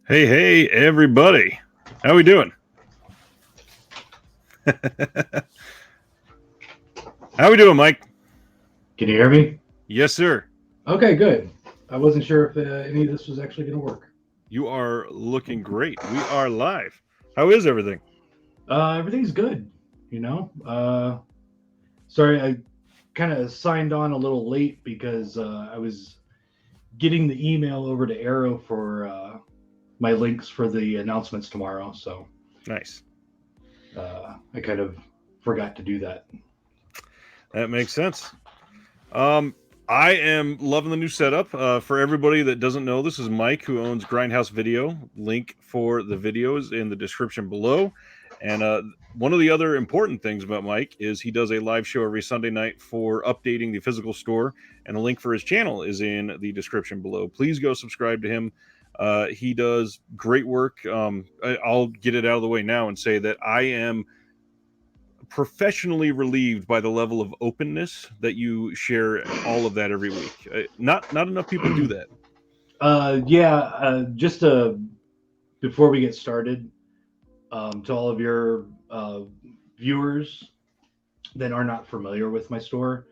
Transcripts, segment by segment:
Hey, everybody. How we doing? How we doing, Mike? Can you hear me? Yes, sir. Okay, good. I wasn't sure if any of this was actually going to work. You are looking great. We are live. How is everything? Everything's good. Sorry, I kind of signed on a little late because I was getting the email over to Arrow for my links for the announcements tomorrow. So Nice. I kind of forgot to do that. That makes sense. I am loving the new setup. For everybody that doesn't know, this is Mike, who owns Grindhouse Video. Link for the videos in the description below. And one of the other important things about Mike is he does a live show every Sunday night for updating the physical store, and a link for his channel is in the description below. Please go subscribe to him. He does great work. I'll get it out of the way now and say that I am professionally relieved by the level of openness that you share all of that every week. Not enough people do that. Just before we get started, to all of your viewers that are not familiar with my store,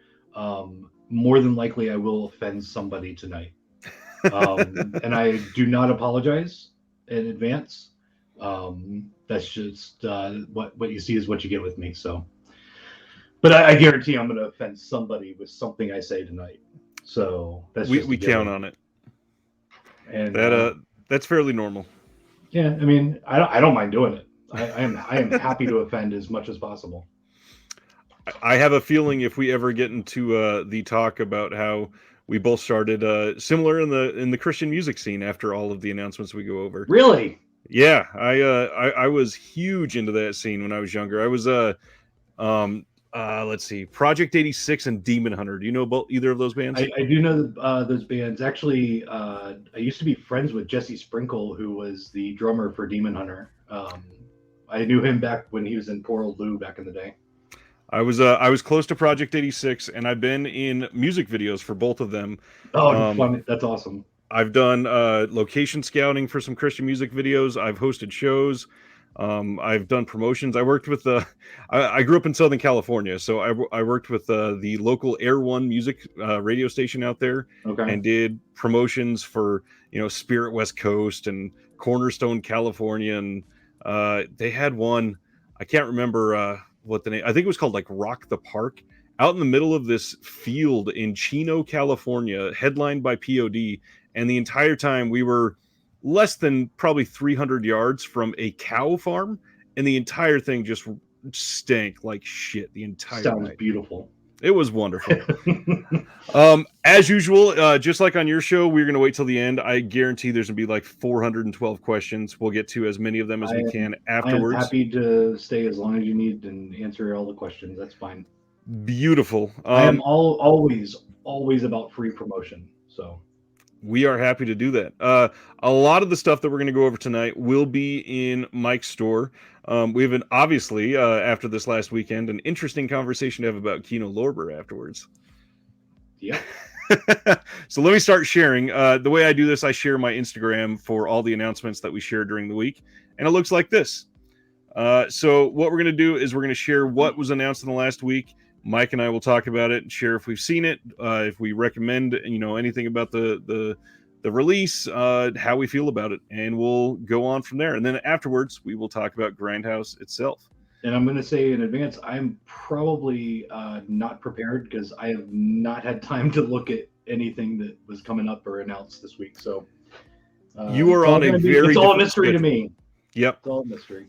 more than likely I will offend somebody tonight. And I do not apologize in advance. That's just what you see is what you get with me. So, but I guarantee I'm going to offend somebody with something I say tonight. So we count on it, and that's fairly normal. Yeah, I mean, I don't mind doing it. I am happy to offend as much as possible. I have a feeling if we ever get into the talk about how we both started similar in the Christian music scene after all of the announcements we go over. Really? Yeah, I was huge into that scene when I was younger. I was let's see, Project 86 and Demon Hunter. Do you know about either of those bands? I do know those bands. Actually, I used to be friends with Jesse Sprinkle, who was the drummer for Demon Hunter. I knew him back when he was in Poor Old Lou back in the day. I was close to Project 86, and I've been in music videos for both of them. Oh, fun! That's awesome. I've done location scouting for some Christian music videos. I've hosted shows. I've done promotions. I worked with I grew up in Southern California, so I worked with the local Air One music radio station out there, and did promotions for Spirit West Coast and Cornerstone California, and they had one, I can't remember what the name. I think it was called like Rock the Park, out in the middle of this field in Chino, California, headlined by POD, and the entire time we were less than probably 300 yards from a cow farm, and the entire thing just stank like shit the entire Sounds night. Beautiful. It was wonderful. As usual, just like on your show, we're going to wait till the end. I guarantee there's going to be like 412 questions. We'll get to as many of them as we can afterwards. I am happy to stay as long as you need and answer all the questions. That's fine. Beautiful. I am always about free promotion. So we are happy to do that. A lot of the stuff that we're going to go over tonight will be in Mike's store. We have obviously, after this last weekend, an interesting conversation to have about Kino Lorber afterwards. Yeah. So let me start sharing. The way I do this, I share my Instagram for all the announcements that we share during the week, and it looks like this. So what we're going to do is we're going to share what was announced in the last week. Mike and I will talk about it and share if we've seen it, if we recommend, anything about the release, how we feel about it, and we'll go on from there. And then afterwards, we will talk about Grindhouse itself. And I'm going to say in advance, I'm probably not prepared because I have not had time to look at anything that was coming up or announced this week. So you are on a very it's all a mystery schedule to me. Yep, it's all a mystery.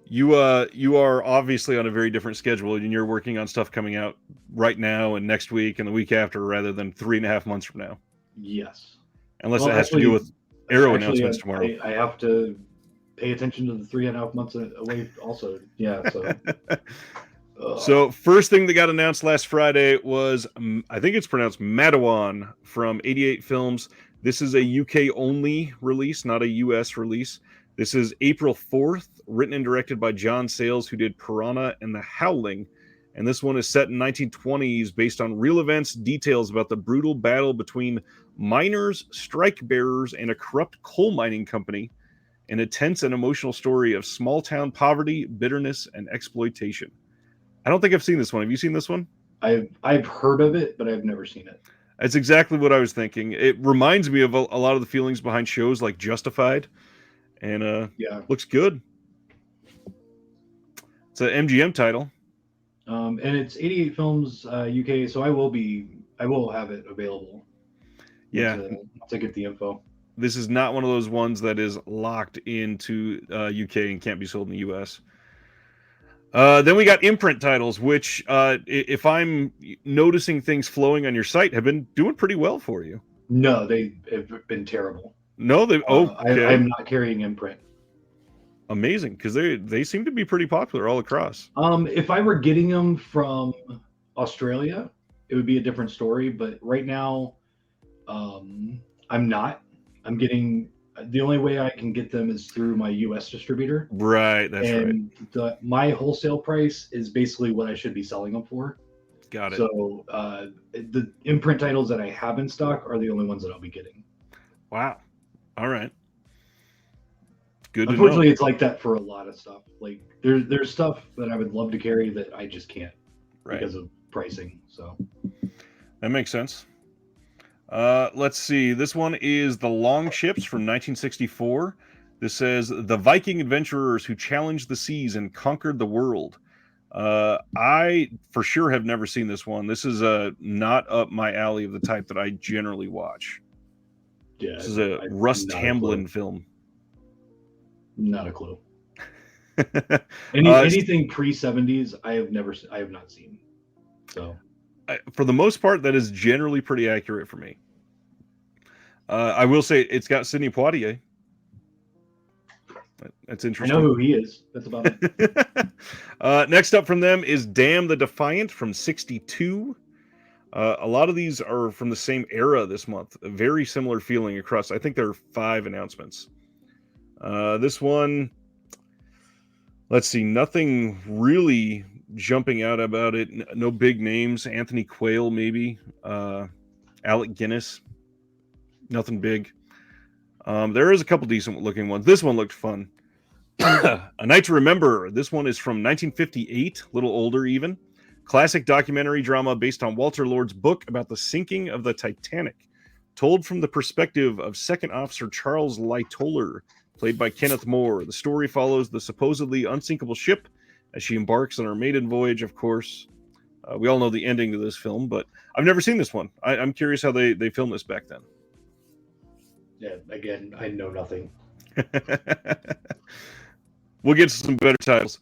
You are obviously on a very different schedule, and you're working on stuff coming out right now and next week and the week after, rather than 3.5 months from now. Yes. Unless it has to do with Arrow announcements tomorrow. I have to pay attention to the 3.5 months away also. Yeah. So. So first thing that got announced last Friday was, I think it's pronounced Madawan from 88 Films. This is a UK only release, not a US release. This is April 4th, written and directed by John Sayles, who did Piranha and The Howling. And this one is set in 1920s, based on real events, details about the brutal battle between miners, strike bearers, and a corrupt coal mining company. an intense and emotional story of small town poverty, bitterness, and exploitation. I don't think I've seen this one. Have you seen this one? I've heard of it, but I've never seen it. That's exactly what I was thinking. It reminds me of a lot of the feelings behind shows like Justified, and Yeah. looks good. It's an MGM title. And it's 88 Films UK, so I will have it available. Yeah, To get the info. this is not one of those ones that is locked into UK and can't be sold in the US. Then we got imprint titles, which, if I'm noticing things flowing on your site, have been doing pretty well for you. No, they have been terrible. No, they okay. I'm not carrying imprint. Amazing, because they seem to be pretty popular all across. If I were getting them from Australia, it would be a different story. But right now, I'm not. I'm getting the only way I can get them is through my U.S. distributor. Right, that's right. My wholesale price is basically what I should be selling them for. Got it. So the imprint titles that I have in stock are the only ones that I'll be getting. Wow. All right. Good. Unfortunately, it's like that for a lot of stuff. Like there's stuff that I would love to carry that I just can't because of pricing. So that makes sense. Let's see. This one is The Long Ships from 1964. This says the Viking adventurers who challenged the seas and conquered the world. I for sure have never seen this one. This is not up my alley of the type that I generally watch. Yeah, this is a Russ Tamblyn film. Not a clue. Anything pre-70s, I have not seen. So, for the most part, that is generally pretty accurate for me. I will say it's got Sidney Poitier. That's interesting. I know who he is. That's about it. Next up from them is Damn the Defiant from 62. A lot of these are from the same era this month. A very similar feeling across. I think there are 5 announcements. This one, let's see, nothing really jumping out about it. No big names. Anthony Quayle, maybe. Alec Guinness. Nothing big. There is a couple decent looking ones. This one looked fun. A Night to Remember. This one is from 1958, a little older even. Classic documentary drama based on Walter Lord's book about the sinking of the Titanic, told from the perspective of Second Officer Charles Lightoller, played by Kenneth Moore. The story follows the supposedly unsinkable ship as she embarks on her maiden voyage, of course. We all know the ending to this film, but I've never seen this one. I'm curious how they filmed this back then. Yeah, again, I know nothing. We'll get to some better titles.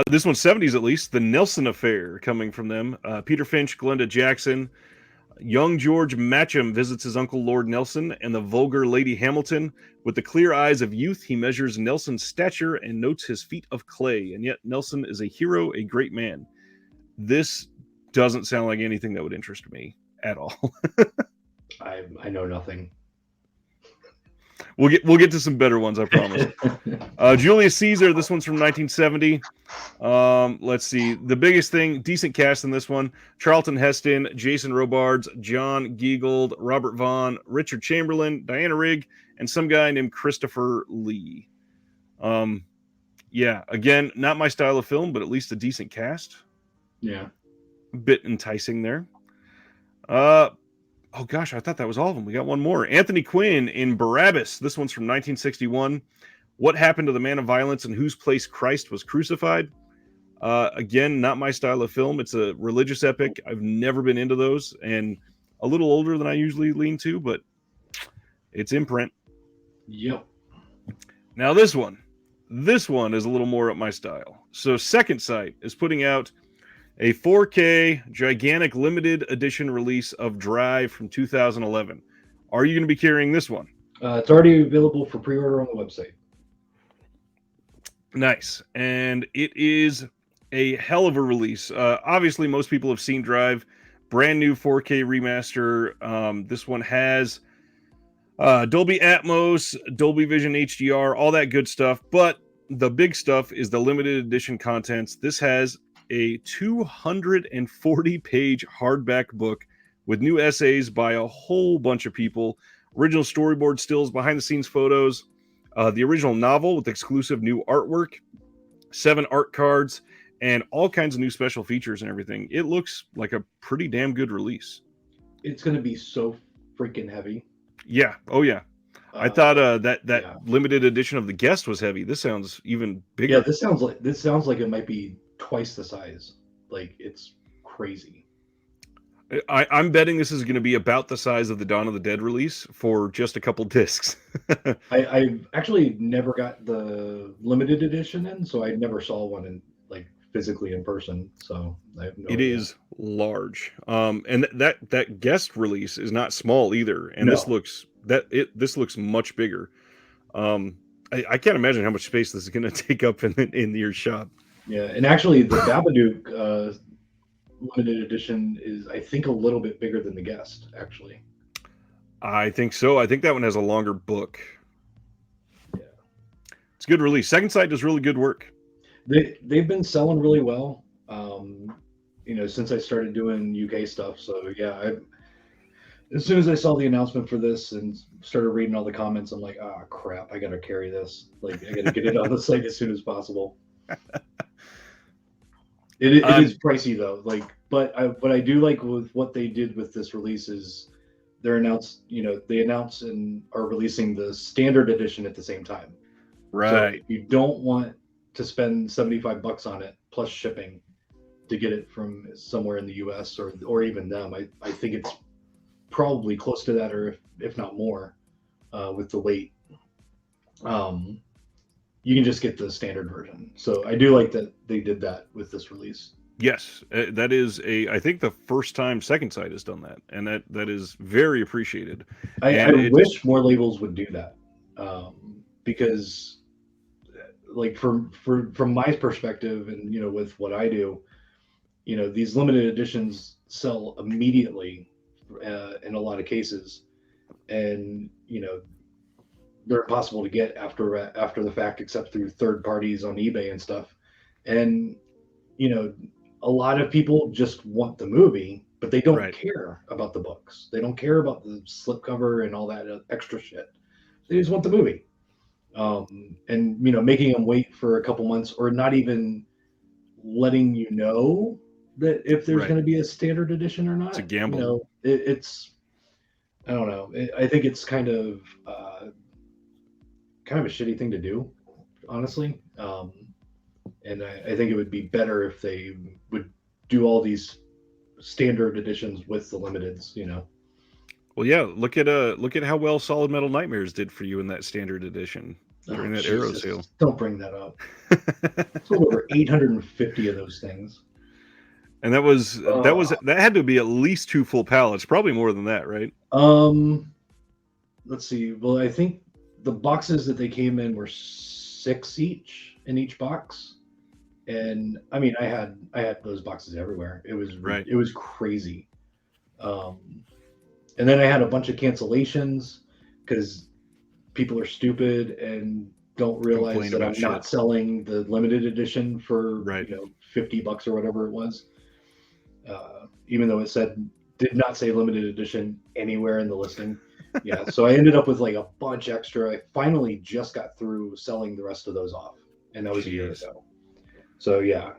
This one's 70s at least. The Nelson Affair coming from them. Peter Finch, Glenda Jackson. Young George Matcham visits his uncle Lord Nelson and the vulgar Lady Hamilton. With the clear eyes of youth, he measures Nelson's stature and notes his feet of clay. And yet Nelson is a hero, a great man. This doesn't sound like anything that would interest me at all. I know nothing. We'll get to some better ones, I promise. Julius Caesar, this one's from 1970. Let's see. The biggest thing, decent cast in this one. Charlton Heston, Jason Robards, John Giegold, Robert Vaughn, Richard Chamberlain, Diana Rigg, and some guy named Christopher Lee. Yeah, again, not my style of film, but at least a decent cast. Yeah. A bit enticing there. Oh gosh, I thought that was all of them. We got one more. Anthony Quinn in Barabbas. This one's from 1961. What happened to the man of violence and whose place Christ was crucified? Again, not my style of film. It's a religious epic. I've never been into those, and a little older than I usually lean to, but it's in print. Yep. Now this one is a little more up my style. So Second Sight is putting out a 4K gigantic limited edition release of Drive from 2011. Are you going to be carrying this one? It's already available for pre-order on the website. Nice. And it is a hell of a release. Obviously, most people have seen Drive. Brand new 4K remaster. This one has Dolby Atmos, Dolby Vision HDR, all that good stuff. But the big stuff is the limited edition contents. This has a 240-page hardback book with new essays by a whole bunch of people, original storyboard stills, behind-the-scenes photos, The original novel with exclusive new artwork, 7 art cards, and all kinds of new special features and everything. It looks like a pretty damn good release. It's going to be so freaking heavy. Yeah. Oh yeah. I thought that yeah. limited edition of the guest was heavy. This sounds even bigger. Yeah, this sounds like it might be twice the size. Like, it's crazy. I'm betting this is going to be about the size of the Dawn of the Dead release for just a couple discs. I've actually never got the limited edition in, so I never saw one in like physically in person. So I have no It idea. is large, and that guest release is not small either. And No. this looks much bigger. I can't imagine how much space this is going to take up in your shop. Yeah, and actually the Babadook limited edition is, I think, a little bit bigger than the guest. Actually, I think so. I think that one has a longer book. Yeah, it's a good release. Second Sight does really good work. They've been selling really well. Since I started doing UK stuff. So yeah, as soon as I saw the announcement for this and started reading all the comments, I'm like, ah, crap, I gotta carry this. Like, I gotta get it on the site as soon as possible. It is pricey though. Like, but what I do like with what they did with this release is they announce and are releasing the standard edition at the same time. Right. So if you don't want to spend $75 on it plus shipping to get it from somewhere in the US or even them, I think it's probably close to that, or if not more, with the weight. You can just get the standard version. So I do like that they did that with this release. Yes, that is I think the first time Second Sight has done that, and that is very appreciated. I wish more labels would do that, because, like, from my perspective, and with what I do, these limited editions sell immediately in a lot of cases, and they're impossible to get after the fact, except through third parties on eBay and stuff. And a lot of people just want the movie, but they don't care about the books. They don't care about the slipcover and all that extra shit. They just want the movie. And making them wait for a couple months, or not even letting you know that if there's going to be a standard edition or not. It's a gamble. It's I don't know. I think it's kind of a shitty thing to do, honestly. And I think it would be better if they would do all these standard editions with the limiteds. Well, yeah. Look at how well Solid Metal Nightmares did for you in that standard edition during that Arrow sale. Don't bring that up. Sold over 850 of those things. And that had to be at least 2 full pallets, probably more than that, right? Let's see. Well, I think the boxes that they came in were 6 each in each box, and I mean, I had those boxes everywhere. It was It was crazy. And then I had a bunch of cancellations because people are stupid and don't realize that I'm not selling the limited edition for $50 or whatever it was. Even though it did not say limited edition anywhere in the listing. Yeah, so I ended up with like a bunch extra. I finally just got through selling the rest of those off, and that was a year ago. So yeah,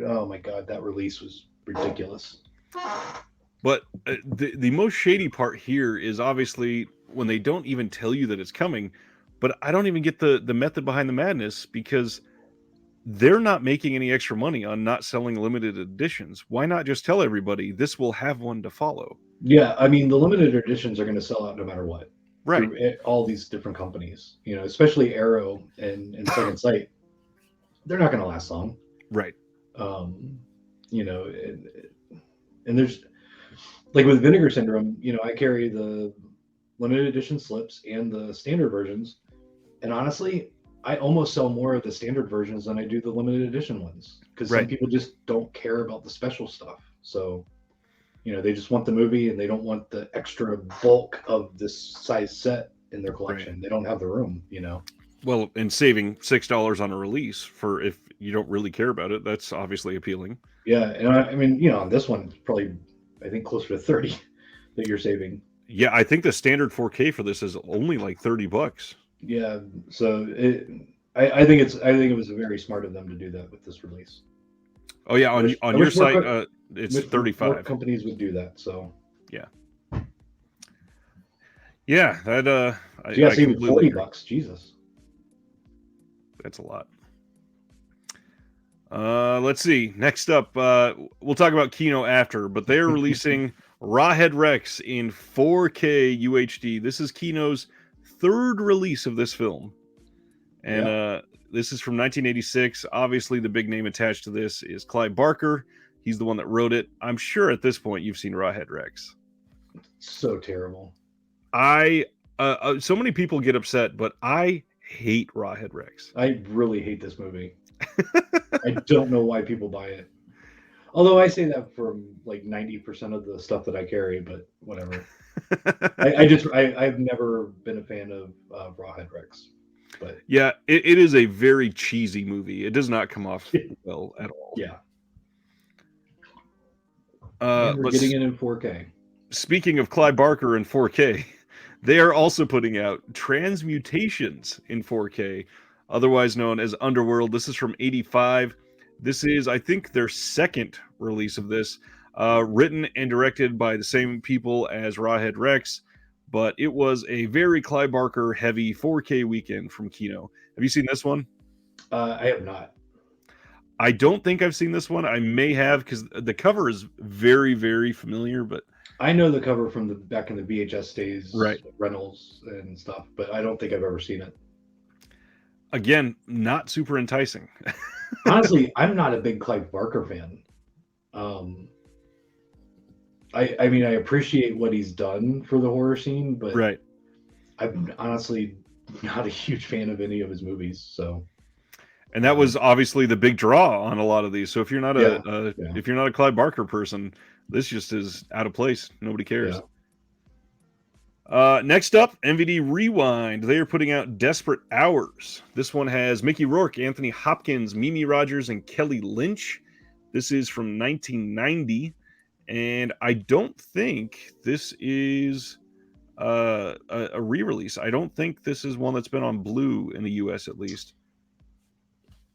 oh my god, that release was ridiculous. But the most shady part here is obviously when they don't even tell you that it's coming. But I don't even get the method behind the madness, because they're not making any extra money on not selling limited editions. Why not just tell everybody this will have one to follow? Yeah, I mean, the limited editions are going to sell out no matter what. Right. Through all these different companies, especially Arrow and Second Sight. They're not going to last long. Right. And there's, like with Vinegar Syndrome, I carry the limited edition slips and the standard versions. And honestly, I almost sell more of the standard versions than I do the limited edition ones, because some people just don't care about the special stuff. So, they just want the movie and they don't want the extra bulk of this size set in their collection. They don't have the room, Well, and saving $6 on a release for if you don't really care about it, that's obviously appealing. Yeah, and I mean, on this one, probably, I think closer to 30 that you're saving. Yeah, I think the standard 4K for this is only like $30. Yeah, so I think I think it was very smart of them to do that with this release. Oh yeah, I on your wish more site, it's more 35. companies would do that. So Yeah, yeah, that so yeah, I saving completely agree. $40. Jesus. That's a lot. Let's see. Next up, we'll talk about Kino after, but they're releasing Rawhead Rex in 4K UHD. This is Kino's third release of this film, and Yeah, this is from 1986. Obviously, the big name attached to this is Clive Barker. He's the one that wrote it. I'm sure at this point you've seen Rawhead Rex. so terrible. I so many people get upset, but I hate Rawhead Rex. I really hate this movie. I don't know why people buy it. Although I say that from like 90% of the stuff that I carry, but whatever. I've never been a fan of Rawhead Rex, but Yeah, it is a very cheesy movie. It does not come off well at all. yeah, and we're But getting it in 4K. speaking of Clive Barker in 4K, they are also putting out Transmutations in 4K, otherwise known as Underworld. This is from '85. This is, I think, their second release of this, written and directed by the same people as Rawhead Rex. But it was a very Clive Barker heavy 4K weekend from Kino. Have you seen this one? I have not. I don't think I've seen this one. I may have because the cover is very, very familiar. But I know the cover from the back in the VHS days, right, rentals and stuff, but I don't think I've ever seen it. again, not super enticing. Honestly, I'm not a big Clive Barker fan. Um, I mean, I appreciate what he's done for the horror scene, but Right. I'm honestly not a huge fan of any of his movies. So, And that was obviously the big draw on a lot of these. So if you're not yeah, yeah, if you're not a Clive Barker person, this just is out of place. Nobody yeah. cares. Next up, MVD Rewind. They are putting out Desperate Hours. This one has Mickey Rourke, Anthony Hopkins, Mimi Rogers, and Kelly Lynch. This is from 1990, and I don't think this is a re-release. I don't think this is one that's been on Blue in the U.S. at least.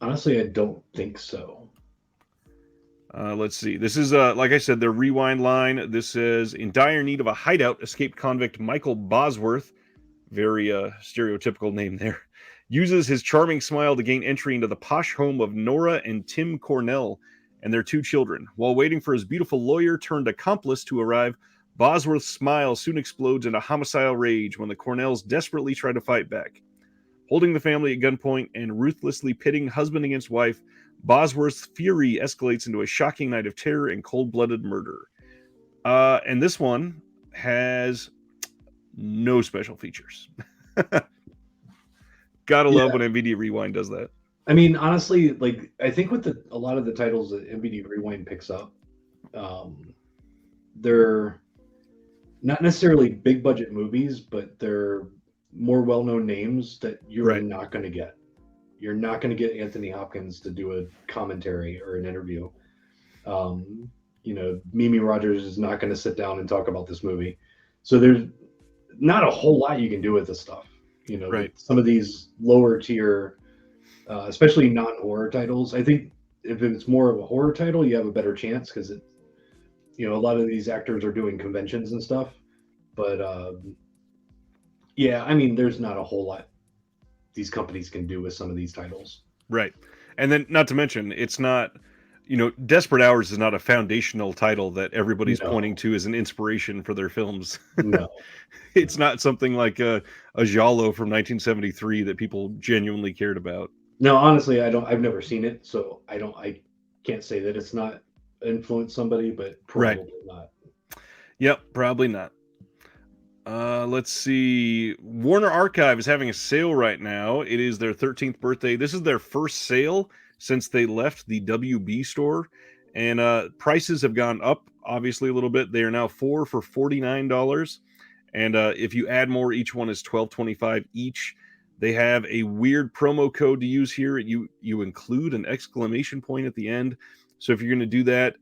Honestly, I don't think so. Let's see. This is, like I said, their rewind line. This says, in dire need of a hideout, escaped convict Michael Bosworth, very stereotypical name there, uses his charming smile to gain entry into the posh home of Nora and Tim Cornell and their two children. While waiting for his beautiful lawyer turned accomplice to arrive, Bosworth's smile soon explodes into homicidal rage when the Cornells desperately try to fight back. Holding the family at gunpoint and ruthlessly pitting husband against wife, Bosworth's fury escalates into a shocking night of terror and cold-blooded murder. And this one has no special features. Gotta love Yeah, when MVD Rewind does that. I mean, honestly, like I think with a lot of the titles that MVD Rewind picks up, um, they're not necessarily big budget movies, but they're more well known names that you're Right. not going to get. You're not going to get Anthony Hopkins to do a commentary or an interview. Mimi Rogers is not going to sit down and talk about this movie. So there's not a whole lot you can do with this stuff. Right. Some of these lower tier, especially non horror titles, I think if it's more of a horror title, you have a better chance because a lot of these actors are doing conventions and stuff. But yeah, I mean, there's not a whole lot these companies can do with some of these titles. Right. And then, not to mention, it's not, Desperate Hours is not a foundational title that everybody's No, pointing to as an inspiration for their films. no, It's not something like a Giallo from 1973 that people genuinely cared about. no. Honestly, I don't. I've never seen it, so I don't. I can't say that it's not influenced somebody, but Right. probably not. Yep, probably not. Let's see. Warner Archive is having a sale right now. It is their 13th birthday. This is their first sale since they left the WB store. And prices have gone up, obviously, a little bit. They are now 4 for $49. And if you add more, each one is $12.25 each. They have a weird promo code to use here. You include an exclamation point at the end. So if you're going to do that,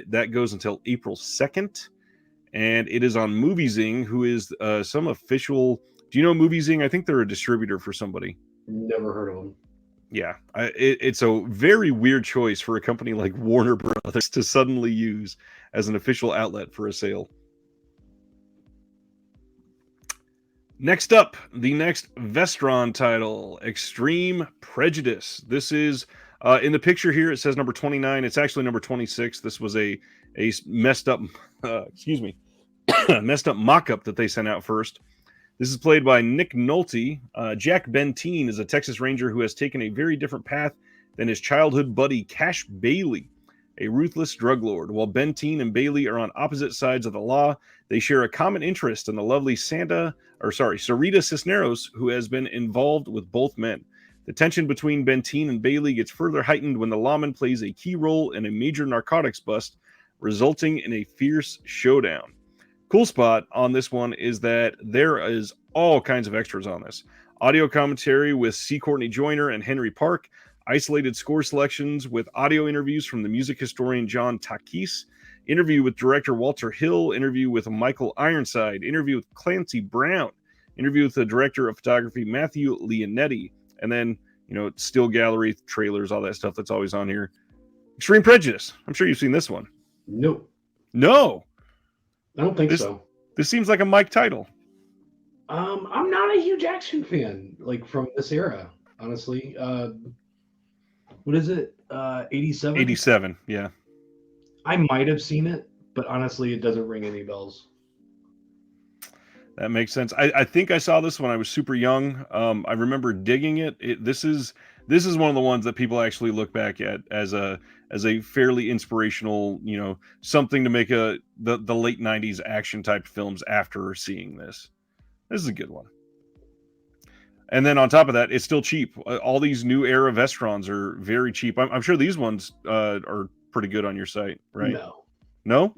that goes until April 2nd. And it is on MovieZing, who is some official Do you know Movie Zing? I think they're a distributor for somebody. Never heard of them. Yeah, it's a very weird choice for a company like Warner Brothers to suddenly use as an official outlet for a sale. Next up, the next Vestron title, Extreme Prejudice. This is, in the picture here, it says number 29. It's actually number 26. This was a messed up, messed up mock-up that they sent out first. This is played by Nick Nolte. Jack Benteen is a Texas Ranger who has taken a very different path than his childhood buddy Cash Bailey, a ruthless drug lord. While Benteen and Bailey are on opposite sides of the law, they share a common interest in the lovely Sarita Cisneros, who has been involved with both men. The tension between Benteen and Bailey gets further heightened when the lawman plays a key role in a major narcotics bust, resulting in a fierce showdown. Cool spot on this one is that there is all kinds of extras on this. Audio commentary with C. Courtney Joyner and Henry Park, isolated score selections with audio interviews from the music historian John Takis, interview with director Walter Hill, interview with Michael Ironside, interview with Clancy Brown, interview with the director of photography Matthew Leonetti, and then, still gallery trailers, all that stuff that's always on here. Extreme Prejudice. I'm sure you've seen this one. Nope. No. I don't think so. This seems like a Mike title. I'm not a huge action fan, from this era, honestly. What is it? 87? 87, yeah. I might have seen it, but honestly, it doesn't ring any bells. That makes sense. I think I saw this when I was super young. I remember digging it. This is one of the ones that people actually look back at as a fairly inspirational, something to make the late 90s action type films after seeing this. This is a good one. And then on top of that, it's still cheap. All these new era Vestrons are very cheap. I'm sure these ones are pretty good on your site, right? No?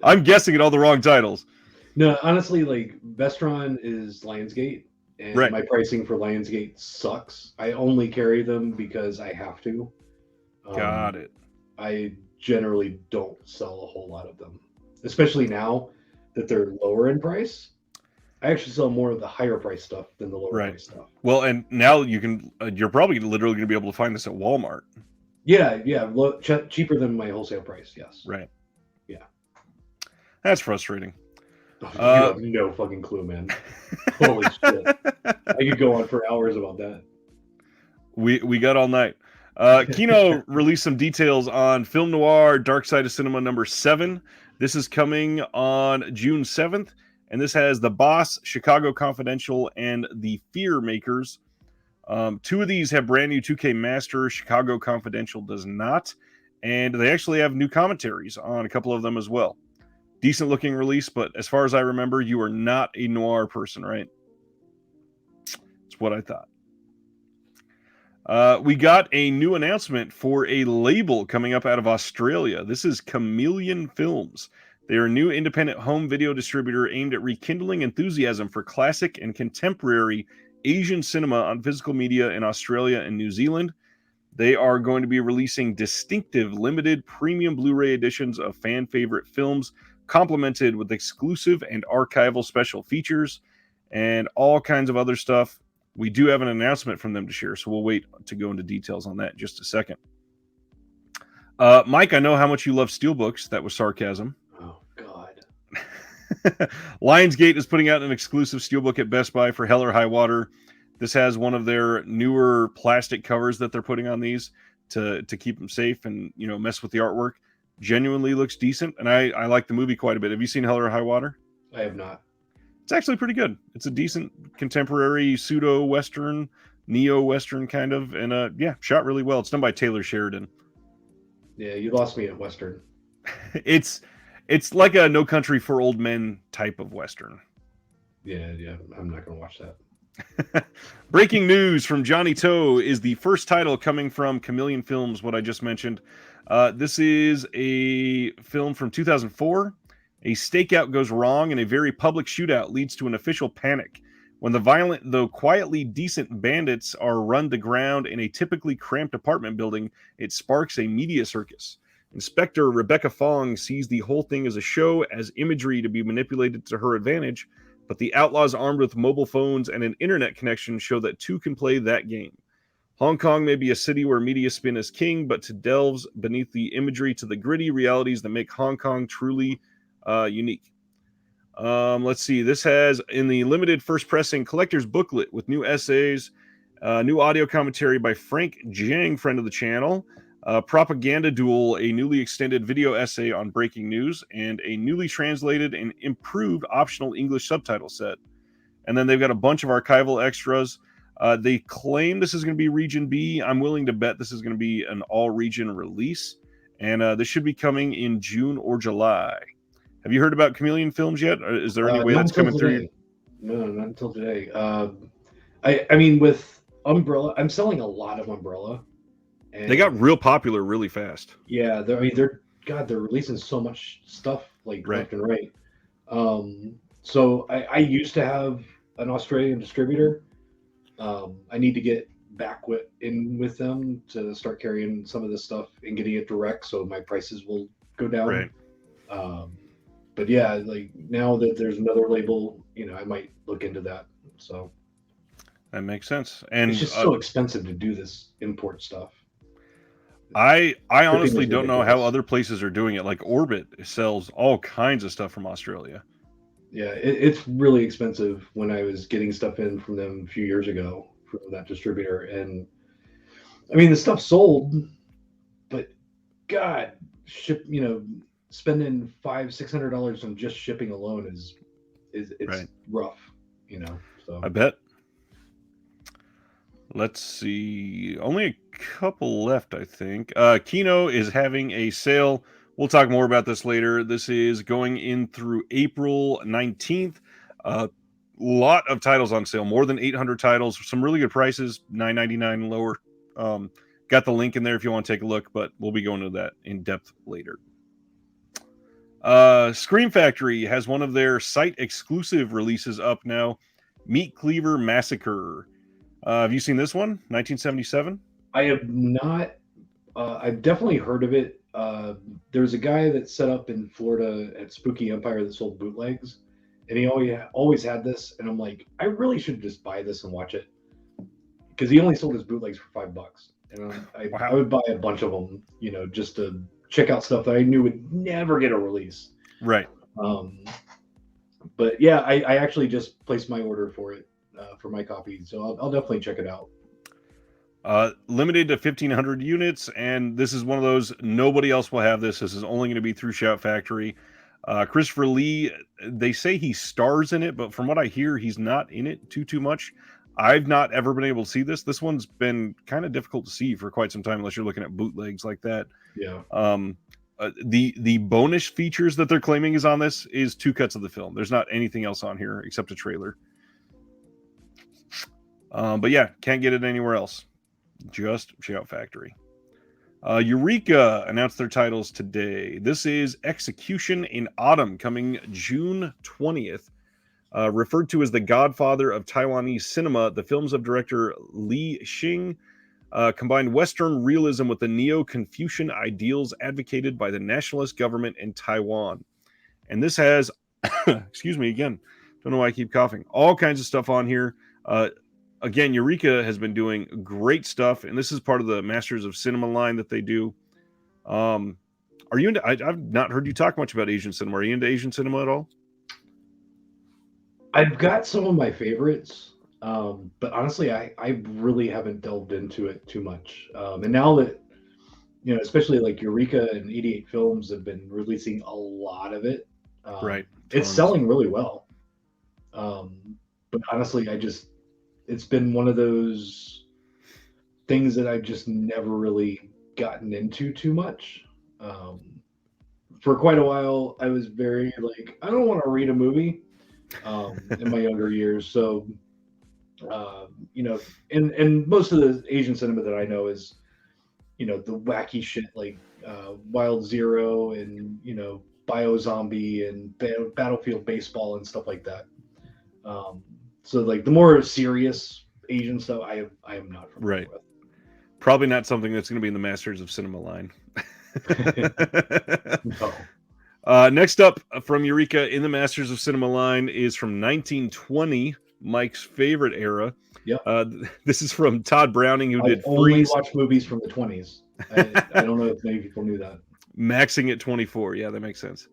I'm guessing at all the wrong titles. No, honestly, Vestron is Lionsgate, and my pricing for Lionsgate sucks. I only carry them because I have to. Got it. I generally don't sell a whole lot of them, especially now that they're lower in price. I actually sell more of the higher price stuff than the lower price stuff. Well, and now you can, you're probably literally going to be able to find this at Walmart. Yeah, cheaper than my wholesale price, yes. Right. Yeah. That's frustrating. You have no fucking clue, man. Holy shit. I could go on for hours about that. We got all night. Kino released some details on Film Noir Dark Side of Cinema number 7. This is coming on June 7th, and this has The Boss, Chicago Confidential, and The Fear Makers. 2 of these have brand new 2K Master. Chicago Confidential does not, and they actually have new commentaries on a couple of them as well. Decent looking release, but as far as I remember, you are not a noir person, right? That's what I thought. We got a new announcement for a label coming up out of Australia. This is Chameleon Films. They are a new independent home video distributor aimed at rekindling enthusiasm for classic and contemporary Asian cinema on physical media in Australia and New Zealand. They are going to be releasing distinctive limited premium Blu-ray editions of fan favorite films, complemented with exclusive and archival special features and all kinds of other stuff. We do have an announcement from them to share, so we'll wait to go into details on that in just a second. Mike, I know how much you love steelbooks. That was sarcasm. Oh, God. Lionsgate is putting out an exclusive steelbook at Best Buy for Hell or High Water. This has one of their newer plastic covers that they're putting on these to keep them safe and, mess with the artwork. Genuinely looks decent, and I like the movie quite a bit. Have you seen Hell or High Water? I have not. It's actually pretty good. It's a decent contemporary pseudo-Western, neo-Western kind of, and shot really well. It's done by Taylor Sheridan. Yeah, you lost me at Western. It's like a No Country for Old Men type of Western. Yeah, I'm not going to watch that. Breaking news from Johnny Toe is the first title coming from Chameleon Films, what I just mentioned. This is a film from 2004. A stakeout goes wrong and a very public shootout leads to an official panic. When the violent, though quietly decent bandits are run to ground in a typically cramped apartment building, it sparks a media circus. Inspector Rebecca Fong sees the whole thing as a show, as imagery to be manipulated to her advantage, but the outlaws armed with mobile phones and an internet connection show that two can play that game. Hong Kong may be a city where media spin is king, but to delves beneath the imagery to the gritty realities that make Hong Kong truly unique. Let's see. This has in the limited first pressing collector's booklet with new essays, new audio commentary by Frank Jiang, friend of the channel, Propaganda Duel, a newly extended video essay on breaking news, and a newly translated and improved optional English subtitle set. And then they've got a bunch of archival extras. They claim this is going to be Region B. I'm willing to bet this is going to be an all-region release. And this should be coming in June or July. Have you heard about Chameleon Films yet? Or is there any way that's coming through? No, not until today. I mean, with Umbrella, I'm selling a lot of Umbrella. And they got real popular really fast. Yeah, they're releasing so much stuff like left and right. So I used to have an Australian distributor. I need to get back in with them to start carrying some of this stuff and getting it direct, so my prices will go down. Right. But yeah, like now that there's another label, I might look into that. So that makes sense. And it's just so expensive to do this import stuff. I honestly don't know how other places are doing it. Like Orbit sells all kinds of stuff from Australia. Yeah, it's really expensive when I was getting stuff in from them a few years ago from that distributor. And I mean, the stuff sold, but God, spending $500-$600 on just shipping alone is rough, So I bet. Let's see. Only a couple left, I think. Kino is having a sale. We'll talk more about this later. This is going in through April 19th. A lot of titles on sale, more than 800 titles. Some really good prices, $9.99 and lower. Got the link in there if you want to take a look, but we'll be going to that in depth later. Scream Factory has one of their site exclusive releases up now, Meat Cleaver Massacre. Have you seen this one, 1977? I have not. I've definitely heard of it. There's a guy that set up in Florida at Spooky Empire that sold bootlegs, and he always had this. And I'm like, I really should just buy this and watch it, because he only sold his bootlegs for $5. And I would buy a bunch of them, just to check out stuff that I knew would never get a release. Right. But yeah, I actually just placed my order for it. For my copy, so I'll definitely check it out. Limited to 1,500 units, and this is one of those, nobody else will have this. This is only going to be through Shout Factory. Christopher Lee, they say he stars in it, but from what I hear, he's not in it too much. I've not ever been able to see this. This one's been kind of difficult to see for quite some time, unless you're looking at bootlegs like that. Yeah. The bonus features that they're claiming is on this is 2 cuts of the film. There's not anything else on here except a trailer. But yeah, can't get it anywhere else. Just Shout Factory. Eureka announced their titles today. This is Execution in Autumn, coming June 20th. Referred to as the godfather of Taiwanese cinema, the films of director Li Xing combined Western realism with the Neo-Confucian ideals advocated by the nationalist government in Taiwan. And this has, excuse me again, don't know why I keep coughing, all kinds of stuff on here. Again, Eureka has been doing great stuff, and this is part of the Masters of Cinema line that they do. Are you into? I've not heard you talk much about Asian cinema. Are you into Asian cinema at all? I've got some of my favorites, but honestly, I really haven't delved into it too much. And now that especially like Eureka and 88 Films have been releasing a lot of it, right? It's selling really well. But honestly, it's been one of those things that I've just never really gotten into too much. For quite a while, I was very like, I don't want to read a movie in my younger years. So, and most of the Asian cinema that I know is, the wacky shit like Wild Zero and, Bio Zombie and Battlefield Baseball and stuff like that. So like the more serious Asian stuff, I am not familiar with. Probably not something that's going to be in the Masters of Cinema line. No. Next up from Eureka in the Masters of Cinema line is from 1920, Mike's favorite era. Yep. This is from Todd Browning, who I did only Freeze. watch movies from the 20s. I don't know if many people knew that. Maxing at 24. Yeah, that makes sense.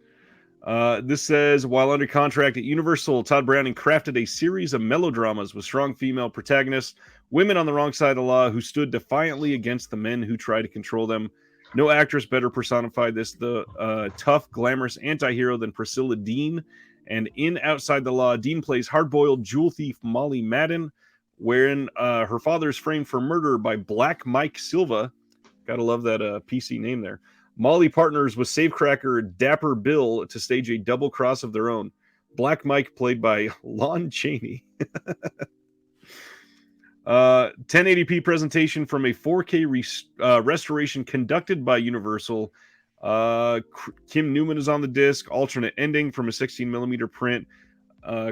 This says, while under contract at Universal, Todd Browning crafted a series of melodramas with strong female protagonists, women on the wrong side of the law who stood defiantly against the men who tried to control them. No actress better personified the tough, glamorous anti-hero than Priscilla Dean. And in Outside the Law, Dean plays hard-boiled jewel thief Molly Madden, wherein her father is framed for murder by Black Mike Silva. Gotta love that PC name there. Molly partners with safecracker Dapper Bill to stage a double cross of their own. Black Mike, played by Lon Chaney. 1080p presentation from a 4K restoration conducted by Universal. Kim Newman is on the disc. Alternate ending from a 16mm print.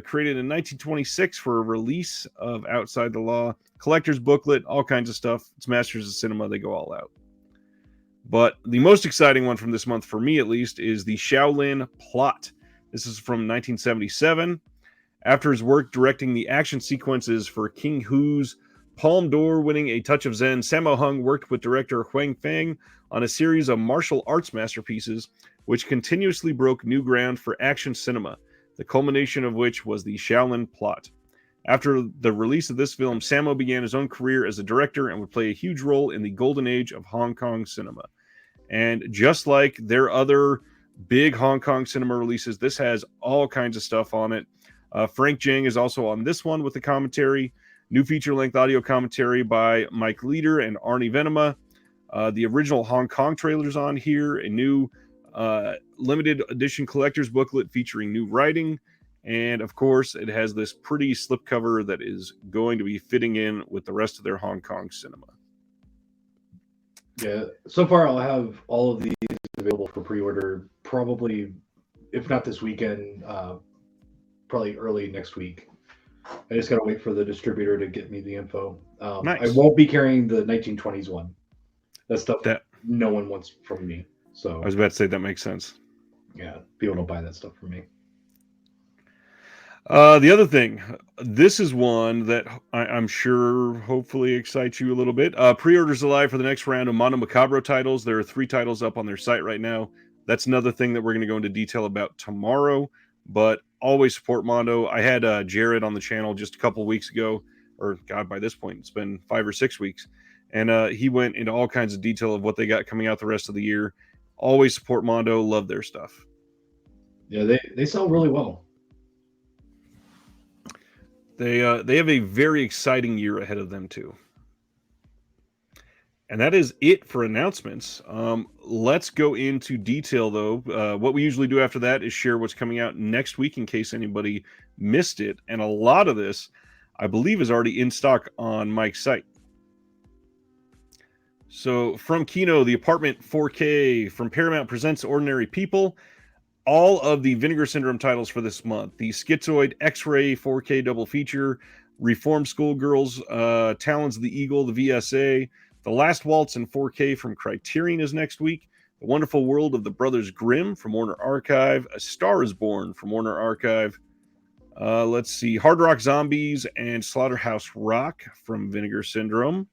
Created in 1926 for a release of Outside the Law. Collector's booklet, all kinds of stuff. It's Masters of Cinema. They go all out. But the most exciting one from this month, for me at least, is the Shaolin Plot. This is from 1977. After his work directing the action sequences for King Hu's Palme d'Or winning A Touch of Zen, Sammo Hung worked with director Huang Fang on a series of martial arts masterpieces, which continuously broke new ground for action cinema, the culmination of which was the Shaolin Plot. After the release of this film, Sammo began his own career as a director and would play a huge role in the golden age of Hong Kong cinema. And just like their other big Hong Kong cinema releases, this has all kinds of stuff on it. Frank Jang is also on this one with the commentary. New feature-length audio commentary by Mike Leader and Arnie Venema. The original Hong Kong trailer's on here. A new limited edition collector's booklet featuring new writing. And, of course, it has this pretty slipcover that is going to be fitting in with the rest of their Hong Kong cinema. Yeah, so far I'll have all of these available for pre-order probably, if not this weekend, probably early next week. I just got to wait for the distributor to get me the info. Nice. I won't be carrying the 1920s one. That's stuff that no one wants from me. So I was about to say that makes sense. Yeah, people don't buy that stuff from me. The other thing, this is one that I'm sure hopefully excites you a little bit. Pre-orders alive for the next round of Mondo Macabro titles. There are 3 titles up on their site right now. That's another thing that we're going to go into detail about tomorrow, but always support Mondo. I had Jared on the channel just a couple weeks ago, or God, by this point, it's been 5 or 6 weeks. And he went into all kinds of detail of what they got coming out the rest of the year. Always support Mondo. Love their stuff. Yeah, they sell really well. They have a very exciting year ahead of them too. And that is it for announcements. Let's go into detail though. What we usually do after that is share what's coming out next week in case anybody missed it. And a lot of this, I believe, is already in stock on Mike's site. So from Kino, The Apartment 4K, from Paramount presents Ordinary People. All of the Vinegar Syndrome titles for this month. The Schizoid X-Ray 4K double feature, Reformed Schoolgirls, Talons of the Eagle, the VSA, The Last Waltz in 4K from Criterion is next week, The Wonderful World of the Brothers Grimm from Warner Archive, A Star is Born from Warner Archive, let's see, Hard Rock Zombies and Slaughterhouse Rock from Vinegar Syndrome,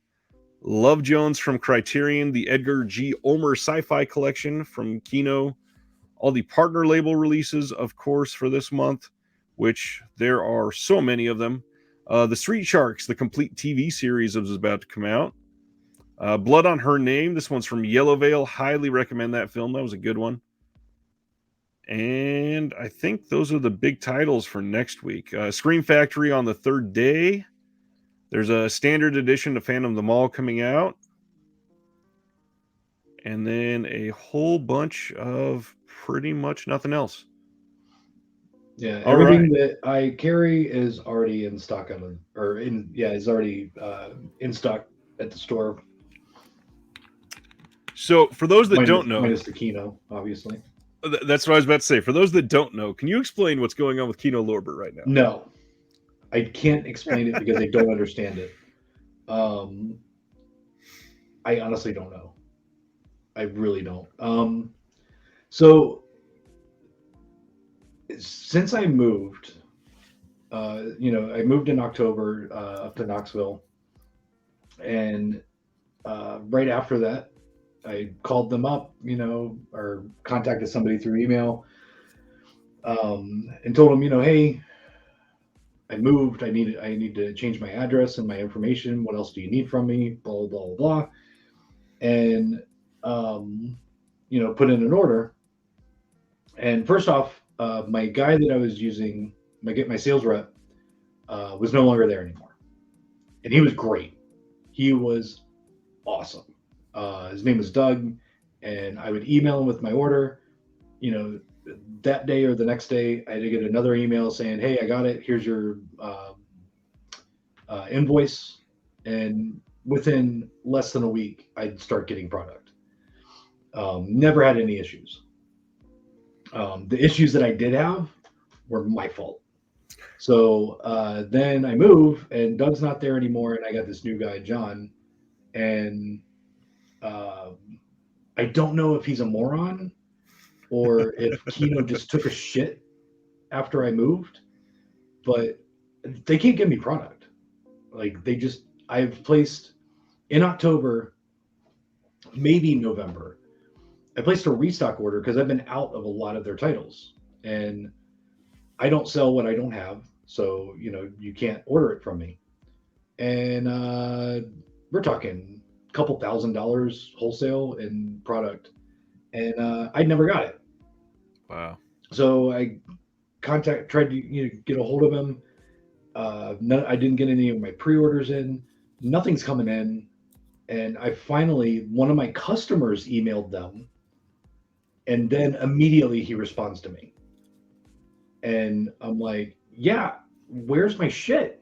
Love Jones from Criterion, the Edgar G. Ulmer Sci-Fi Collection from Kino, all the partner label releases, of course, for this month, which there are so many of them. The Street Sharks, the complete TV series, is about to come out. Blood on Her Name. This one's from Yellow Veil. Highly recommend that film. That was a good one. And I think those are the big titles for next week. Scream Factory on the third day. There's a standard edition of Phantom of the Mall coming out. And then a whole bunch of pretty much nothing else. Yeah, everything that I carry is already in stock is already in stock at the store. So for those that don't know, minus the Kino, obviously. That's what I was about to say. For those that don't know, can you explain what's going on with Kino Lorber right now? No, I can't explain it because I don't understand it. I honestly don't know. I really don't. So since I moved, I moved in October up to Knoxville, and right after that, I called them up, or contacted somebody through email, and told them, hey, I moved. I need to change my address and my information. What else do you need from me? Blah blah blah blah. And um, put in an order. And first off, my guy that I was using, my sales rep, was no longer there anymore, and he was great. He was awesome. His name was Doug, and I would email him with my order. You know, that day or the next day, I had to get another email saying, "Hey, I got it. Here's your invoice." And within less than a week, I'd start getting product. Never had any issues. The issues that I did have were my fault. So then I move, and Doug's not there anymore, and I got this new guy, John, and uh, I don't know if he's a moron or if Kino just took a shit after I moved, but they can't give me product. Like I've placed in October, maybe November, I placed a restock order because I've been out of a lot of their titles, and I don't sell what I don't have, so you can't order it from me. And we're talking a couple $1,000s wholesale in product, and I never got it. Wow. So I tried to get a hold of him. I didn't get any of my pre-orders in. Nothing's coming in, and I finally one of my customers emailed them, and then immediately he responds to me, and I'm like, "Yeah, where's my shit?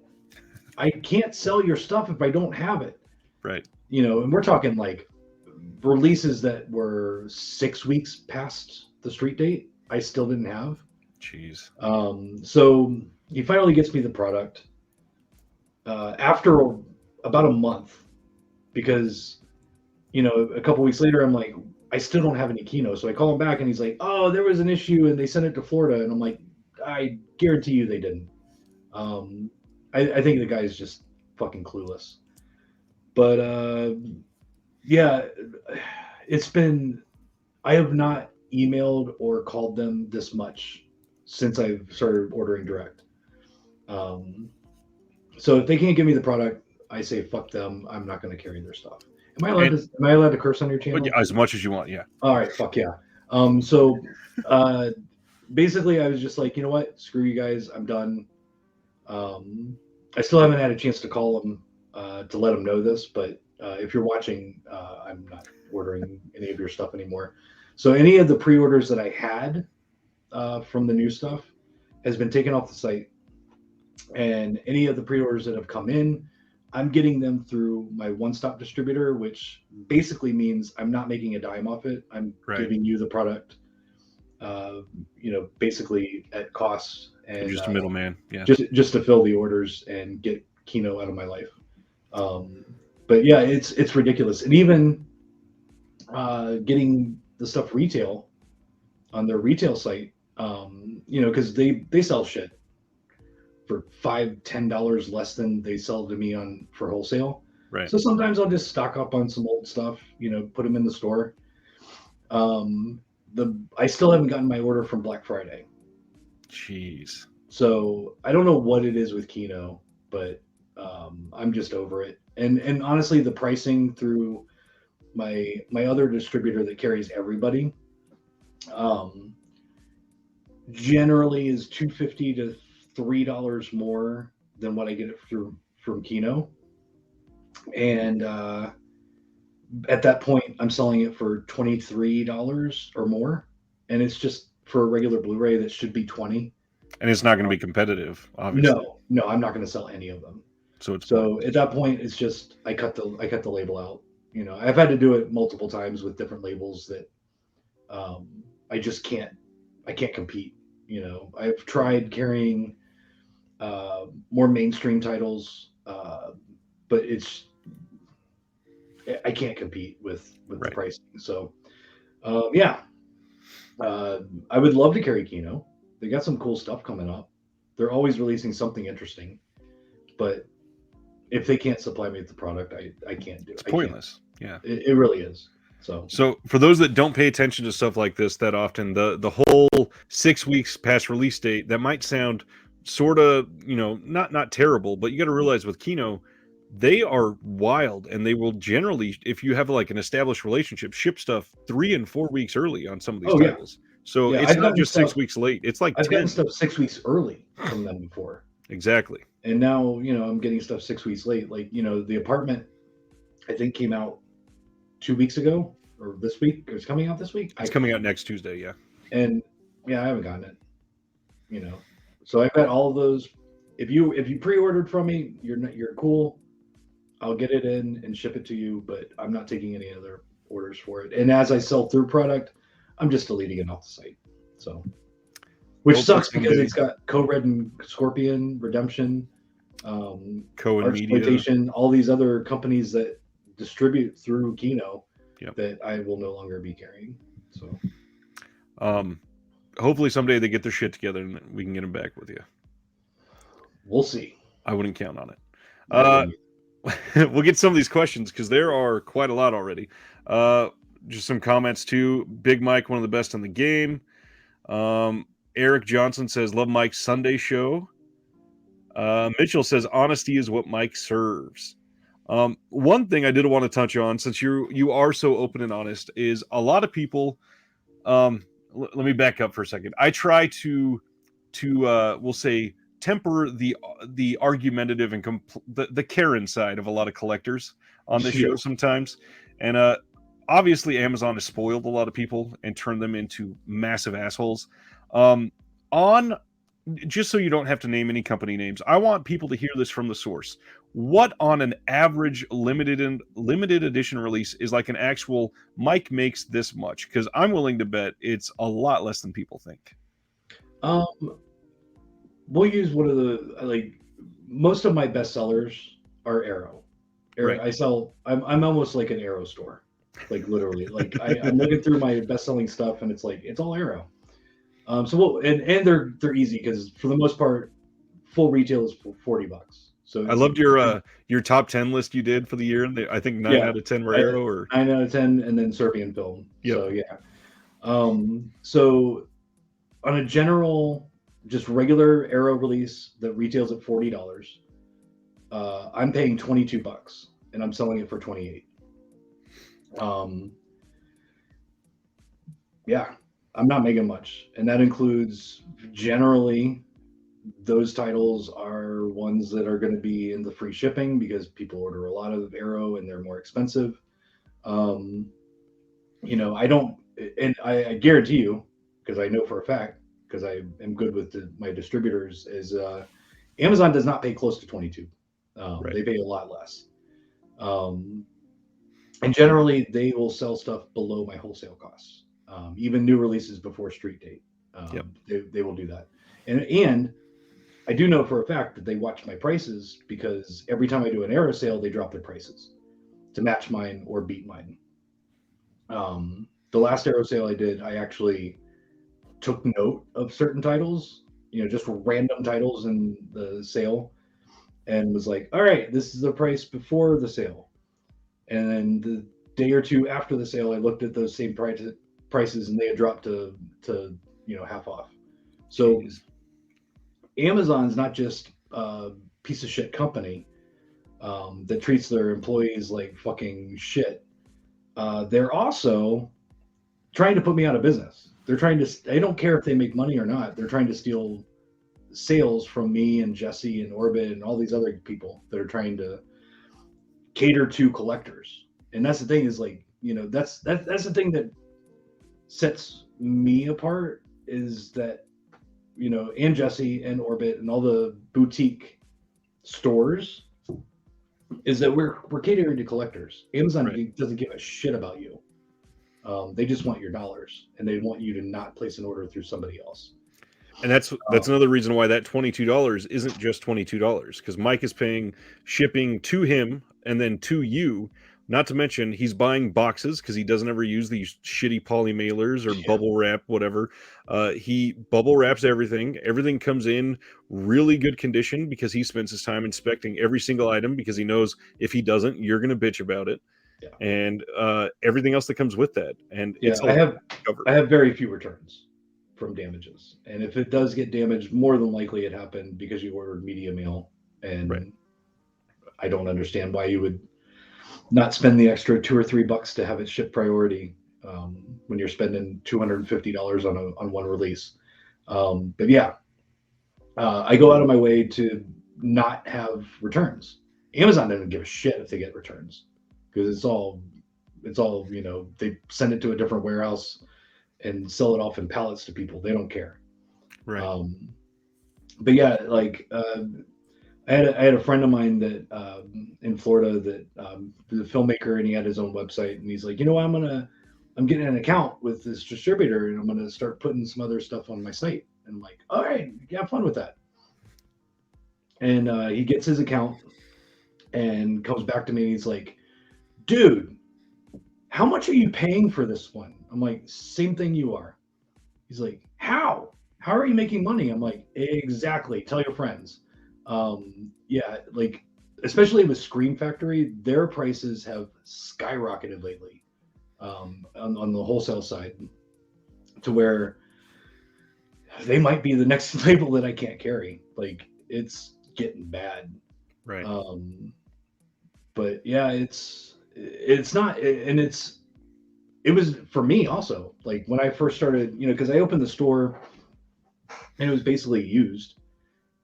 I can't sell your stuff if I don't have it." Right. And we're talking like releases that were 6 weeks past the street date. I still didn't have. Jeez. So he finally gets me the product after about a month, because a couple weeks later I'm like, I still don't have any Kino. So I call him back, and he's like, "Oh, there was an issue and they sent it to Florida." And I'm like, I guarantee you they didn't. I think the guy's just fucking clueless. But yeah, I have not emailed or called them this much since I've started ordering direct. So if they can't give me the product, I say fuck them. I'm not going to carry their stuff. Am I allowed to curse on your channel? As much as you want, yeah. All right, fuck yeah. So basically, I was just like, you know what? Screw you guys. I'm done. I still haven't had a chance to call them to let them know this, but if you're watching, I'm not ordering any of your stuff anymore. So any of the pre-orders that I had from the new stuff has been taken off the site, and any of the pre-orders that have come in, I'm getting them through my one-stop distributor, which basically means I'm not making a dime off it. I'm giving you the product, basically at cost, and you're just a middleman, yeah. Just to fill the orders and get Kino out of my life. But yeah, it's ridiculous, and even getting the stuff retail on their retail site, because they sell shit for $5-10 less than they sell to me for wholesale. Right. So sometimes I'll just stock up on some old stuff, put them in the store. I still haven't gotten my order from Black Friday. Jeez. So I don't know what it is with Kino, but I'm just over it. And honestly, the pricing through my other distributor that carries everybody, generally is $250 to $3 more than what I get it from Kino. And at that point, I'm selling it for $23 or more, and it's just for a regular Blu-ray that should be $20. And it's not going to be competitive, obviously. No, I'm not going to sell any of them. So at that point, it's just I cut the label out. I've had to do it multiple times with different labels that I just can't compete. I've tried carrying more mainstream titles, but I can't compete with the pricing. So yeah, I would love to carry Kino. They got some cool stuff coming up. They're always releasing something interesting, but if they can't supply me with the product, I can't do it. It's I can't. pointless. Yeah. It really is. So for those that don't pay attention to stuff like this that often, the whole 6 weeks past release date, that might sound sort of, not terrible, but you got to realize with Kino, they are wild, and they will generally, if you have like an established relationship, ship stuff 3 and 4 weeks early on some of these Oh yeah, titles. So yeah. it's not just 6 weeks late; it's like I've 10. gotten stuff 6 weeks early from them before. Exactly. And now, I'm getting stuff 6 weeks late. Like, the apartment, I think, came out 2 weeks ago or this week. It's coming out this week. It's coming out next Tuesday. Yeah. And yeah, I haven't gotten it. So I've got all of those. If you pre-ordered from me, you're cool. I'll get it in and ship it to you, but I'm not taking any other orders for it. And as I sell through product, I'm just deleting it off the site. So, which sucks because it's got Co-Red and Scorpion, Redemption, Artsploitation, all these other companies that distribute through Kino that I will no longer be carrying. So, hopefully someday they get their shit together and we can get them back with you. We'll see. I wouldn't count on it. We'll get some of these questions because there are quite a lot already. Just some comments too. Big Mike, one of the best in the game. Eric Johnson says, love Mike's Sunday show. Mitchell says, honesty is what Mike serves. One thing I did want to touch on, since you are so open and honest, is a lot of people. Let me back up for a second. I try to we'll say, temper the argumentative and the Karen side of a lot of collectors on this show sometimes, and obviously Amazon has spoiled a lot of people and turned them into massive assholes. Just so you don't have to name any company names, I want people to hear this from the source. What on an average limited edition release is like an actual Mike makes this much? Because I'm willing to bet it's a lot less than people think. We'll use one of the most of my best sellers are Arrow. Right. I'm almost like an Arrow store, like literally. Like I'm looking through my best selling stuff and it's like it's all Arrow. So and they're easy because for the most part, full retail is $40. So I loved your top 10 list you did for the year, and I think 9 out of 10 were Arrow, or 9 out of 10, and then Serbian film. Yep. So yeah. So on a general, just regular Arrow release that retails at $40, I'm paying $22, and I'm selling it for $28. Yeah, I'm not making much, and that includes generally those titles are ones that are going to be in the free shipping because people order a lot of Arrow and they're more expensive. I don't, and I guarantee you, because I know for a fact, because I am good with my distributors, is Amazon does not pay close to 22. Right. They pay a lot less. And generally they will sell stuff below my wholesale costs. Even new releases before street date. They will do that. And I do know for a fact that they watch my prices because every time I do an Arrow sale, they drop their prices to match mine or beat mine. The last Arrow sale I did, I actually took note of certain titles, just random titles in the sale, and was like, all right, this is the price before the sale. And then the day or two after the sale, I looked at those same prices and they had dropped to half off. So Amazon's not just a piece of shit company that treats their employees like fucking shit. They're also trying to put me out of business. They don't care if they make money or not. They're trying to steal sales from me and Jesse and Orbit and all these other people that are trying to cater to collectors. And that's the thing is that's the thing that sets me apart is that, and Jesse and Orbit and all the boutique stores is that we're catering to collectors. Amazon doesn't give a shit about you. They just want your dollars and they want you to not place an order through somebody else. And that's another reason why that $22 isn't just $22, because Mike is paying shipping to him and then to you, Not to mention, he's buying boxes because he doesn't ever use these shitty poly mailers or Yeah. bubble wrap, whatever. He bubble wraps everything. Everything comes in really good condition because he spends his time inspecting every single item because he knows if he doesn't, you're going to bitch about it. Yeah. And everything else that comes with that. And Yeah, it's all covered. I have very few returns from damages. And if it does get damaged, more than likely it happened because you ordered media mail. And Right. I don't understand why you would not spend the extra $2 or $3 to have it shipped priority when you're spending $250 on one release. But yeah, I go out of my way to not have returns. Amazon doesn't give a shit if they get returns because they send it to a different warehouse and sell it off in pallets to people. They don't care. Right. But yeah, like I had a friend of mine that in Florida that was a filmmaker, and he had his own website, and he's like, I'm getting an account with this distributor, and I'm gonna start putting some other stuff on my site. And I'm like, all right, have fun with that. And he gets his account and comes back to me, and he's like, dude, how much are you paying for this one? I'm like, same thing you are. He's like, how? How are you making money? I'm like, exactly. Tell your friends. Yeah, like especially with Scream Factory, their prices have skyrocketed lately on the wholesale side to where they might be the next label that I can't carry. Like it's getting bad. Right. But yeah, it's not, and it was for me also. Like when I first started, because I opened the store and it was basically used.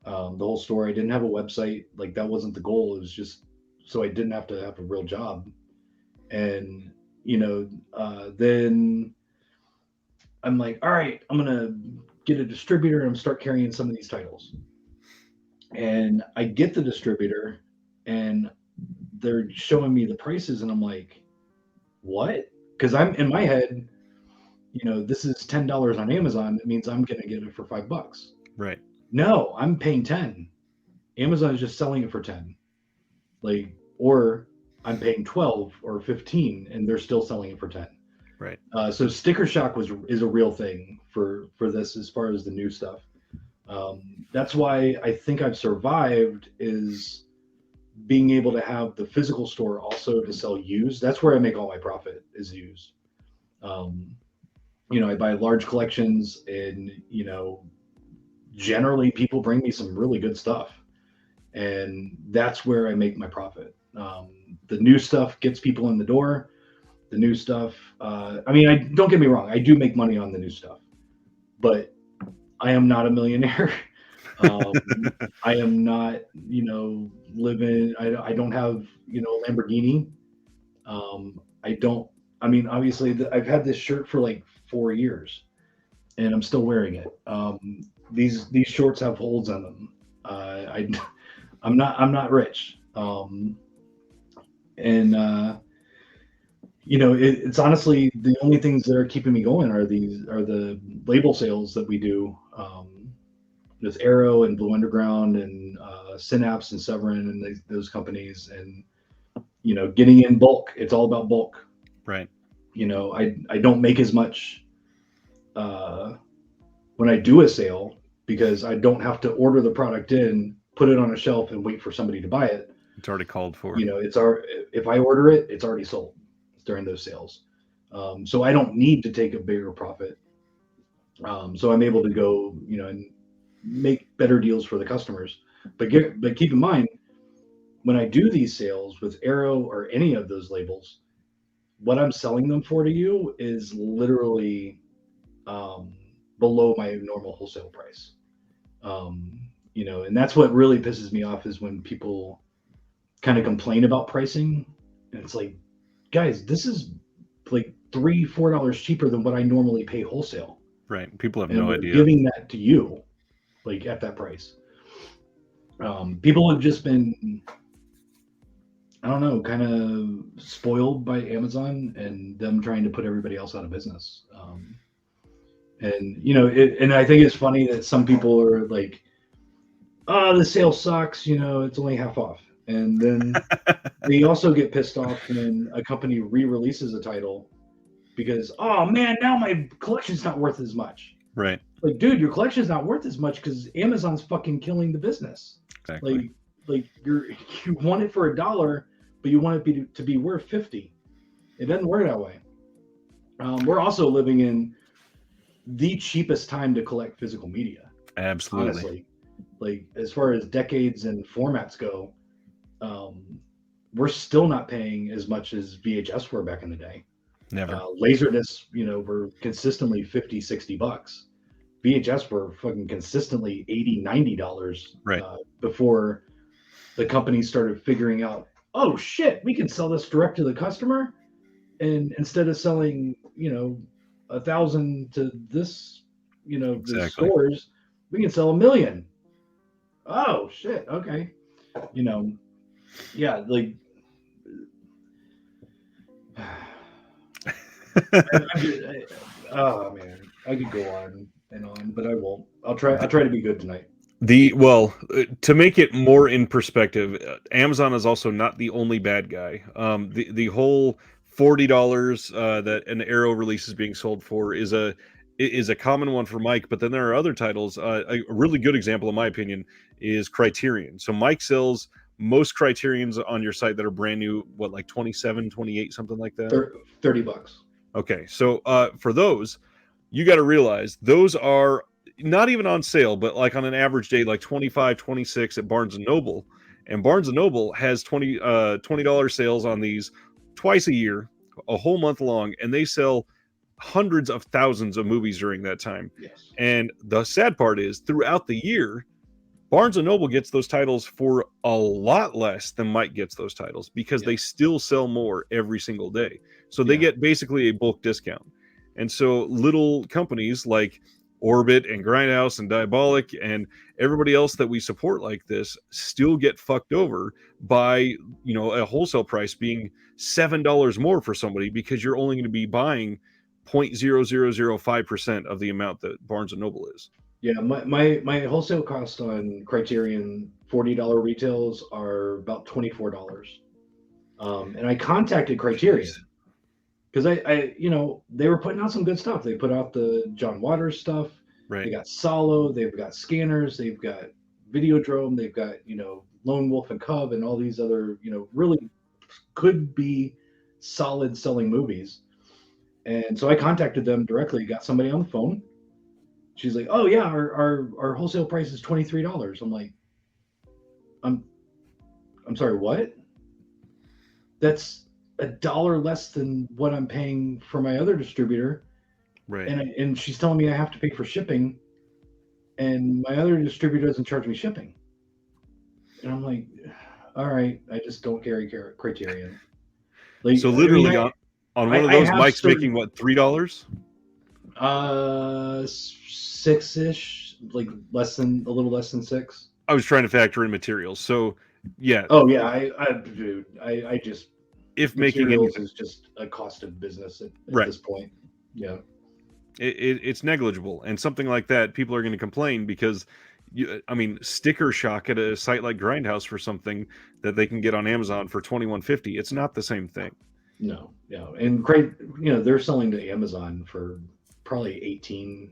The whole store. I didn't have a website. Like that wasn't the goal. It was just so I didn't have to have a real job. And then I'm like, all right, I'm gonna get a distributor and start carrying some of these titles. And I get the distributor, and they're showing me the prices, and I'm like, what? Because I'm in my head, this is $10 on Amazon. It means I'm gonna get it for $5. Right. No, I'm paying 10. Amazon is just selling it for 10. Like, or I'm paying 12 or 15 and they're still selling it for 10. Right. So sticker shock is a real thing for this as far as the new stuff. That's why I think I've survived is being able to have the physical store also to sell used. That's where I make all my profit is used. I buy large collections and, generally people bring me some really good stuff, and that's where I make my profit. The new stuff gets people in the door. The new stuff, I don't get me wrong, I do make money on the new stuff, but I am not a millionaire. I am not, living. I don't have, a Lamborghini. Obviously, I've had this shirt for like 4 years, and I'm still wearing it. These shorts have holes in them. I'm not rich. It's honestly the only things that are keeping me going are the label sales that we do with Arrow and Blue Underground and Synapse and Severin and those companies, and getting in bulk. It's all about bulk. Right. I don't make as much when I do a sale because I don't have to order the product in, put it on a shelf, and wait for somebody to buy it. It's already called for. If I order it, it's already sold during those sales. So I don't need to take a bigger profit. So I'm able to go, and make better deals for the customers. But keep in mind, when I do these sales with Arrow or any of those labels, what I'm selling them for to you is literally below my normal wholesale price. And that's what really pisses me off is when people kind of complain about pricing, and it's like, guys, this is like $3-4 cheaper than what I normally pay wholesale. Right. People have and no we're idea. giving that to you, like at that price. People have just been, I don't know, kind of spoiled by Amazon and them trying to put everybody else out of business. And I think it's funny that some people are like, oh, the sale sucks, it's only half off. And then they also get pissed off when a company re-releases a title because, oh man, now my collection's not worth as much. Right. Like, dude, your collection's not worth as much because Amazon's fucking killing the business. Exactly. Like you want it for $1, but you want it to be worth 50. It doesn't work that way. We're also living in the cheapest time to collect physical media. Absolutely. Honestly, like as far as decades and formats go, we're still not paying as much as VHS were back in the day. Never. Laserdiscs, were consistently $50-$60. VHS were fucking consistently $80-$90 Right. Before the company started figuring out, oh shit, we can sell this direct to the customer, and instead of selling 1,000 to this the Exactly. stores, we can sell 1,000,000. Oh shit, okay. Yeah, like oh man, I could go on and on, but I won't. I'll try to be good tonight. To make it more in perspective, Amazon is also not the only bad guy. The whole $40 that an Arrow release is being sold for is a common one for Mike, but then there are other titles. A really good example, in my opinion, is Criterion. So Mike sells most Criterions on your site that are brand new, what, like 27, 28, something like that? $30. Okay, so for those, you got to realize those are not even on sale, but like on an average day, like 25, 26 at Barnes and Noble. And Barnes and Noble has $20 sales on these twice a year, a whole month long, and they sell hundreds of thousands of movies during that time. Yes. And the sad part is, throughout the year, Barnes and Noble gets those titles for a lot less than Mike gets those titles because they still sell more every single day. So they get basically a bulk discount. And so little companies like Orbit and Grindhouse and Diabolic and everybody else that we support like this still get fucked over by, a wholesale price being $7 more for somebody because you're only going to be buying 0.0005% of the amount that Barnes and Noble is. Yeah, my wholesale cost on Criterion $40 retails are about $24. And I contacted Criterion because I they were putting out some good stuff. They put out the John Waters stuff. Right. They got Solo. They've got Scanners. They've got Videodrome. They've got Lone Wolf and Cub and all these other really could be solid selling movies. And so I contacted them directly. Got somebody on the phone. She's like, "Oh yeah, our wholesale price is $23." I'm like, I'm sorry, what? That's $1 less than what I'm paying for my other distributor, right? And she's telling me I have to pay for shipping, and my other distributor doesn't charge me shipping. And I'm like, all right, I just don't carry Criterion. Like, so literally on one of those, Mike's making what, $3? 6-ish, like a little less than 6. I was trying to factor in materials, so yeah. Oh yeah, I just if materials making is just a cost of business at right. this point. Yeah, it's negligible, and something like that, people are going to complain because sticker shock at a site like Grindhouse for something that they can get on Amazon for $21.50. It's not the same thing. No, and great, they're selling to Amazon for probably $18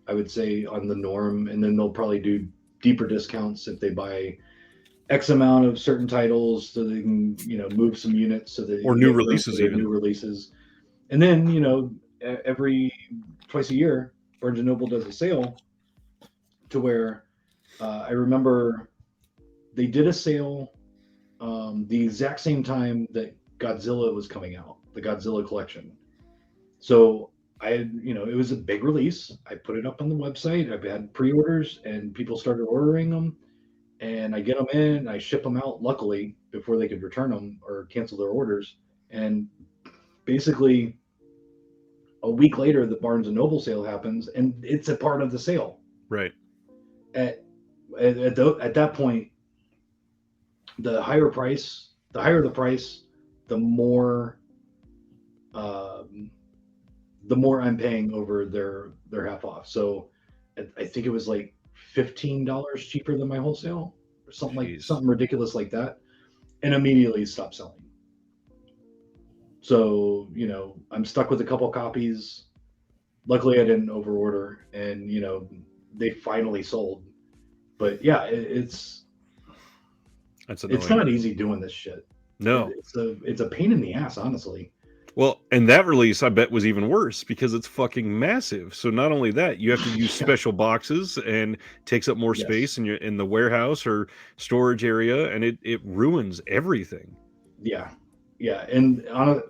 I would say on the norm, and then they'll probably do deeper discounts if they buy X amount of certain titles so they can move some units so that or new releases, and then every twice a year Barnes and Noble does a sale to where I remember they did a sale the exact same time that Godzilla was coming out, the Godzilla collection. So it was a big release. I put it up on the website. I've had pre-orders and people started ordering them, and I get them in, I ship them out, luckily, before they could return them or cancel their orders. And basically a week later, the Barnes and Noble sale happens, and it's a part of the sale. Right. At that point, the higher the price, the more I'm paying over their half off. So I think it was like $15 cheaper than my wholesale, Jeez. something ridiculous like that, and immediately stop selling. So, I'm stuck with a couple copies. Luckily, I didn't overorder, and they finally sold. But yeah, That's it's annoying. not easy doing this shit. No. It's a pain in the ass, honestly. Well, and that release I bet was even worse because it's fucking massive. So not only that, you have to use Yeah. special boxes and takes up more Yes. space in the warehouse or storage area, and it ruins everything. Yeah. Yeah. And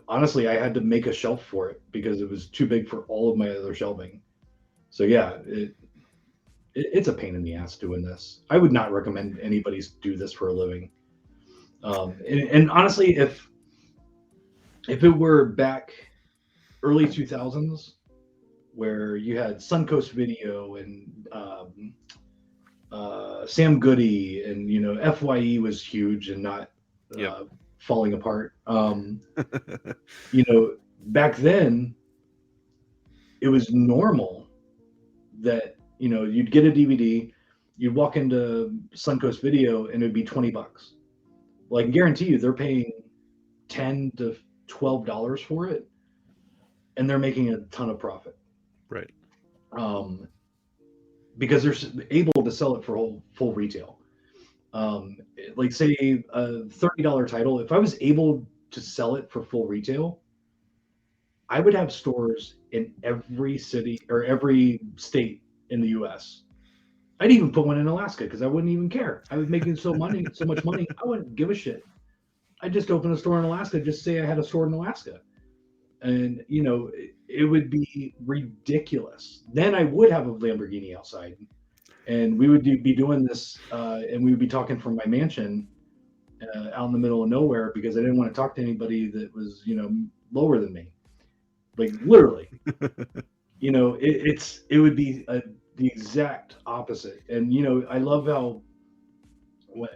honestly, I had to make a shelf for it because it was too big for all of my other shelving. So yeah, it's a pain in the ass doing this. I would not recommend anybody do this for a living. And honestly, if it were back early 2000s, where you had Suncoast Video and Sam Goody, and FYE was huge and not Yep. falling apart. Back then it was normal that you'd get a DVD, you'd walk into Suncoast Video, and it'd be $20. Well, I can guarantee you they're paying $10 to $12 for it, and they're making a ton of profit. Right. Um, because they're able to sell it for full retail. Like say a $30 title, if I was able to sell it for full retail, I would have stores in every city or every state in the US. I'd even put one in Alaska because I wouldn't even care. I was making so much money, I wouldn't give a shit. I'd just open a store in Alaska, just say I had a store in Alaska. And it would be ridiculous. Then I would have a Lamborghini outside, and we would be doing this, and we would be talking from my mansion out in the middle of nowhere because I didn't want to talk to anybody that was lower than me, like literally. It would be the exact opposite. And I love how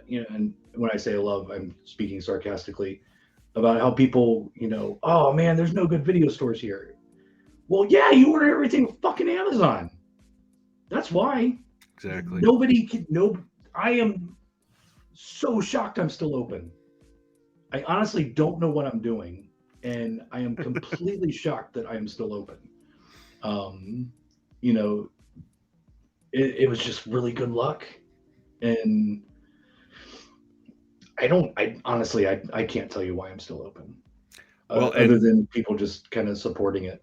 and when I say I love, I'm speaking sarcastically about how people, oh man, there's no good video stores here. Well, yeah, you order everything from fucking Amazon. That's why. Exactly. Nobody can. No, I am so shocked I'm still open. I honestly don't know what I'm doing, and I am completely shocked that I am still open. Um, you know, it was just really good luck, and I honestly, I can't tell you why I'm still open, Well, other than people just kind of supporting it.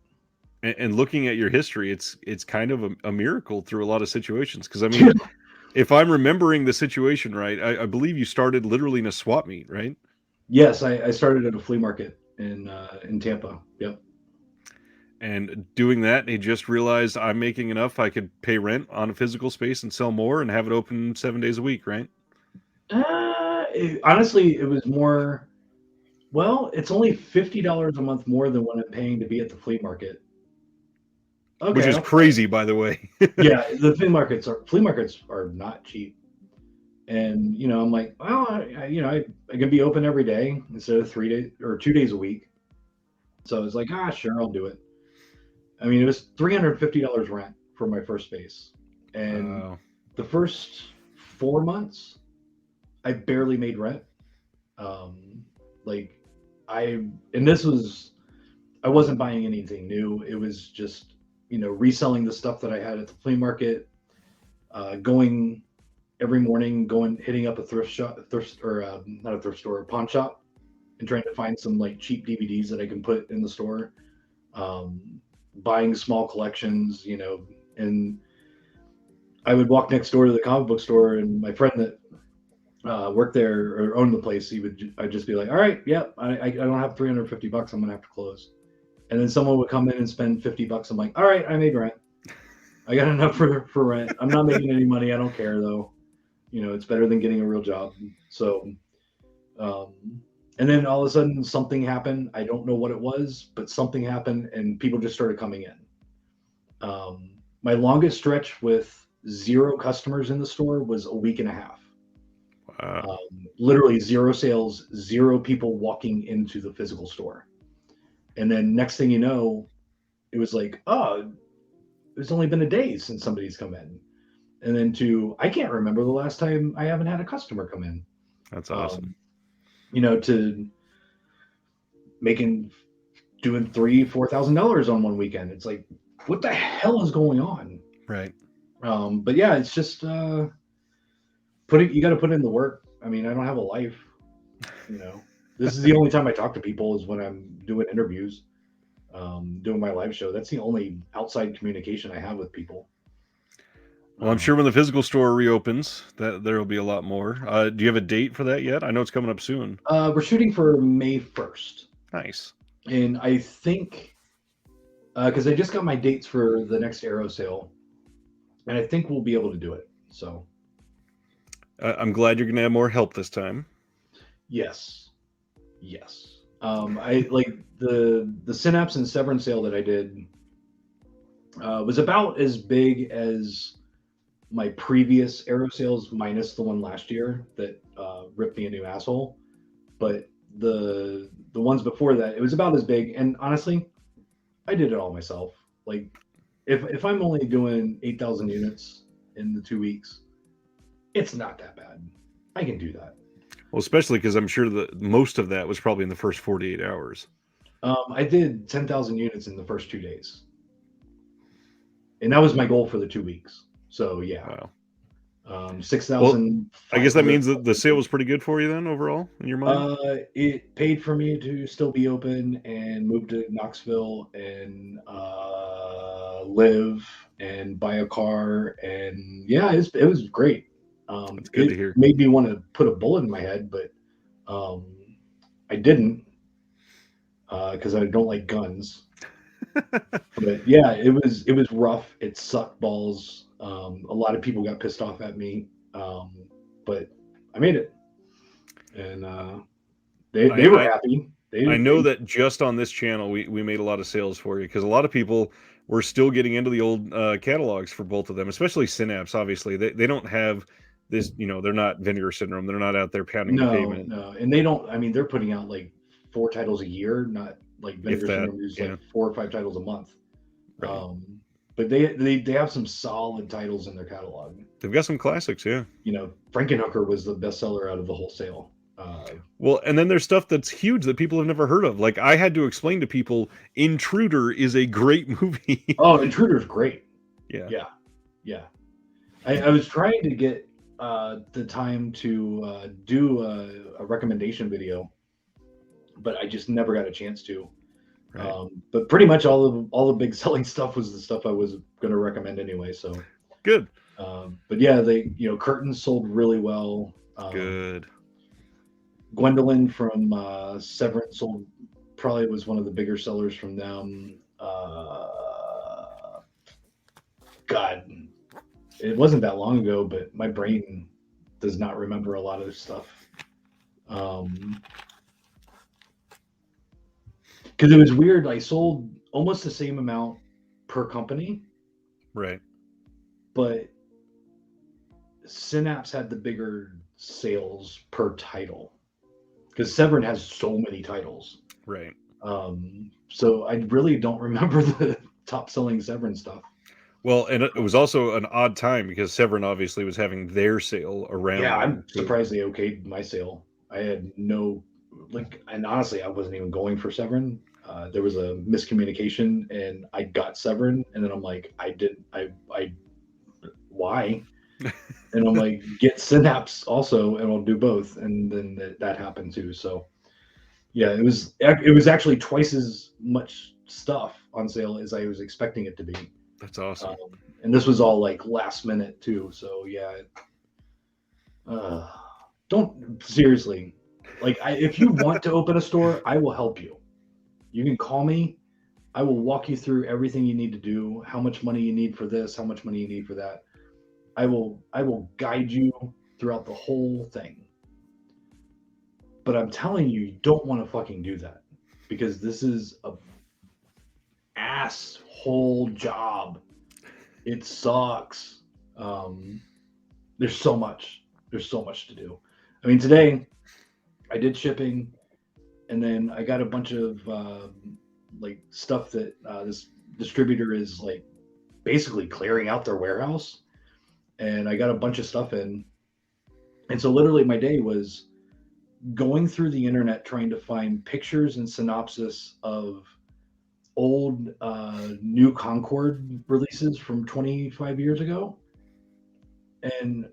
and looking at your history, it's kind of a miracle through a lot of situations. Because I mean, if I'm remembering the situation right, I believe you started literally in a swap meet, right? Yes, I started at a flea market in Tampa. Yep. And doing that, he just realized I'm making enough I could pay rent on a physical space and sell more and have it open 7 days a week, right? Honestly, it was more. Well, it's only $50 a month more than what I'm paying to be at the flea market. Which Okay, is I'll try it. crazy, by the way. Yeah, the flea markets are not cheap, and I'm like, well, I can be open every day instead of 3 days or 2 days a week. So I was like, sure, I'll do it. I mean, it was $350 rent for my first space, and Wow. the first 4 months, I barely made rent. Like and this was, I wasn't buying anything new. It was just, reselling the stuff that I had at the flea market, going every morning, hitting up a thrift or not a thrift store, a pawn shop, and trying to find some like cheap DVDs that I can put in the store. Buying small collections, and I would walk next door to the comic book store, and my friend that worked there or owned the place, I'd just be like, all right, yeah, I don't have $350. I'm gonna have to close. And then someone would come in and spend $50. I'm like, all right, I made rent. I got enough for rent. I'm not making any money. I don't care though. It's better than getting a real job. So, um, and then all of a sudden something happened. I don't know what it was, but something happened and people just started coming in. My longest stretch with 0 customers in the store was a week and a half. Wow. Literally 0 sales, 0 people walking into the physical store. And then next thing you know, it was like, oh, it's only been a day since somebody's come in. and then to I can't remember the last time I haven't had a customer come in. That's awesome. To making doing $3,000-4,000 on one weekend. It's like, what the hell is going on? Right. But yeah, it's just you got to put in the work. I mean, I don't have a life. This is the only time I talk to people is when I'm doing interviews, doing my live show. That's the only outside communication I have with people. Well, I'm sure when the physical store reopens, that there will be a lot more. Do you have a date for that yet? I know it's coming up soon. We're shooting for May 1st. Nice. And I think, because I just got my dates for the next Aero sale, and I think we'll be able to do it. So, I'm glad you're going to have more help this time. yes. I like the Synapse and Severance sale that I did was about as big as my previous Aero sales minus the one last year that ripped me a new asshole. But the ones before that, it was about as big. And honestly, I did it all myself. Like if I'm only doing 8,000 units in the 2 weeks, it's not that bad. I can do that. Well, especially because I'm sure that most of that was probably in the first 48 hours. I did 10,000 units in the first 2 days, and that was my goal for the 2 weeks. So yeah, wow. 6,000. Well, I guess that means that the sale was pretty good for you then overall in your mind. It paid for me to still be open and move to Knoxville and live and buy a car, and yeah, it was great. That's good to hear. Made me want to put a bullet in my head, but I didn't because I don't like guns. But yeah, it was rough. It sucked balls. A lot of people got pissed off at me, but I made it, and they were happy. I know that just on this channel we made a lot of sales for you because a lot of people were still getting into the old catalogs for both of them, especially Synapse. Obviously, they don't have this. They're not Vinegar Syndrome. They're not out there pounding the pavement. No, and they don't. I mean, they're putting out like 4 titles a year, not like Vinegar Syndrome is like 4 or 5 titles a month. Right. But they have some solid titles in their catalog. They've got some classics, yeah. Frankenhooker was the bestseller out of the whole sale. Well, and then there's stuff that's huge that people have never heard of. Like I had to explain to people, Intruder is a great movie. Oh, Intruder's great. Yeah. I was trying to get the time to do a recommendation video, but I just never got a chance to. Right. But pretty much all the big selling stuff was the stuff I was going to recommend anyway. So good. But yeah, curtains sold really well. Good. Gwendolyn from Severance probably was one of the bigger sellers from them. God, it wasn't that long ago, but my brain does not remember a lot of this stuff. Because it was weird. I sold almost the same amount per company. Right. But Synapse had the bigger sales per title. Because Severin has so many titles. Right. So I really don't remember the top selling Severin stuff. Well, and it was also an odd time because Severin obviously was having their sale around. Yeah, I'm surprised they okayed my sale. I had no, and honestly, I wasn't even going for Severin. There was a miscommunication and I got Severin and then I'm like, why? And I'm like, get Synapse also, and I'll do both. And then that happened too. So, yeah, it was actually twice as much stuff on sale as I was expecting it to be. That's awesome. And this was all like last minute too. So yeah, don't seriously. If you want to open a store, I will help you. You can call me. I will walk you through everything you need to do. How much money you need for this? How much money you need for that? I will guide you throughout the whole thing. But I'm telling you, you don't want to fucking do that because this is a asshole job. It sucks. There's so much to do. I mean, today I did shipping, and then I got a bunch of stuff that this distributor is basically clearing out their warehouse. and I got a bunch of stuff in. And so literally my day was going through the internet trying to find pictures and synopsis of old new Concord releases from 25 years ago, and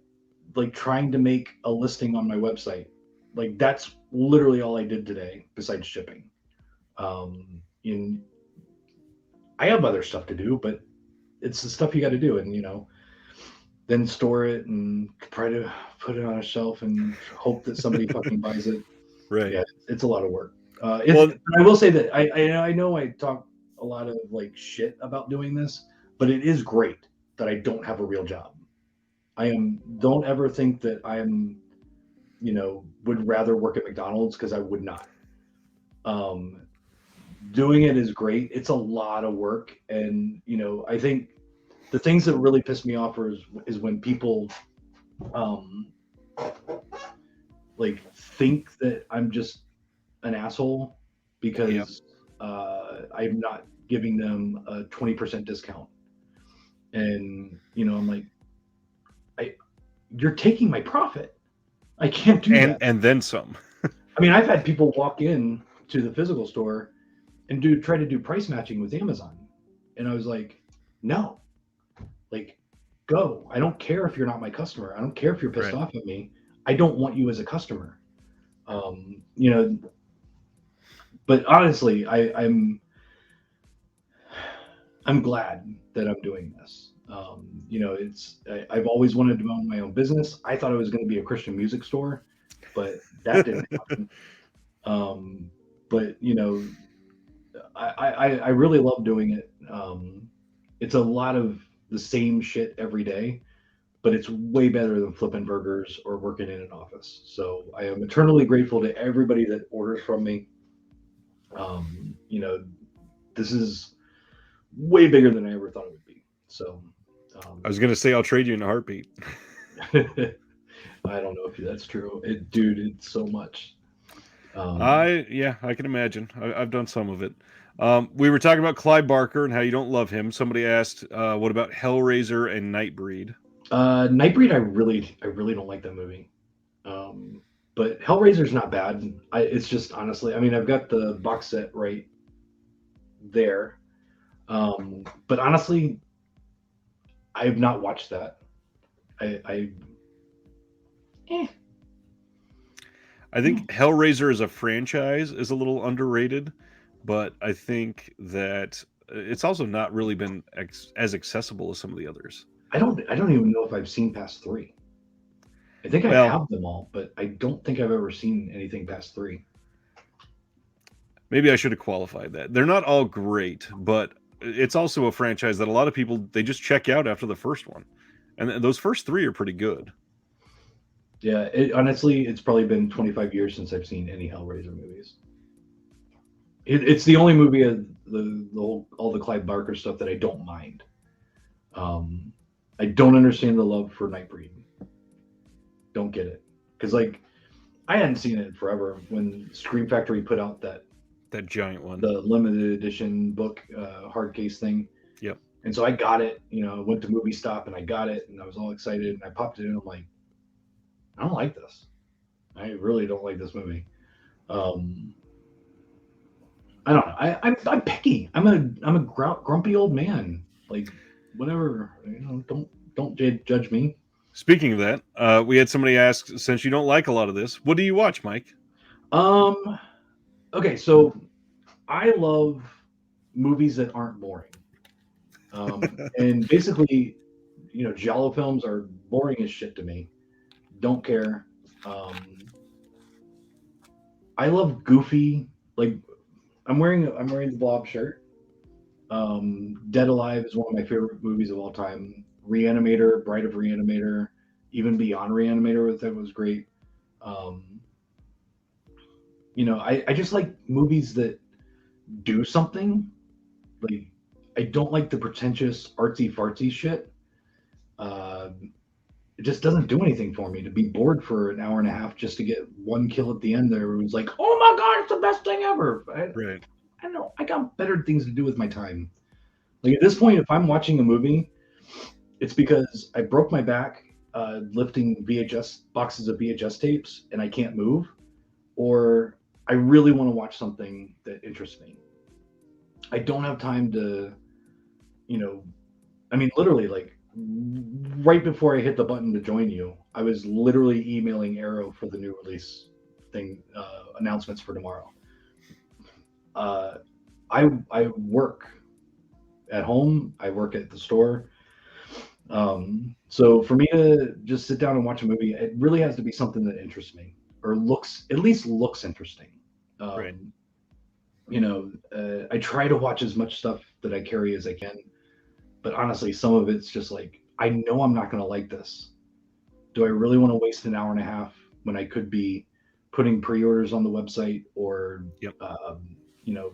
like trying to make a listing on my website. Like that's literally all I did today besides shipping. In I have other stuff to do, but it's the stuff you got to do, and then store it and try to put it on a shelf and hope that somebody fucking buys it. Right. Yeah, it's a lot of work. Well, I will say that I know I talk a lot of like shit about doing this, but it is great that I don't have a real job. Don't ever think that would rather work at McDonald's, because I would not. Doing it is great. It's a lot of work, and I think the things that really piss me off is when people like think that I'm just an asshole because I'm not giving them a 20% discount. And I'm like, you're taking my profit. I can't do that. And then some. I mean, I've had people walk in to the physical store and try to do price matching with Amazon. And I was like, no. Like, go. I don't care if you're not my customer. I don't care if you're pissed off at me. I don't want you as a customer. But honestly, I'm glad that I'm doing this. I've always wanted to own my own business. I thought it was going to be a Christian music store, but that didn't happen. But I really love doing it. It's a lot of the same shit every day, but it's way better than flipping burgers or working in an office. So I am eternally grateful to everybody that orders from me. This is way bigger than I ever thought it would be. So I was gonna say I'll trade you in a heartbeat. I don't know if that's true. Dude, it's so much. I can imagine. I've done some of it. We were talking about Clive Barker and how you don't love him. Somebody asked, what about Hellraiser and Nightbreed? Nightbreed, I really don't like that movie. But Hellraiser's not bad. It's just honestly, I mean, I've got the box set right there. But honestly, I have not watched that. I think Hellraiser as a franchise is a little underrated, but I think that it's also not really been as accessible as some of the others. I don't even know if I've seen past 3. I think I have them all, but I don't think I've ever seen anything past 3. Maybe I should have qualified that. They're not all great, but it's also a franchise that a lot of people, they just check out after the first one. And those first 3 are pretty good. Yeah, honestly, it's probably been 25 years since I've seen any Hellraiser movies. It's the only movie of all the Clive Barker stuff that I don't mind. I don't understand the love for Nightbreed. Don't get it. Because, like, I hadn't seen it forever when Scream Factory put out that giant one, the limited edition book, hard case thing. Yep. And so I got it, I went to Movie Stop and I got it and I was all excited and I popped it in. I'm like, I don't like this. I really don't like this movie. I don't know. I'm picky. I'm a grumpy old man. Like, whatever. Don't judge me. Speaking of that, we had somebody ask, since you don't like a lot of this, what do you watch, Mike? Okay, so I love movies that aren't boring. And basically, giallo films are boring as shit to me. Don't care. I love goofy, like I'm wearing the Blob shirt. Dead Alive is one of my favorite movies of all time. Reanimator, Bride of Reanimator, even Beyond Reanimator, that was great. I just like movies that do something. Like, I don't like the pretentious artsy fartsy shit. It just doesn't do anything for me to be bored for an hour and a half just to get one kill at the end. There, everyone's like, "Oh my god, it's the best thing ever!" Right. I don't know. I got better things to do with my time. Like, at this point, if I'm watching a movie, It's because I broke my back lifting VHS boxes of VHS tapes and I can't move, or I really want to watch something that interests me. I don't have time to, you know, I mean, literally, like right before I hit the button to join you, I was literally emailing Arrow for the new release thing announcements for tomorrow. Uh, I work at home. I work at the store. So for me to just sit down and watch a movie, it really has to be something that interests me or looks at least looks interesting. Right. Um, I try to watch as much stuff that I carry as I can, but honestly, some of it's just like I know I'm not going to like this. Do I really want to waste an hour and a half when I could be putting pre-orders on the website or Yep. you know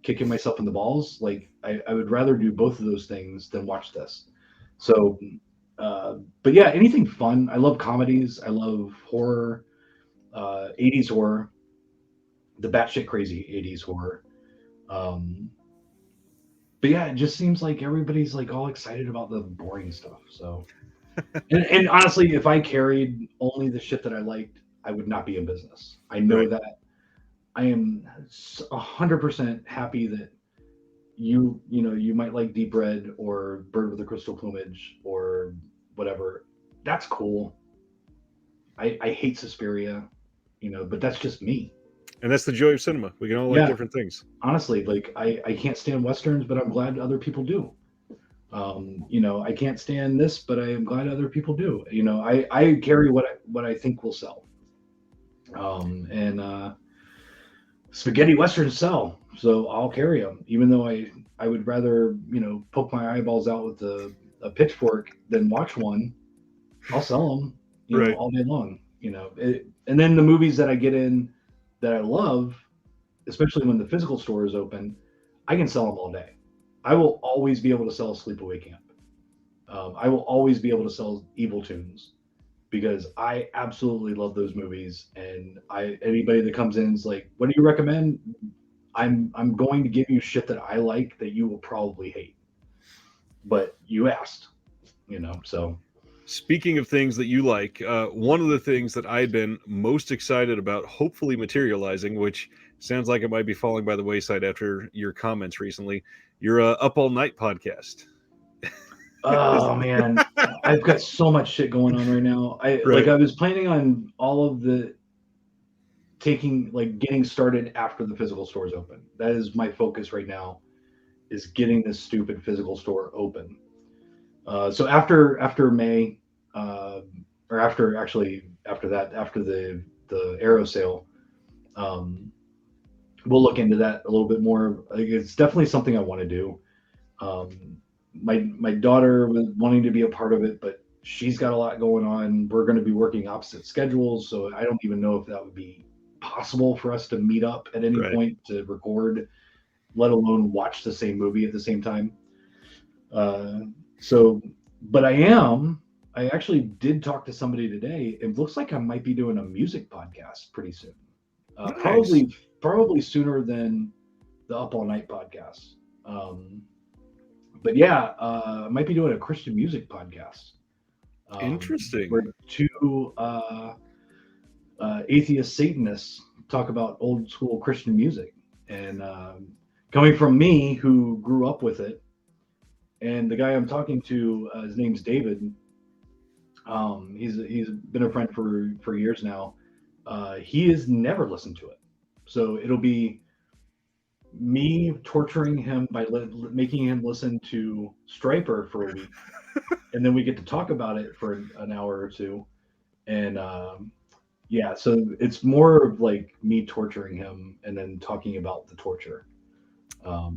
kicking myself in the balls? Like I would rather do both of those things than watch this. So, but yeah, anything fun. I love comedies. I love horror, 80s horror, the batshit crazy 80s horror. Um, but yeah, it just seems like everybody's like all excited about the boring stuff. So, and honestly, if I carried only the shit that I liked, I would not be in business. I know Right. that. I am 100% happy that you might like Deep Red or Bird with the Crystal Plumage or whatever. That's cool. I hate Suspiria, but that's just me. And that's the joy of cinema. We can all like Yeah, different things. honestly, like I can't stand westerns, but I'm glad other people do. I can't stand this, but I am glad other people do. I carry what I think will sell. And spaghetti westerns sell, so I'll carry them, even though I would rather poke my eyeballs out with a pitchfork than watch one. I'll sell them, Right. all day long. And then the movies that I get in that I love, especially when the physical store is open, I can sell them all day. I will always be able to sell Sleepaway Camp. I will always be able to sell Evil Tunes because I absolutely love those movies. And anybody that comes in is like, "What do you recommend?" I'm going to give you shit that I like that you will probably hate, but you asked, So Speaking of things that you like, one of the things that I've been most excited about, hopefully materializing, which sounds like it might be falling by the wayside after your comments recently, your Up All Night podcast. oh man, I've got so much shit going on right now. Right. I was planning on all of the getting started after the physical stores open. That is my focus right now, is getting this stupid physical store open. So after May, or after that, after the Arrow sale, um, we'll look into that a little bit more. Like, it's definitely something I want to do. Um, my daughter was wanting to be a part of it, but she's got a lot going on. We're going to be working opposite schedules, so I don't even know if that would be possible for us to meet up at any Right. point to record, let alone watch the same movie at the same time. Uh, so, but I actually did talk to somebody today. It looks like I might be doing a music podcast pretty soon. Nice. Probably sooner than the Up All Night podcast. Um, but yeah, I might be doing a Christian music podcast. Interesting. Where two atheist Satanists talk about old school Christian music, and coming from me who grew up with it, and the guy I'm talking to, his name's David. He's been a friend for years now. He has never listened to it, so it'll be me torturing him by making him listen to Striper for a week, and then we get to talk about it for an hour or two. And yeah, so it's more of like me torturing him and then talking about the torture. But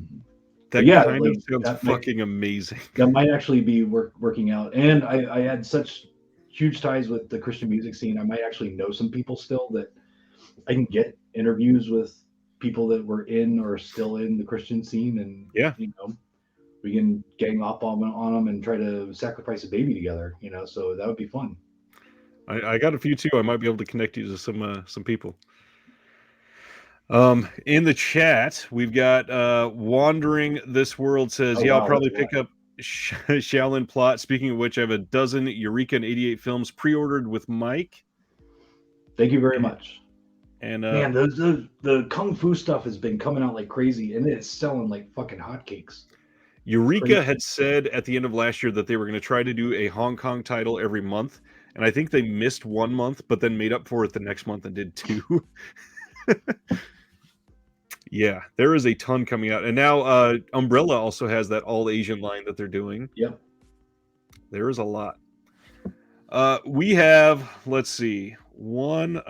That yeah, kind of like sounds fucking amazing. that might actually be working out. And I had such huge ties with the Christian music scene. I might actually know some people still that I can get interviews with people that were in or still in the Christian scene, and Yeah. we can gang up on them and try to sacrifice a baby together. So that would be fun. I got a few too. I might be able to connect you to some people. In the chat, we've got Wandering This World says, Oh yeah, I'll wow, probably that's a lot. pick up Shaolin Plot. Speaking of which, I have a dozen Eureka and 88 films pre-ordered with Mike. Thank you very much. And man, the kung fu stuff has been coming out like crazy, and it's selling like fucking hotcakes. Eureka had said at the end of last year that they were going to try to do a Hong Kong title every month, and I think they missed 1 month, but then made up for it the next month and did 2. Yeah, there is a ton coming out, and now Umbrella also has that all Asian line that they're doing. Yep, there is a lot. We have, let's see, one.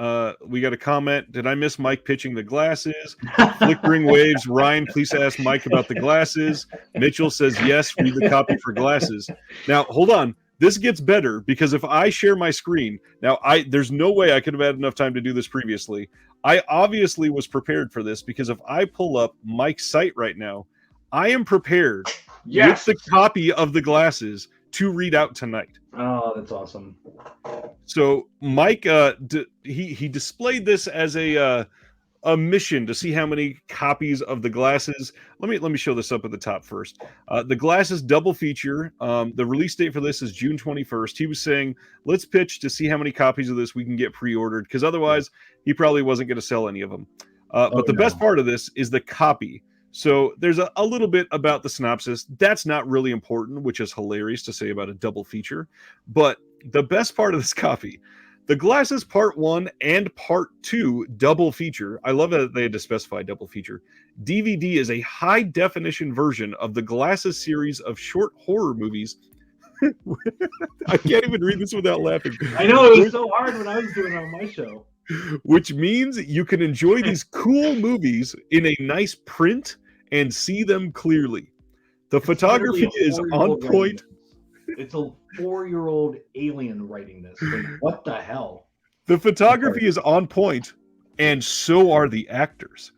We got a comment. Did I miss Mike pitching the glasses? Flickering waves. Ryan, please ask Mike about the glasses. Mitchell says yes. Read the copy for glasses. Now, hold on. This gets better because if I share my screen now, there's no way I could have had enough time to do this previously. I obviously was prepared for this because if I pull up Mike's site right now, I am prepared with the copy of the glasses to read out tonight. Oh, that's awesome. So Mike, he displayed this as a mission to see how many copies of the glasses. Let me show this up at the top first. The glasses double feature. The release date for this is June 21st. He was saying, let's pitch to see how many copies of this we can get pre-ordered, because otherwise he probably wasn't going to sell any of them. But the best part of this is the copy. So there's a little bit about the synopsis. That's not really important, which is hilarious to say about a double feature. But the best part of this copy, the Glasses Part 1 and Part 2 double feature. I love that they had to specify double feature. DVD is a high-definition version of the Glasses series of short horror movies. I can't even read this without laughing. I know, it was so hard when I was doing it on my show. Which means you can enjoy these cool movies in a nice print and see them clearly. The photography is on point. It's a 4-year-old alien writing this. Like, what the hell? The photography is on point, and so are the actors.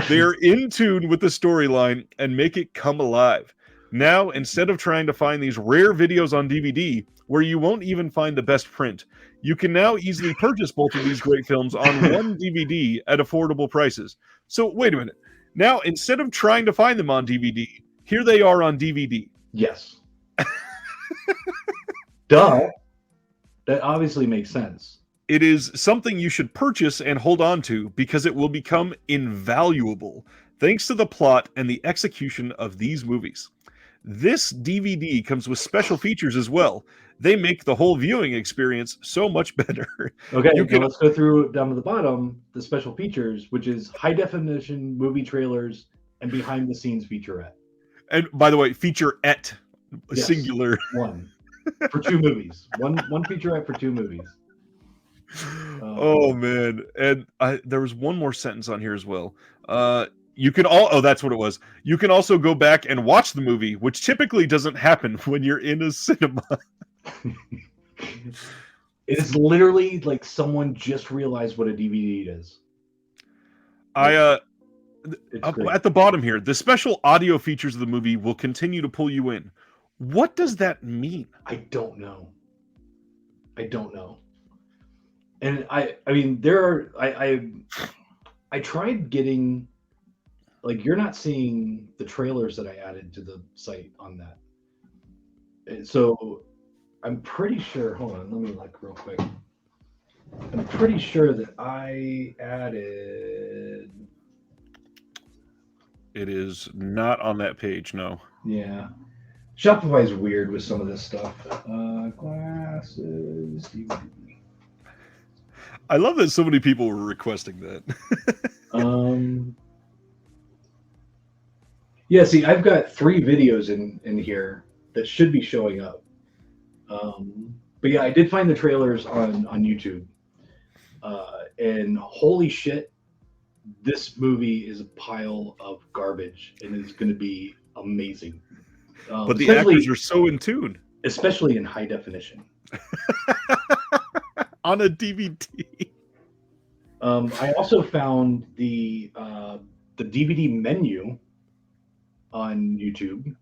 They're in tune with the storyline and make it come alive. Now, instead of trying to find these rare videos on DVD where you won't even find the best print, you can now easily purchase both of these great films on one DVD at affordable prices. So, wait a minute. Now, instead of trying to find them on DVD, here they are on DVD. Yes. Duh. That obviously makes sense. It is something you should purchase and hold on to because it will become invaluable thanks to the plot and the execution of these movies. This DVD comes with special features as well. They make the whole viewing experience so much better. Okay, let's go through down to the bottom, the special features, which is high-definition movie trailers and behind-the-scenes featurette. And by the way, featurette, yes, singular. One. For 2 movies. One featurette for 2 movies. Oh, man. And there was one more sentence on here as well. You can that's what it was. You can also go back and watch the movie, which typically doesn't happen when you're in a cinema. It's literally like someone just realized what a DVD is. At the bottom here, the special audio features of the movie will continue to pull you in. What does that mean? I don't know. And I mean, there are I tried getting, like, you're not seeing the trailers that I added to the site on that. So I'm pretty sure, hold on, let me look real quick. I'm pretty sure that I added. It is not on that page, no. Yeah. Shopify is weird with some of this stuff. Glasses, DVD. I love that so many people were requesting that. Yeah, see, I've got 3 videos in here that should be showing up. But yeah, I did find the trailers on YouTube. And holy shit, this movie is a pile of garbage and it's going to be amazing. But the actors are so in tune. Especially in high definition. On a DVD. I also found the DVD menu on YouTube.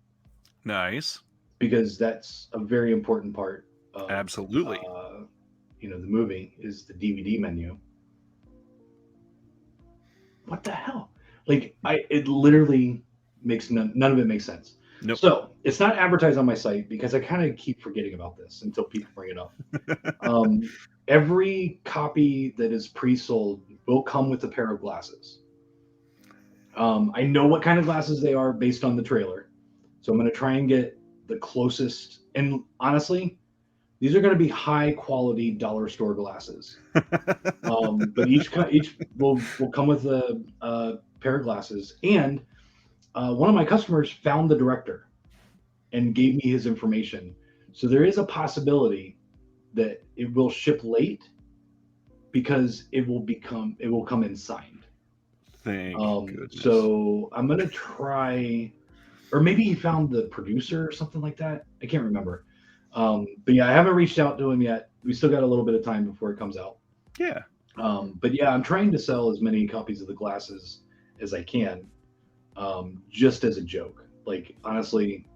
Nice. Because that's a very important part of absolutely. The movie is the DVD menu. What the hell? Like, it literally none of it makes sense. Nope. So it's not advertised on my site because I kind of keep forgetting about this until people bring it up. Every copy that is pre-sold will come with a pair of glasses. I know what kind of glasses they are based on the trailer, so I'm going to try and get the closest. And honestly, these are going to be high quality dollar store glasses. But each will come with a pair of glasses. And one of my customers found the director and gave me his information. So there is a possibility that it will ship late because it will come in signed. Thank goodness. So I'm gonna try, or maybe he found the producer or something like that. I can't remember. But yeah, I haven't reached out to him yet. We still got a little bit of time before it comes out. Yeah. But yeah, I'm trying to sell as many copies of the glasses as I can, just as a joke. Like honestly,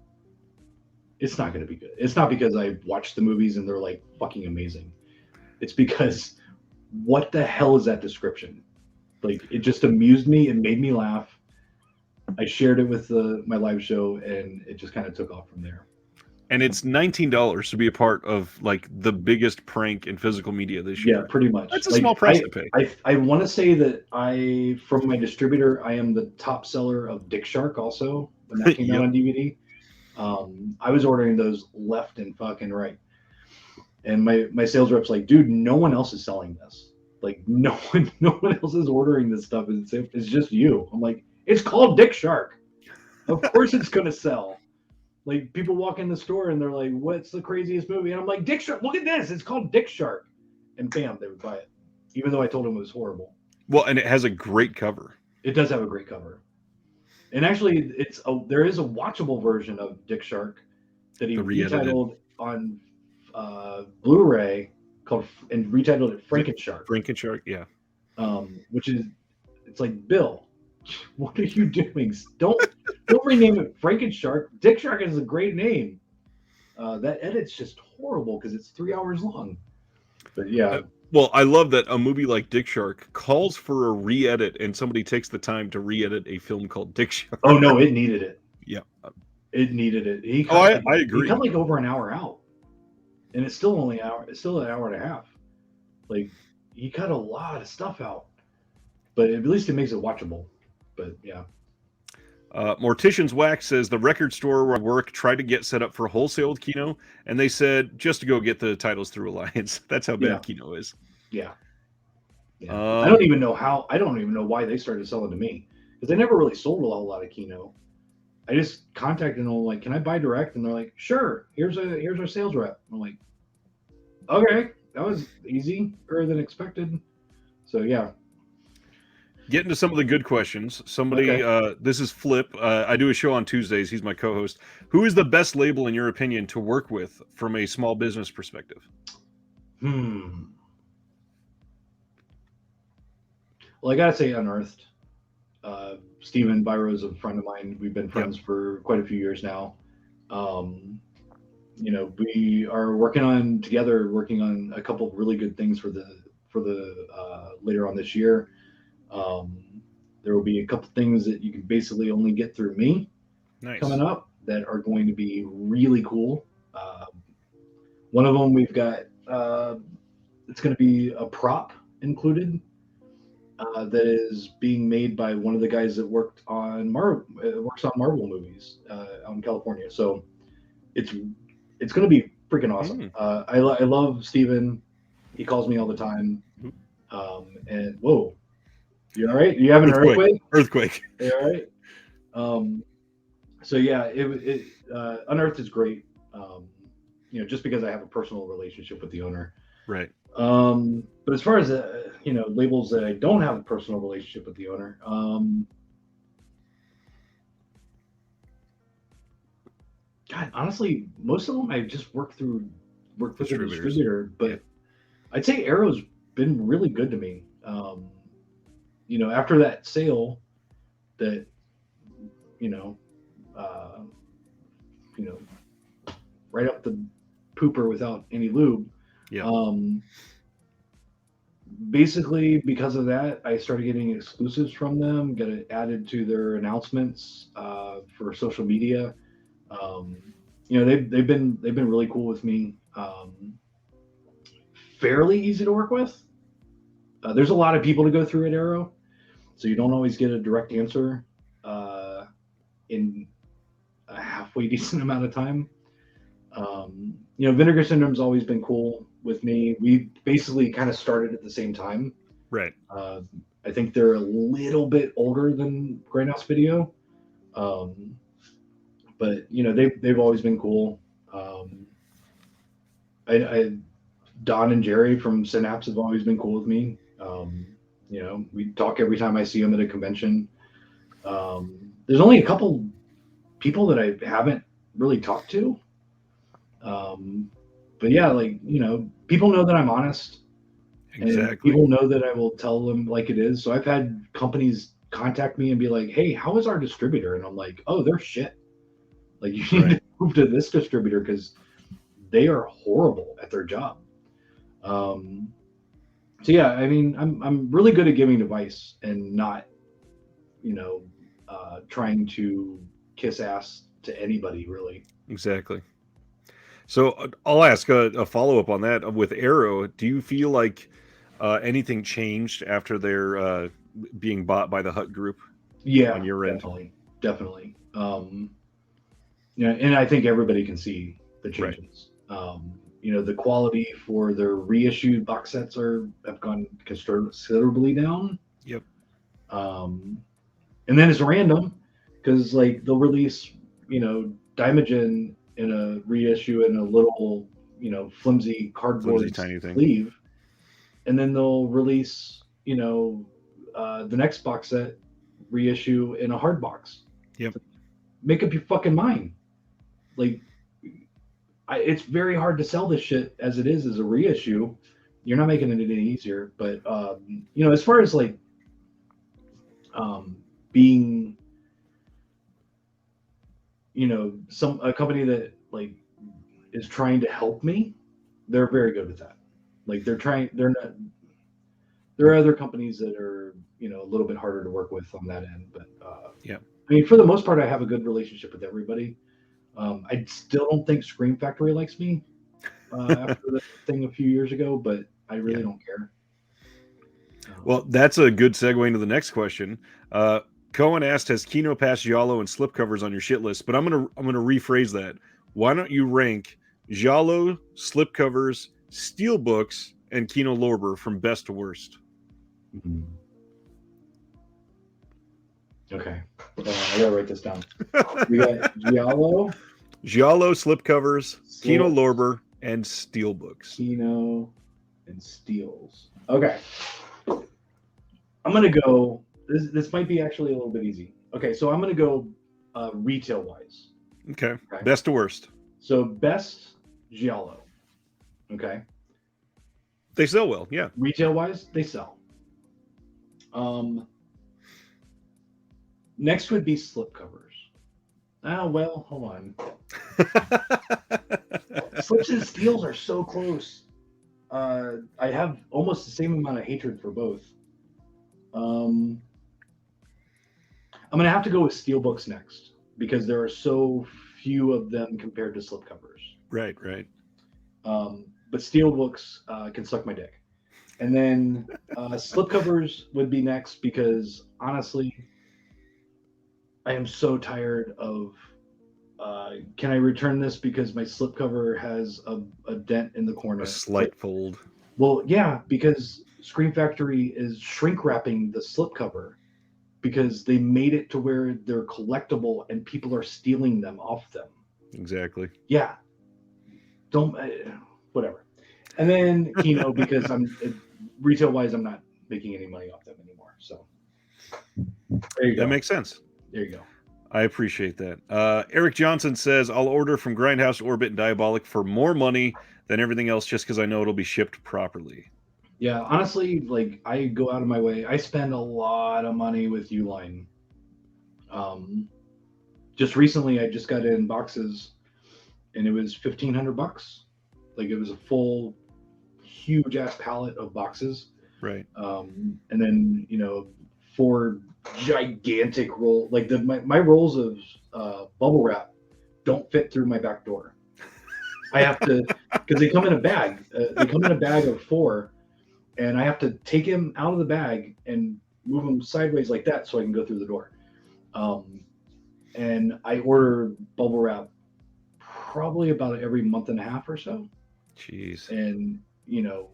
it's not going to be good. It's not because I watched the movies and they're like fucking amazing. It's because what the hell is that description? Like it just amused me. It made me laugh. I shared it with my live show and it just kind of took off from there. And it's $19 to be a part of like the biggest prank in physical media this year. Yeah, pretty much. That's a small price to pay. I want to say that from my distributor, I am the top seller of Dick Shark also when that came out on DVD. I was ordering those left and fucking right. And my sales rep's like, dude, no one else is selling this. Like no one else is ordering this stuff. It's just you. I'm like, it's called Dick Shark. Of course it's gonna sell. Like people walk in the store and they're like, what's the craziest movie? And I'm like, Dick Shark, look at this. It's called Dick Shark. And bam, they would buy it. Even though I told them it was horrible. Well, and it has a great cover. It does have a great cover. And actually there is a watchable version of Dick Shark that he retitled on Blu-ray and retitled it Frankenshark. Frankenshark, yeah. Which is, it's like, Bill, what are you doing? Don't rename it Frankenshark. Dick Shark is a great name. That edit's just horrible because it's 3 hours long. But yeah. Well, I love that a movie like Dick Shark calls for a re-edit, and somebody takes the time to re-edit a film called Dick Shark. Oh no, it needed it. Yeah, it needed it. I agree. He cut like over an hour out, and it's still only an hour. It's still an hour and a half. Like he cut a lot of stuff out, but at least it makes it watchable. But yeah. Mortician's Wax says the record store where I work tried to get set up for wholesale with Kino, and they said just to go get the titles through Alliance. That's how bad Kino is. Yeah. I don't even know why they started selling to me because they never really sold a whole lot of Kino. I just contacted them like, can I buy direct? And they're like, sure. Here's our sales rep. I'm like, okay, that was easier than expected. So yeah. Get into some of the good questions. Somebody, this is Flip. I do a show on Tuesdays. He's my co-host. Who is the best label, in your opinion, to work with from a small business perspective? Well, I got to say Unearthed. Steven Byro is a friend of mine. We've been friends for quite a few years now. We are working on a couple of really good things for the later on this year. There will be a couple things that you can basically only get through me coming up that are going to be really cool. One of them we've got, it's going to be a prop included that is being made by one of the guys that works on Marvel movies out in California. So it's going to be freaking awesome. I love Steven. He calls me all the time. And whoa. You all right? You having an earthquake? Earthquake. You all right? So yeah, Unearthed is great. Just because I have a personal relationship with the owner. Right. But as far as labels that I don't have a personal relationship with the owner, God, honestly, most of them I just worked with a distributor. But I'd say Arrow's been really good to me. After that sale that, right up the pooper without any lube. Yeah. basically because of that, I started getting exclusives from them, get it added to their announcements for social media. Um, they've been really cool with me. Fairly easy to work with. There's a lot of people to go through at Arrow, so you don't always get a direct answer in a halfway decent amount of time. Vinegar Syndrome's always been cool with me. We basically kind of started at the same time. Right. Uh, I think they're a little bit older than Grindhouse Video, but they've always been cool. I Don and Jerry from Synapse have always been cool with me. We talk every time I see them at a convention. There's only a couple people that I haven't really talked to. But yeah, people know that I'm honest. Exactly. And people know that I will tell them like it is. So I've had companies contact me and be like, "Hey, how is our distributor?" And I'm like, "Oh, they're shit. Like you need to move to this distributor because they are horrible at their job." So yeah, I mean, I'm really good at giving advice and not, trying to kiss ass to anybody really. Exactly. So I'll ask a follow up on that. With Arrow, do you feel like anything changed after they're being bought by the Hut Group? Yeah, on your end? definitely. And I think everybody can see the Right. changes. The quality for their reissued box sets have gone considerably down. Yep. And then it's random because they'll release Daimogen in a reissue in a little flimsy cardboard tiny thing. sleeve, and then they'll release the next box set reissue in a hard box. Yep. Make up your fucking mind. It's very hard to sell this shit as it is as a reissue. You're not making it any easier. But as far as being a company that is trying to help me, they're very good with that. They're not. There are other companies that are a little bit harder to work with on that end, but yeah. I mean, for the most part, I have a good relationship with everybody. I still don't think Scream Factory likes me after the thing a few years ago, but I really don't care. Well, that's a good segue into the next question. Cohen asked, "Has Kino passed Giallo and slipcovers on your shit list?" But I'm gonna rephrase that. Why don't you rank Giallo, slipcovers, steelbooks, and Kino Lorber from best to worst? Mm-hmm. Okay, I gotta write this down. We got Giallo, slipcovers, Kino Lorber, and steelbooks. Kino and steels. Okay, I'm gonna go. This might be actually a little bit easy. Okay, so I'm gonna go retail wise. Okay. Best to worst. So best Giallo. Okay. They sell well, yeah. Retail wise, they sell. Next would be slipcovers. Well, hold on. Slips and steels are so close. I have almost the same amount of hatred for both. I'm gonna have to go with steelbooks next because there are so few of them compared to slipcovers. Right. But steelbooks can suck my dick. And then slipcovers would be next because honestly, I am so tired of can I return this because my slipcover has a dent in the corner? A slight fold. Well, yeah, because Scream Factory is shrink wrapping the slipcover because they made it to where they're collectible and people are stealing them off them. Exactly. Yeah. Don't whatever. And then Kino because retail wise I'm not making any money off them anymore. So there you go. That makes sense. There you go. I appreciate that. Eric Johnson says, "I'll order from Grindhouse, Orbit, and Diabolic for more money than everything else just because I know it'll be shipped properly." Yeah, honestly, I go out of my way. I spend a lot of money with Uline. Just recently, I just got in boxes, and it was $1,500. It was a full, huge ass pallet of boxes. Right. And then, you know, 4 gigantic roll, like my rolls of bubble wrap don't fit through my back door. I have to, because they come in a bag. They come in a bag of 4, and I have to take him out of the bag and move him sideways like that so I can go through the door. And I order bubble wrap probably about every month and a half or so. Jeez. And, you know,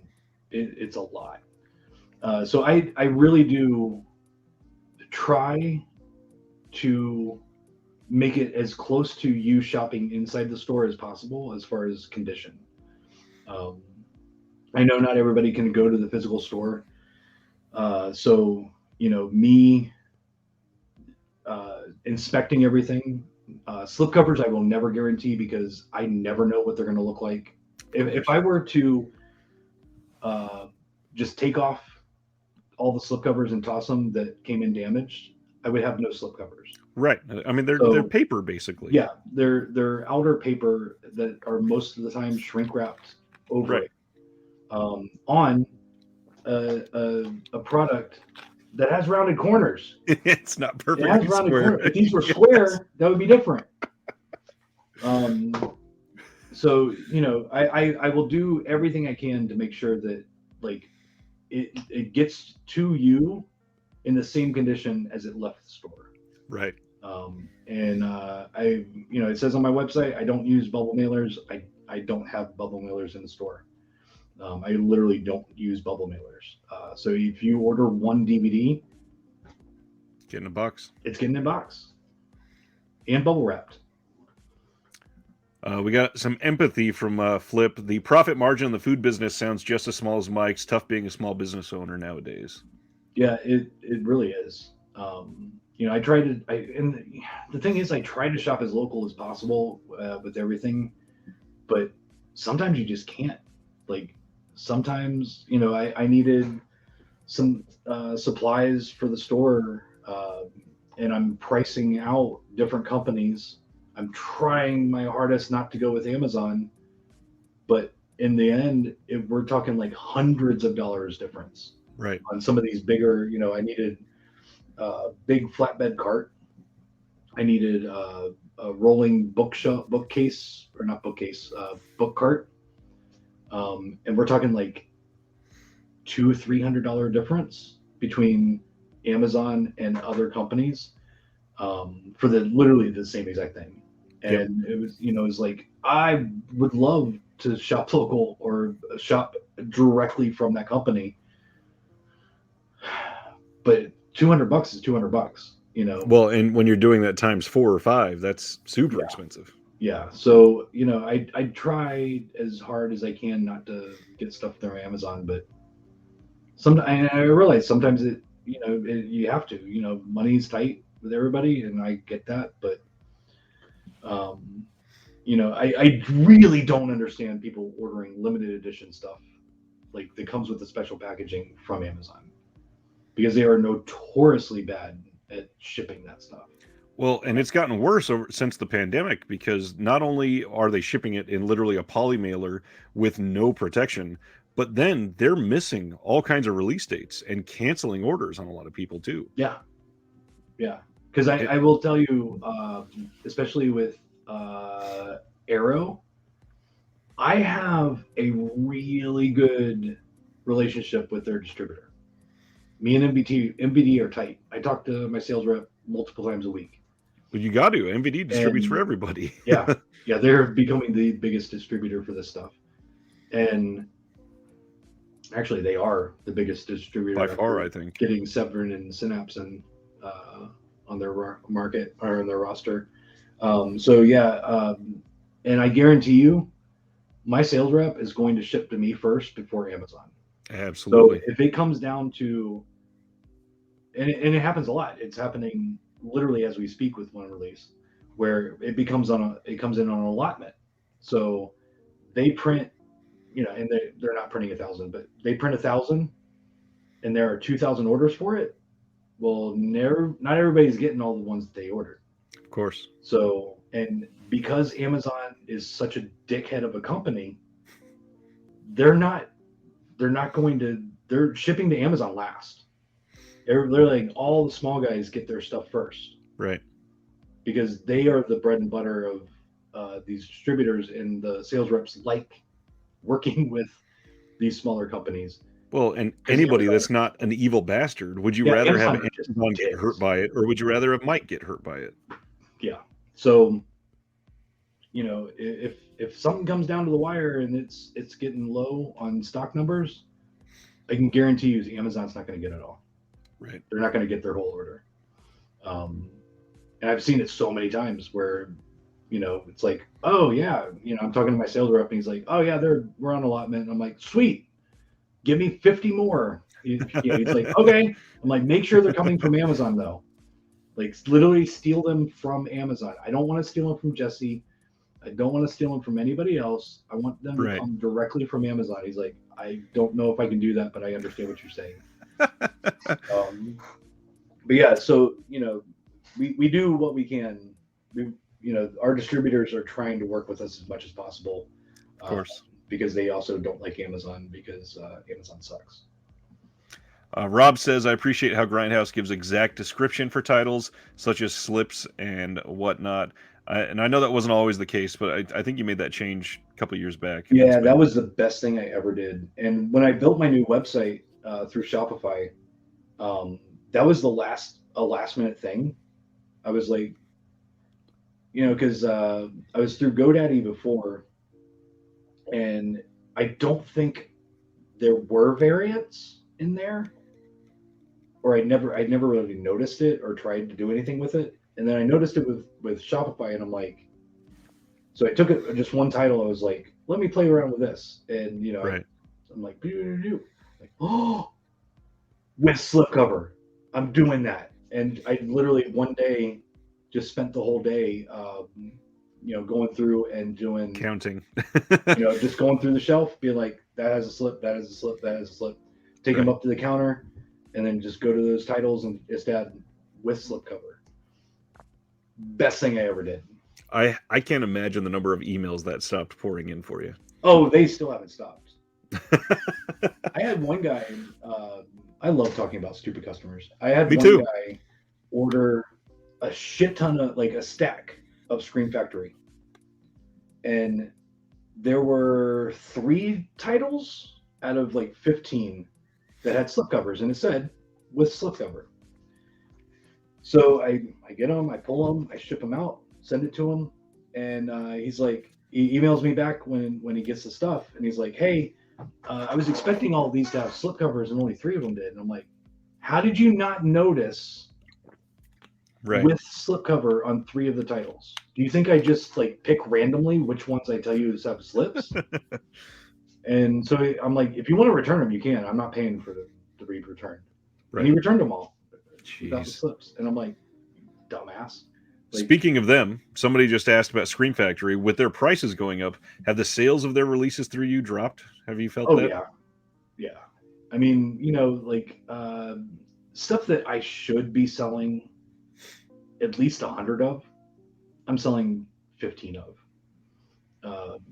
it's a lot. So I really do try to make it as close to you shopping inside the store as possible as far as condition. Um, I know not everybody can go to the physical store. So, you know, me inspecting everything, slipcovers I will never guarantee because I never know what they're going to look like. If I were to just take off all the slipcovers and toss them that came in damaged, I would have no slipcovers. Right. I mean, they're paper basically. Yeah, they're outer paper that are most of the time shrink wrapped over Right. it on a product that has rounded corners. It's not It perfectly has rounded square. corners. If these were square, that would be different. So you know, I will do everything I can to make sure that like it gets to you in the same condition as it left the store. Right. And I, you know, it says on my website I don't use bubble mailers. I don't have bubble mailers in the store. I literally don't use bubble mailers. So if you order one DVD, Get in a box. it's getting in a box and bubble wrapped. We got some empathy from Flip. The profit margin in the food business sounds just as small as Mike's. Tough being a small business owner nowadays. Yeah, it really is. You know, and the thing is, I try to shop as local as possible with everything, but sometimes you just can't. Like, sometimes, you know, I needed some supplies for the store, and I'm pricing out different companies. I'm trying my hardest not to go with Amazon, but in the end, we're talking like hundreds of dollars difference. Right. On some of these bigger, you know, I needed a big flatbed cart. I needed a rolling bookcase, or not bookcase, book cart. And we're talking like $200-300 difference between Amazon and other companies for literally the same exact thing. And It was, you know, it was like, I would love to shop local or shop directly from that company, but $200 is $200, you know. Well, and when you're doing that times 4 or 5, that's super Yeah. expensive. Yeah. So, you know, I try as hard as I can not to get stuff through Amazon, but sometimes I realize sometimes you have to, you know, money's tight with everybody, and I get that, but you know, I really don't understand people ordering limited edition stuff like that comes with the special packaging from Amazon, because they are notoriously bad at shipping that stuff. Well, and it's gotten worse since the pandemic, because not only are they shipping it in literally a poly mailer with no protection, but then they're missing all kinds of release dates and canceling orders on a lot of people too. Yeah. Because I will tell you, especially with Arrow, I have a really good relationship with their distributor. Me and MBD are tight. I talk to my sales rep multiple times a week. Well, you got to. MVD distributes for everybody. Yeah, they're becoming the biggest distributor for this stuff, and actually, they are the biggest distributor By far, I think. Getting Severn and Synapse on their market or on their roster. So yeah, and I guarantee you, my sales rep is going to ship to me first before Amazon. Absolutely. So if it comes down to, and it happens a lot. It's happening literally as we speak with one release, where it comes in on an allotment. So they print, you know, and they're not printing 1,000, but they print 1,000, and there are 2,000 orders for it. Well, not everybody's getting all the ones that they ordered. Of course. So, and because Amazon is such a dickhead of a company, they're not going to they're shipping to Amazon last. They're like all the small guys get their stuff first Right. because they are the bread and butter of these distributors, and the sales reps like working with these smaller companies. Well, and 'Cause anybody Amazon- that's not an evil bastard, would you Yeah, rather have Amazon are just Amazon get dicks. hurt by it, or would you rather have Mike get hurt by it? Yeah. So, you know, if something comes down to the wire and it's getting low on stock numbers, I can guarantee you Amazon's not going to get it all. Right. They're not going to get their whole order. And I've seen it so many times where, you know, it's like, oh yeah, you know, I'm talking to my sales rep and he's like, oh yeah, we're on allotment. And I'm like, sweet, give me 50 more. He's like, okay. I'm like, make sure they're coming from Amazon though. Like literally steal them from Amazon. I don't want to steal them from Jesse. I don't want to steal them from anybody else. I want them to come directly from Amazon. He's like, I don't know if I can do that, but I understand what you're saying. But yeah, so, you know, we do what we can. You know, our distributors are trying to work with us as much as possible. Of course. Because they also don't like Amazon because Amazon sucks. Rob says, I appreciate how Grindhouse gives exact description for titles, such as slips and whatnot. And I know that wasn't always the case, but I think you made that change a couple of years back. Yeah, that was the best thing I ever did. And when I built my new website through Shopify, that was a last minute thing. I was like, you know, because I was through GoDaddy before, and I don't think there were variants in there, or I'd never really noticed it or tried to do anything with it. And then I noticed it with Shopify, and I'm like, so I took it just one title. I was like, let me play around with this, and you know, I'm like, oh, with slipcover, I'm doing that. And I literally one day just spent the whole day, you know, going through and doing counting, you know, just going through the shelf, being like, that has a slip, that has a slip, that has a slip, take them up to the counter, and then just go to those titles and just add with slipcover. Best thing I ever did. I can't imagine the number of emails that stopped pouring in for you. Oh, they still haven't stopped. I had one guy, I love talking about stupid customers. I had one guy order a shit ton of, like a stack of Scream Factory. And there were 3 titles out of like 15 that had slipcovers, and it said with slipcover. So I get them, I pull them, I ship them out, send it to him, and he's like, he emails me back when he gets the stuff, and he's like, hey, I was expecting all of these to have slipcovers, and only 3 of them did. And I'm like, how did you not notice with slipcover on 3 of the titles? Do you think I just like pick randomly which ones I tell you to have slips? And so I'm like, if you want to return them, you can. I'm not paying for the be returned. And he returned them all without the slips. And I'm like, dumbass. Like, speaking of them, somebody just asked about Scream Factory. With their prices going up, have the sales of their releases through you dropped? Have you felt that? Oh, yeah. I mean, you know, like stuff that I should be selling at least 100 of, I'm selling 15 of.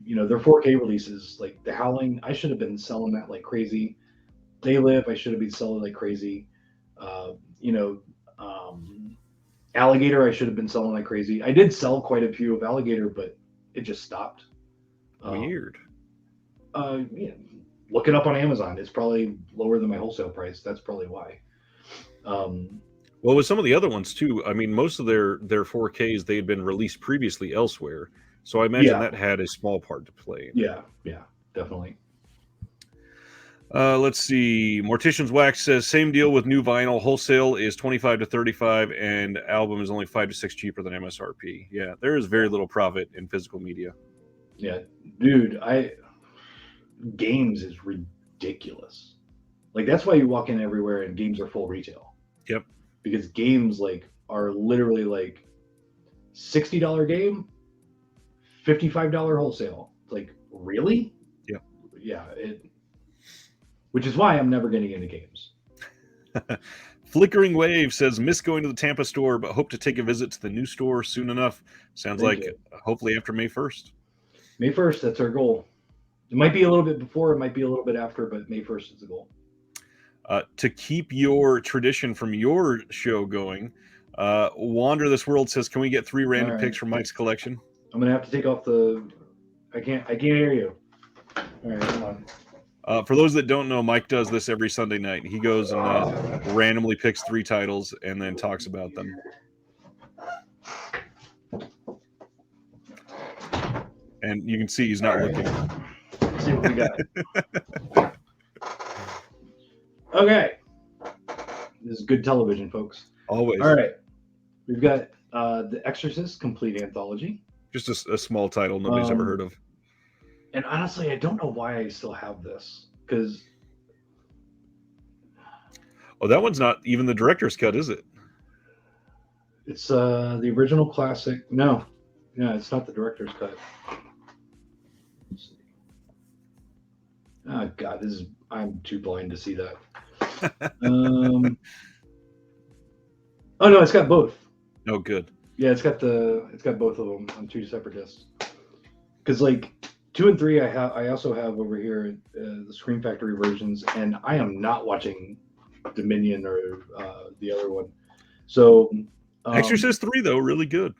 You know, they're 4K releases, like The Howling. I should have been selling that like crazy. They Live, I should have been selling like crazy. You know, Alligator, I should have been selling like crazy. I did sell quite a few of Alligator, but it just stopped. Weird. Yeah, look it up on Amazon. It's probably lower than my wholesale price. That's probably why. Well, with some of the other ones too, I mean, most of their 4Ks, they had been released previously elsewhere. So I imagine that had a small part to play. Yeah, definitely. Let's see. Mortician's Wax says same deal with new vinyl. Wholesale is $25 to $35, and album is only $5 to $6 cheaper than MSRP. Yeah, there is very little profit in physical media. Yeah, dude, games is ridiculous. Like that's why you walk in everywhere and games are full retail. Yep. Because games like are literally like $60 game, $55 wholesale. It's like, really? Yep. Yeah. Which is why I'm never getting into games. Flickering Wave says, miss going to the Tampa store, but hope to take a visit to the new store soon enough. Sounds like hopefully after May 1st. May 1st, that's our goal. It might be a little bit before, it might be a little bit after, but May 1st is the goal. To keep your tradition from your show going, Wander This World says, "Can we get 3 random picks from Mike's collection?" I'm gonna have to take off the. I can't hear you. All right, hold on. For those that don't know, Mike does this every Sunday night. He goes and randomly picks 3 titles and then talks about them. And you can see he's not looking. Let's see what we got. Okay. This is good television, folks. Always. All right. We've got The Exorcist Complete Anthology. Just a small title nobody's ever heard of. And honestly, I don't know why I still have this. Because... Oh, that one's not even the director's cut, is it? It's the original classic. No. Yeah, it's not the director's cut. Let's see. Oh, God. I'm too blind to see that. Oh no, it's got both. Oh, good. Yeah, it's got both of them on 2 separate discs. Because like 2 and 3, I also have over here the Scream Factory versions, and I am not watching Dominion or the other one. So Exorcist 3 though, really good.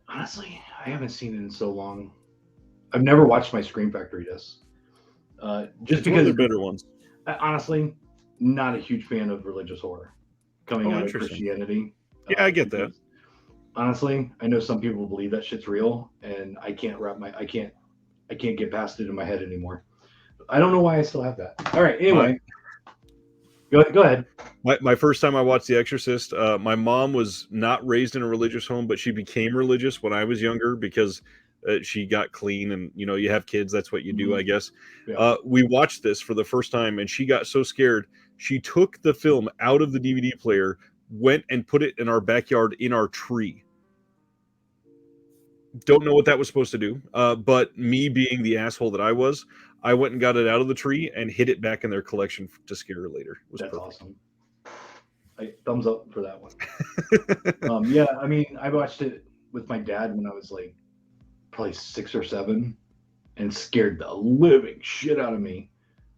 Honestly, I haven't seen it in so long. I've never watched my Scream Factory discs. Just because they're better ones. Honestly, not a huge fan of religious horror coming out of Christianity. Yeah, I get that. Honestly, I know some people believe that shit's real, and I can't get past it in my head anymore. I don't know why I still have that. All right, anyway, go ahead. My first time I watched The Exorcist, my mom was not raised in a religious home, but she became religious when I was younger because she got clean, and you have kids, that's what you do, I guess. Yeah. We watched this for the first time, and she got so scared she took the film out of the DVD player, went and put it in our backyard in our tree. Don't know what that was supposed to do, but me being the asshole that I was, I went and got it out of the tree and hid it back in their collection to scare her later. That's perfect. Awesome. Thumbs up for that one. Yeah, I mean, I watched it with my dad when I was like probably 6 or 7, and scared the living shit out of me.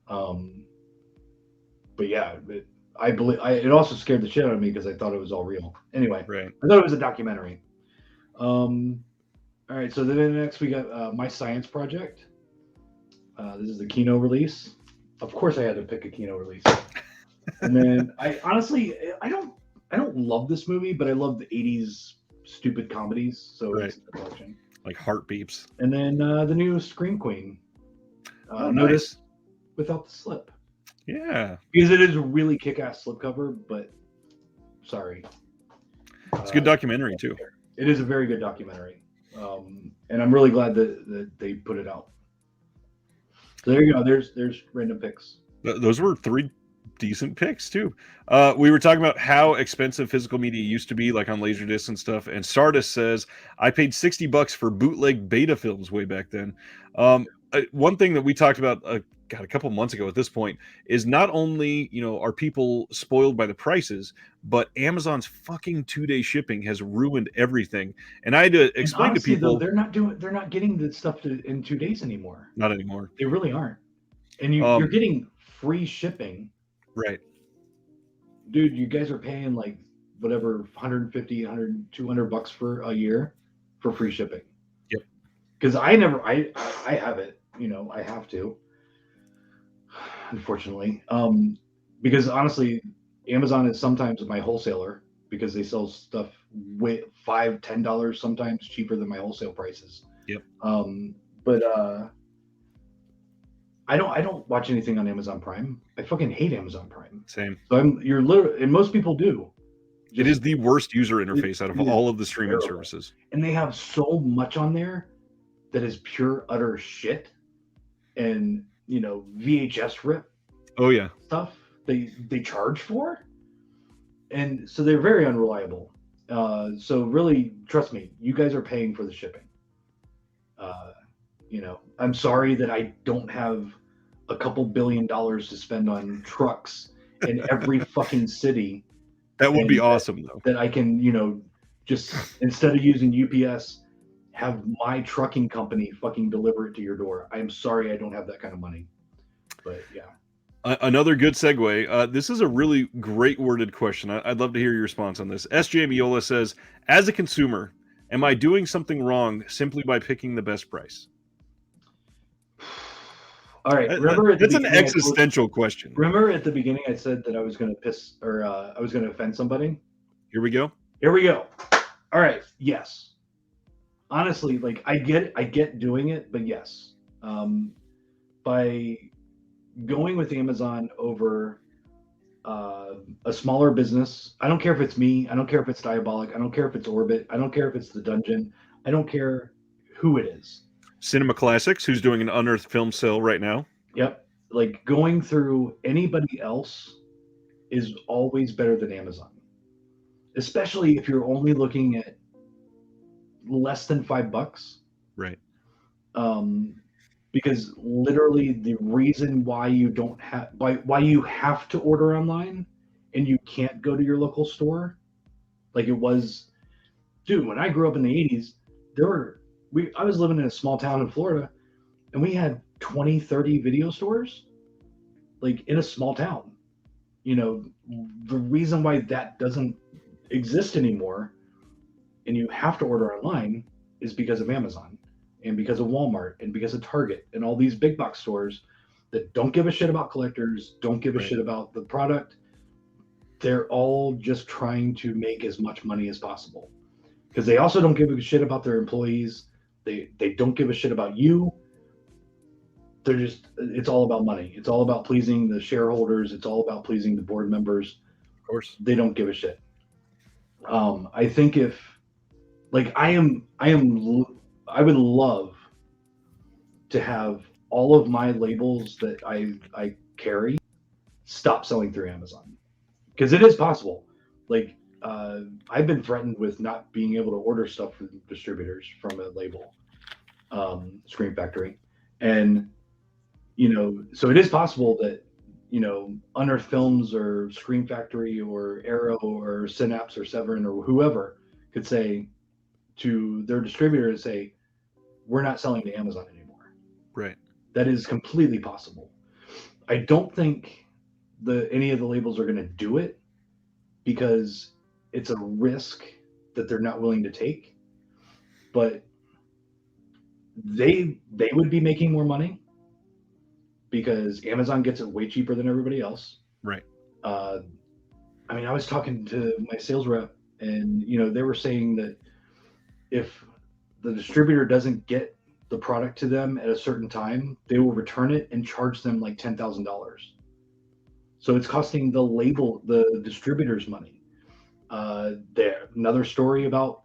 But yeah, it also scared the shit out of me because I thought it was all real. Anyway, right. I thought it was a documentary. All right, so then next we got My Science Project. This is the Kino release. Of course, I had to pick a Kino release. And then I don't love this movie, but I love the 80s stupid comedies, so it's in the collection. Like Heart Beeps. And then the new Scream Queen. Notice without the slip. Yeah. Because it is a really kick-ass slipcover, but sorry. It's a good documentary, too. It is a very good documentary. And I'm really glad that they put it out. So there you go. There's random picks. Those were 3 decent picks, too. We were talking about how expensive physical media used to be, like on Laserdisc and stuff. And Stardust says, I paid $60 for bootleg beta films way back then. One thing that we talked about a couple months ago at this point is not only are people spoiled by the prices, but Amazon's fucking 2-day shipping has ruined everything. And I had to explain to people, they're not getting the stuff in 2 days anymore. Not anymore. They really aren't. And you're getting free shipping. Right. Dude, you guys are paying like whatever 150, 100, $200 for a year for free shipping. Yep. Because I have it, I have to. Unfortunately, because honestly, Amazon is sometimes my wholesaler because they sell stuff way $5-10 sometimes cheaper than my wholesale prices. Yep. But I don't watch anything on Amazon Prime. I fucking hate Amazon Prime. Same. So you're literally, and most people do. It is the worst user interface out of all of the streaming services. And they have so much on there that is pure utter shit. And VHS rip. Oh yeah. Stuff they charge for, and so they're very unreliable. So really, trust me, you guys are paying for the shipping. I'm sorry that I don't have a couple $1 billion to spend on trucks in every fucking city. That would be awesome, though. That I can, just instead of using UPS, have my trucking company fucking deliver it to your door. I'm sorry I don't have that kind of money. But yeah. Another good segue. This is a really great worded question. I'd love to hear your response on this. SJ Miola says, as a consumer, am I doing something wrong simply by picking the best price? All right. Remember at the That's an beginning, existential question. remember at the beginning I said that I was going to piss or I was going to offend somebody. Here we go. Here we go. All right. Yes. Honestly, like I get doing it, but yes, by going with Amazon over a smaller business. I don't care if it's me. I don't care if it's Diabolic. I don't care if it's Orbit. I don't care if it's the Dungeon. I don't care who it is. Cinema Classics, who's doing an unearthed film sale right now. Yep. Like going through anybody else is always better than Amazon, especially if you're only looking at less than $5. Right. Because literally the reason why you don't have why you have to order online and you can't go to your local store, like it was, dude. When I grew up in the '80s, I was living in a small town in Florida, and we had 20, 30 video stores, like in a small town. You know, the reason why that doesn't exist anymore, and you have to order online, is because of Amazon and because of Walmart and because of Target and all these big box stores that don't give a shit about collectors, don't give a shit about the product. They're all just trying to make as much money as possible because they also don't give a shit about their employees. They don't give a shit about you. It's all about money. It's all about pleasing the shareholders. It's all about pleasing the board members. Of course. They don't give a shit. I think if like I would love to have all of my labels that I carry stop selling through Amazon because it is possible. Like I've been threatened with not being able to order stuff from distributors from a label, Screen Factory, and so it is possible that Unearthed Films or Screen Factory or Arrow or Synapse or Severin or whoever could say to their distributor and say, we're not selling to Amazon anymore. Right. That is completely possible. I don't think any of the labels are going to do it because it's a risk that they're not willing to take. But they would be making more money because Amazon gets it way cheaper than everybody else. Right. I mean, I was talking to my sales rep, and they were saying that if the distributor doesn't get the product to them at a certain time, they will return it and charge them like $10,000. So it's costing the distributors money. Another story about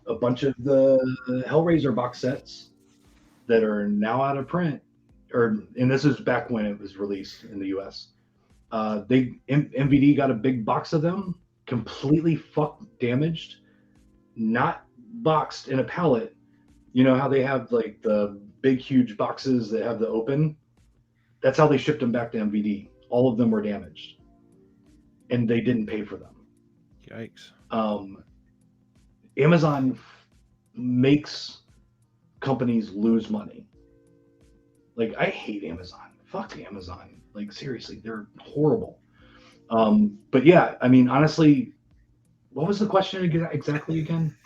a bunch of the Hellraiser box sets that are now out of print, and this is back when it was released in the US. MVD got a big box of them, completely damaged, not boxed in a pallet. You know how they have like the big huge boxes that have the open? That's how they shipped them back to MVD. All of them were damaged and they didn't pay for them. Yikes. Amazon makes companies lose money. Like, I hate Amazon. Fuck Amazon. Like, seriously, they're horrible. But yeah, I mean, honestly, what was the question exactly again?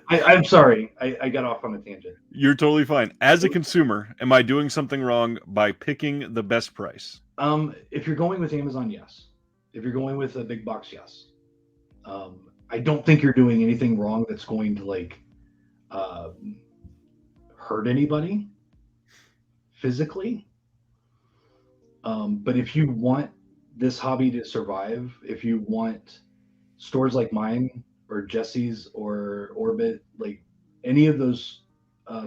I'm sorry. I got off on a tangent. You're totally fine. As a consumer, am I doing something wrong by picking the best price? If you're going with Amazon, yes. If you're going with a big box, yes. I don't think you're doing anything wrong that's going to hurt anybody physically. But if you want this hobby to survive, if you want stores like mine or Jesse's or Orbit, like any of those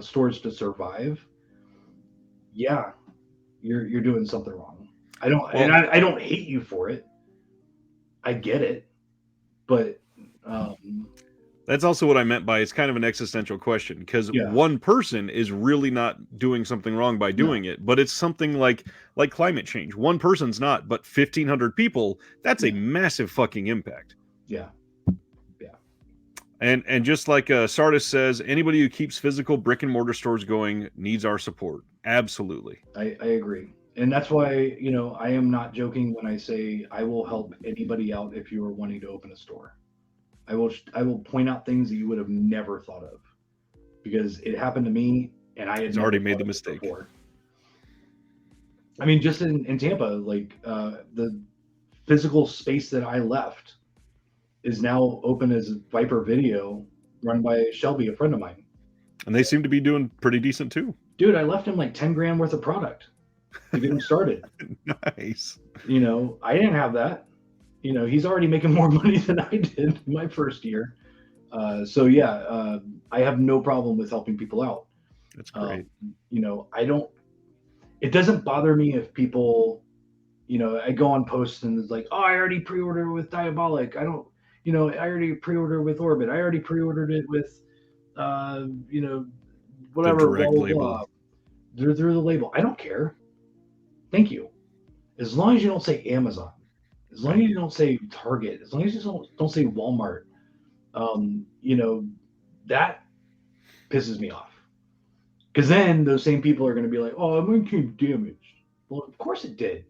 stores to survive, yeah, you're doing something wrong. I don't hate you for it. I get it, but that's also what I meant by it's kind of an existential question because one person is really not doing something wrong by doing it, but it's something like climate change. One person's not, but 1,500 people, that's a massive fucking impact. Yeah. And just like Sardis says, anybody who keeps physical brick and mortar stores going needs our support. Absolutely. I agree. And that's why, I am not joking when I say I will help anybody out if you are wanting to open a store. I will point out things that you would have never thought of because it happened to me and I had He's never already made thought the of it mistake. before. I mean, just in Tampa, like the physical space that I left is now open as Viper Video, run by Shelby, a friend of mine. And they seem to be doing pretty decent too. Dude, I left him like 10 grand worth of product to get him started. Nice. I didn't have that. He's already making more money than I did in my first year. So yeah, I have no problem with helping people out. That's great. I don't. It doesn't bother me if people, I go on posts and it's like, oh, I already pre-ordered with Diabolic. I don't, I already pre-ordered with Orbit. I already pre-ordered it with, uh, you know, whatever, blah direct blah label. blah. Through the label. I don't care. Thank you. As long as you don't say Amazon, as long as you don't say Target, as long as you don't say Walmart, that pisses me off. Because then those same people are going to be like, "Oh, mine came damaged." Well, of course it did.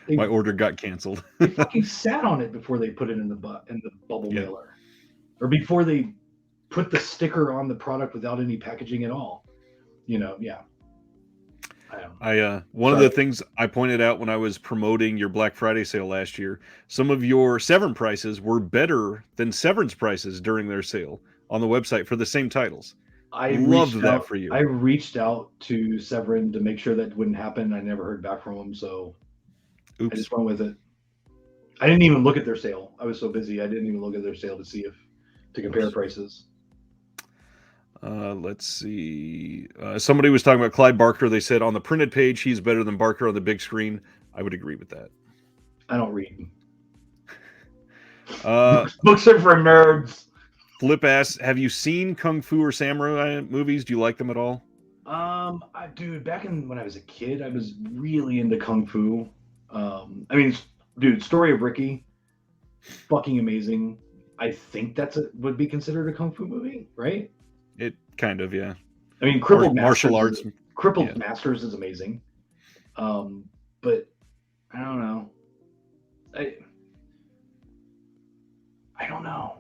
My order got canceled. They fucking sat on it before they put it in the bubble Yeah. mailer, or before they put the sticker on the product without any packaging at all. Yeah. One of the things I pointed out when I was promoting your Black Friday sale last year, some of your Severn prices were better than Severn's prices during their sale on the website for the same titles. I loved reached that out, for you. I reached out to Severin to make sure that wouldn't happen. I never heard back from him, so I Oops. just went with it. I didn't even look at their sale. I was so busy. I didn't even look at their sale to compare prices. Let's see. Somebody was talking about Clyde Barker. They said on the printed page he's better than Barker on the big screen. I would agree with that. I don't read. Books are for nerds. Flip asks, have you seen Kung Fu or Samurai movies? Do you like them at all? Dude, back when I was a kid, I was really into Kung Fu. Dude, Story of Ricky, fucking amazing. I think would be considered a Kung Fu movie, right? It kind of, yeah. I mean, Crippled martial arts. Crippled Masters is amazing. But I don't know. I don't know.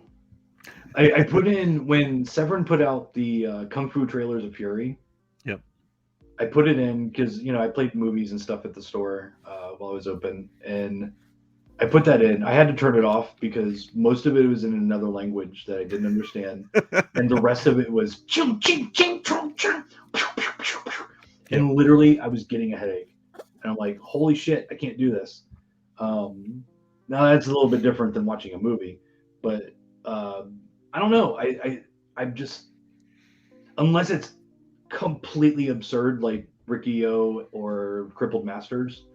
I put in when Severin put out the Kung Fu Trailers of Fury. Yep. I put it in because I played movies and stuff at the store while I was open, and I put that in. I had to turn it off because most of it was in another language that I didn't understand, and the rest of it was ching ching ching ching ching, and literally I was getting a headache, and I'm like, holy shit, I can't do this. Now that's a little bit different than watching a movie, but I don't know. I'm just, unless it's completely absurd like Rikio or Crippled Masters,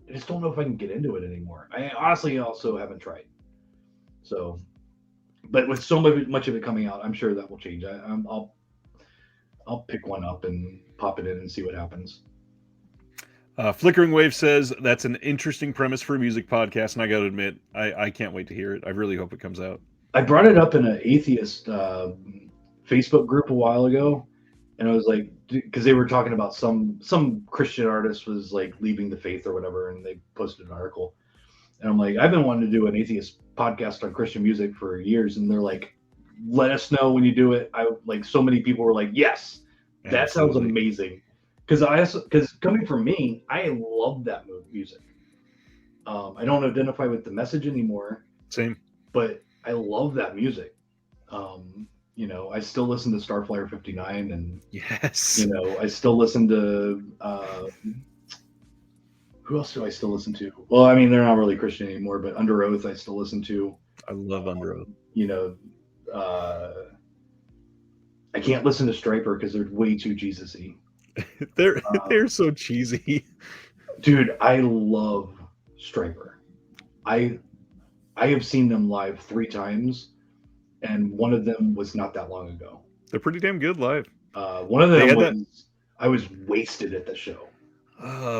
I just don't know if I can get into it anymore. I honestly also haven't tried. So, but with so much of it coming out, I'm sure that will change. I'll pick one up and pop it in and see what happens. Flickering Wave says that's an interesting premise for a music podcast, and I got to admit, I can't wait to hear it. I really hope it comes out. I brought it up in an atheist Facebook group a while ago, and I was like, because they were talking about some Christian artist was like leaving the faith or whatever, and they posted an article, and I'm like, I've been wanting to do an atheist podcast on Christian music for years, and they're like, let us know when you do it. So many people were like, yes, that sounds amazing, because coming from me, I love that music. I don't identify with the message anymore. Same, but I love that music. I still listen to Starflyer 59, and yes, I still listen to who else do I still listen to? Well, I mean, they're not really Christian anymore, but Under Oath I still listen to. I love Under Oath. I can't listen to Striper because they're way too Jesus-y. They're so cheesy. Dude, I love Striper. I have seen them live 3 times, and one of them was not that long ago. They're pretty damn good live. One of them was I was wasted at the show.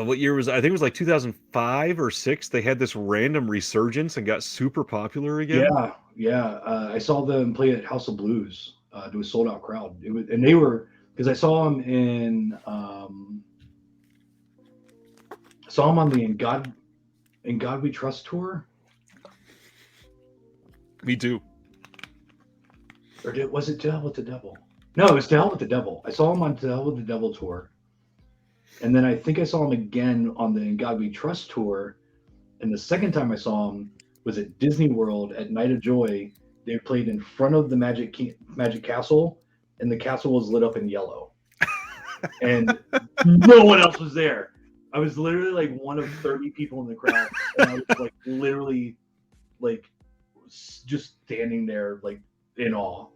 What year was I think it was like 2005 or 6. They had this random resurgence and got super popular again. Yeah. I saw them play at House of Blues to a sold out crowd. And they were, because I saw them in Saw him on the In God We Trust tour. Me too. Or was it To Hell with the Devil? No, it was To Hell with the Devil. I saw him on To Hell with the Devil tour. And then I think I saw him again on the In God We Trust tour. And the second time I saw him was at Disney World at Night of Joy. They played in front of the Magic Castle, and the castle was lit up in yellow. And no one else was there. I was literally like one of 30 people in the crowd. And I was like literally like just standing there like in awe.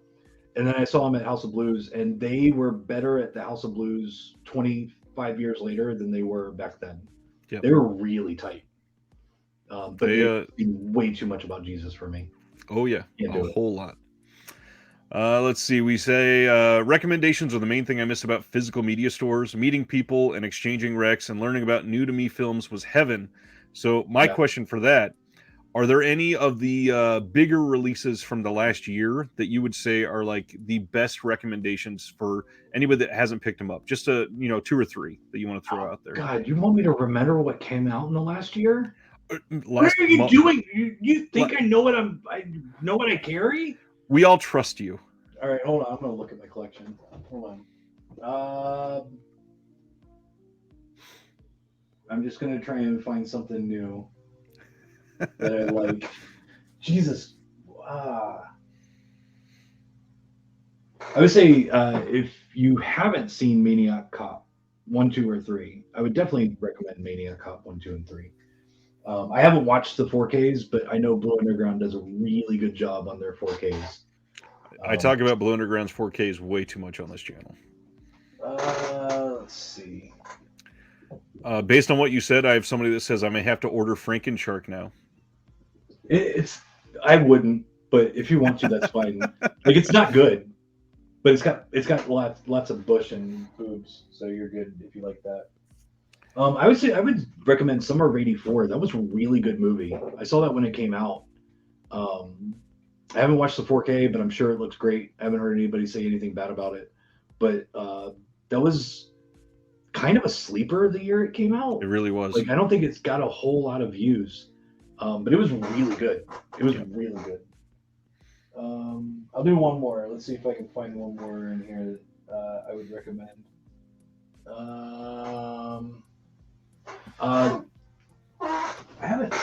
And then I saw them at House of Blues, and they were better at the House of Blues 25 years later than they were back then. Yep. They were really tight. But they way too much about Jesus for me. Oh, yeah. A whole lot. Let's see. We say recommendations are the main thing I miss about physical media stores. Meeting people and exchanging recs and learning about new-to-me films was heaven. So my question for that, are there any of the bigger releases from the last year that you would say are like the best recommendations for anybody that hasn't picked them up? Just 2 or 3 that you want to throw out there. God, you want me to remember what came out in the last year? What are you doing? You think I know what I know what I carry? We all trust you. All right, hold on. I'm gonna look at my collection. Hold on. I'm just gonna try and find something new that I like. Jesus. I would say if you haven't seen Maniac Cop 1, 2, or 3, I would definitely recommend Maniac Cop 1, 2, and 3. I haven't watched the 4Ks, but I know Blue Underground does a really good job on their 4Ks. I talk about Blue Underground's 4Ks way too much on this channel. Let's see. Based on what you said, I have somebody that says I may have to order Frankenshark now. I wouldn't, but if you want to, that's fine. Like, it's not good, but it's got lots of bush and boobs, so you're good if you like that. I would say I would recommend Summer of '84. That was a really good movie. I saw that when it came out. I haven't watched the 4K, but I'm sure it looks great. I haven't heard anybody say anything bad about it. But that was kind of a sleeper the year it came out. It really was. Like, I don't think it's got a whole lot of views, but it was really good. It was really good. I'll do one more. Let's see if I can find one more in here that I would recommend. I haven't.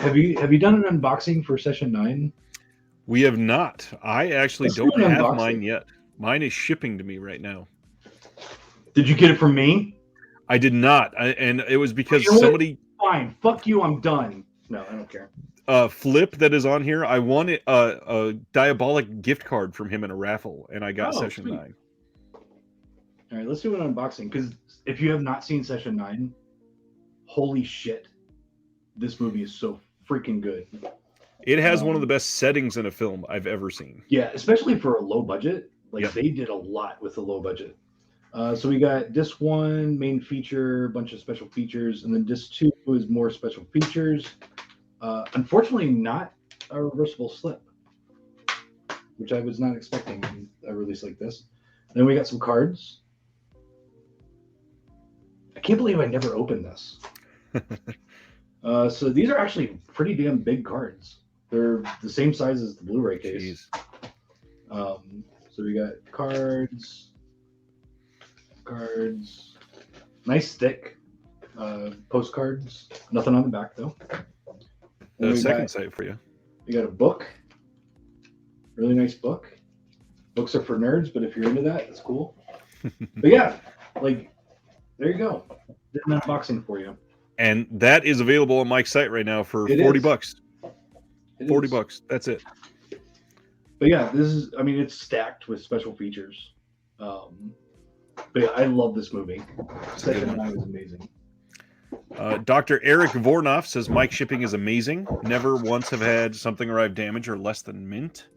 Have you done an unboxing for session 9? We have not. I actually don't have mine yet. Mine is shipping to me right now. Did you get it from me? I did not, and it was because somebody. Fine, fuck you. I'm done. No, I don't care. Flip that is on here. I won a Diabolic gift card from him in a raffle, and I got session 9. All right, let's do an unboxing, because if you have not seen session 9, holy shit, this movie is so freaking good. It has one of the best settings in a film I've ever seen. Yeah, especially for a low budget. Like, they did a lot with the low budget. So we got disc 1, main feature, bunch of special features, and then disc 2 is more special features. Unfortunately, not a reversible slip, which I was not expecting in a release like this. Then we got some cards. I can't believe I never opened this. So these are actually pretty damn big cards. They're the same size as the Blu-ray case. So we got cards. Nice thick postcards. Nothing on the back though. The second site for you. We got a book. Really nice book. Books are for nerds, but if you're into that, it's cool. But yeah, like, there you go. Did an unboxing for you. And that is available on Mike's site right now for $40. $40. That's it. But yeah, this is, I mean, it's stacked with special features. But yeah, I love this movie. Session 9 was amazing. Dr. Eric Vornoff says Mike shipping is amazing. Never once have had something arrive damaged or less than mint.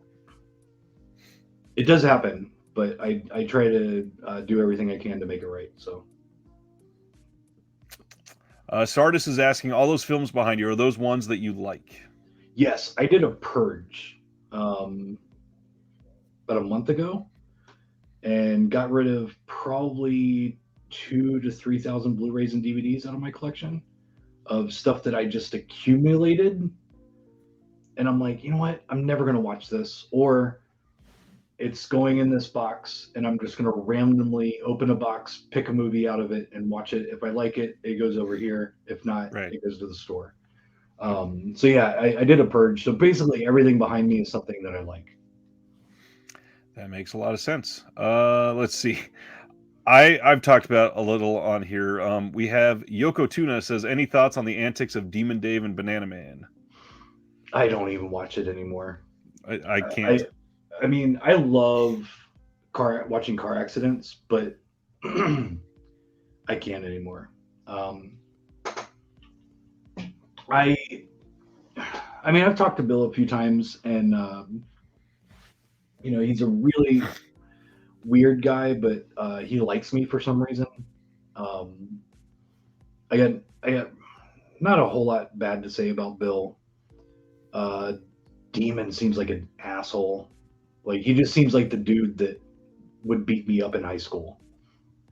It does happen, but I try to do everything I can to make it right. So, Sardis is asking, all those films behind you, are those ones that you like? Yes, I did a purge about a month ago and got rid of probably 2,000 to 3,000 Blu-rays and DVDs out of my collection of stuff that I just accumulated. And I'm like, you know what? I'm never going to watch this. Or it's going in this box and I'm just going to randomly open a box, pick a movie out of it and watch it. If I like it, it goes over here. If not, it goes to the store. So yeah, I did a purge. So basically everything behind me is something that I like. That makes a lot of sense. Let's see. I've talked about a little on here. We have Yoko Tuna says, any thoughts on the antics of Demon Dave and Banana Man? I don't even watch it anymore. I can't. I mean, I love watching car accidents, but I can't anymore. I mean, I've talked to Bill a few times, and you know, he's a really weird guy, but he likes me for some reason. I got not a whole lot bad to say about Bill. Demon seems like an asshole. Like, he just seems like the dude that would beat me up in high school,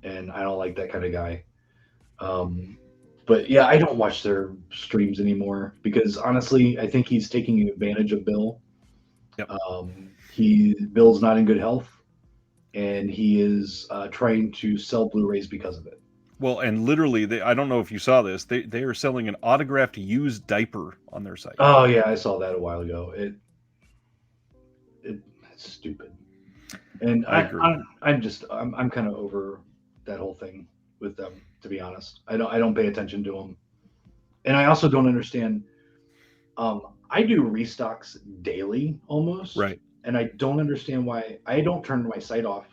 and I don't like that kind of guy. But yeah, I don't watch their streams anymore because honestly, I think he's taking advantage of Bill. Yep. Bill's not in good health, and he is trying to sell Blu-rays because of it. Well, and literally, I don't know if you saw this. They are selling an autographed used diaper on their site. Oh yeah, I saw that a while ago. It's stupid, and I agree. I'm kind of over that whole thing with them, to be honest. I don't pay attention to them, and I also don't understand. I do restocks daily almost, right? And I don't understand why I don't turn my site off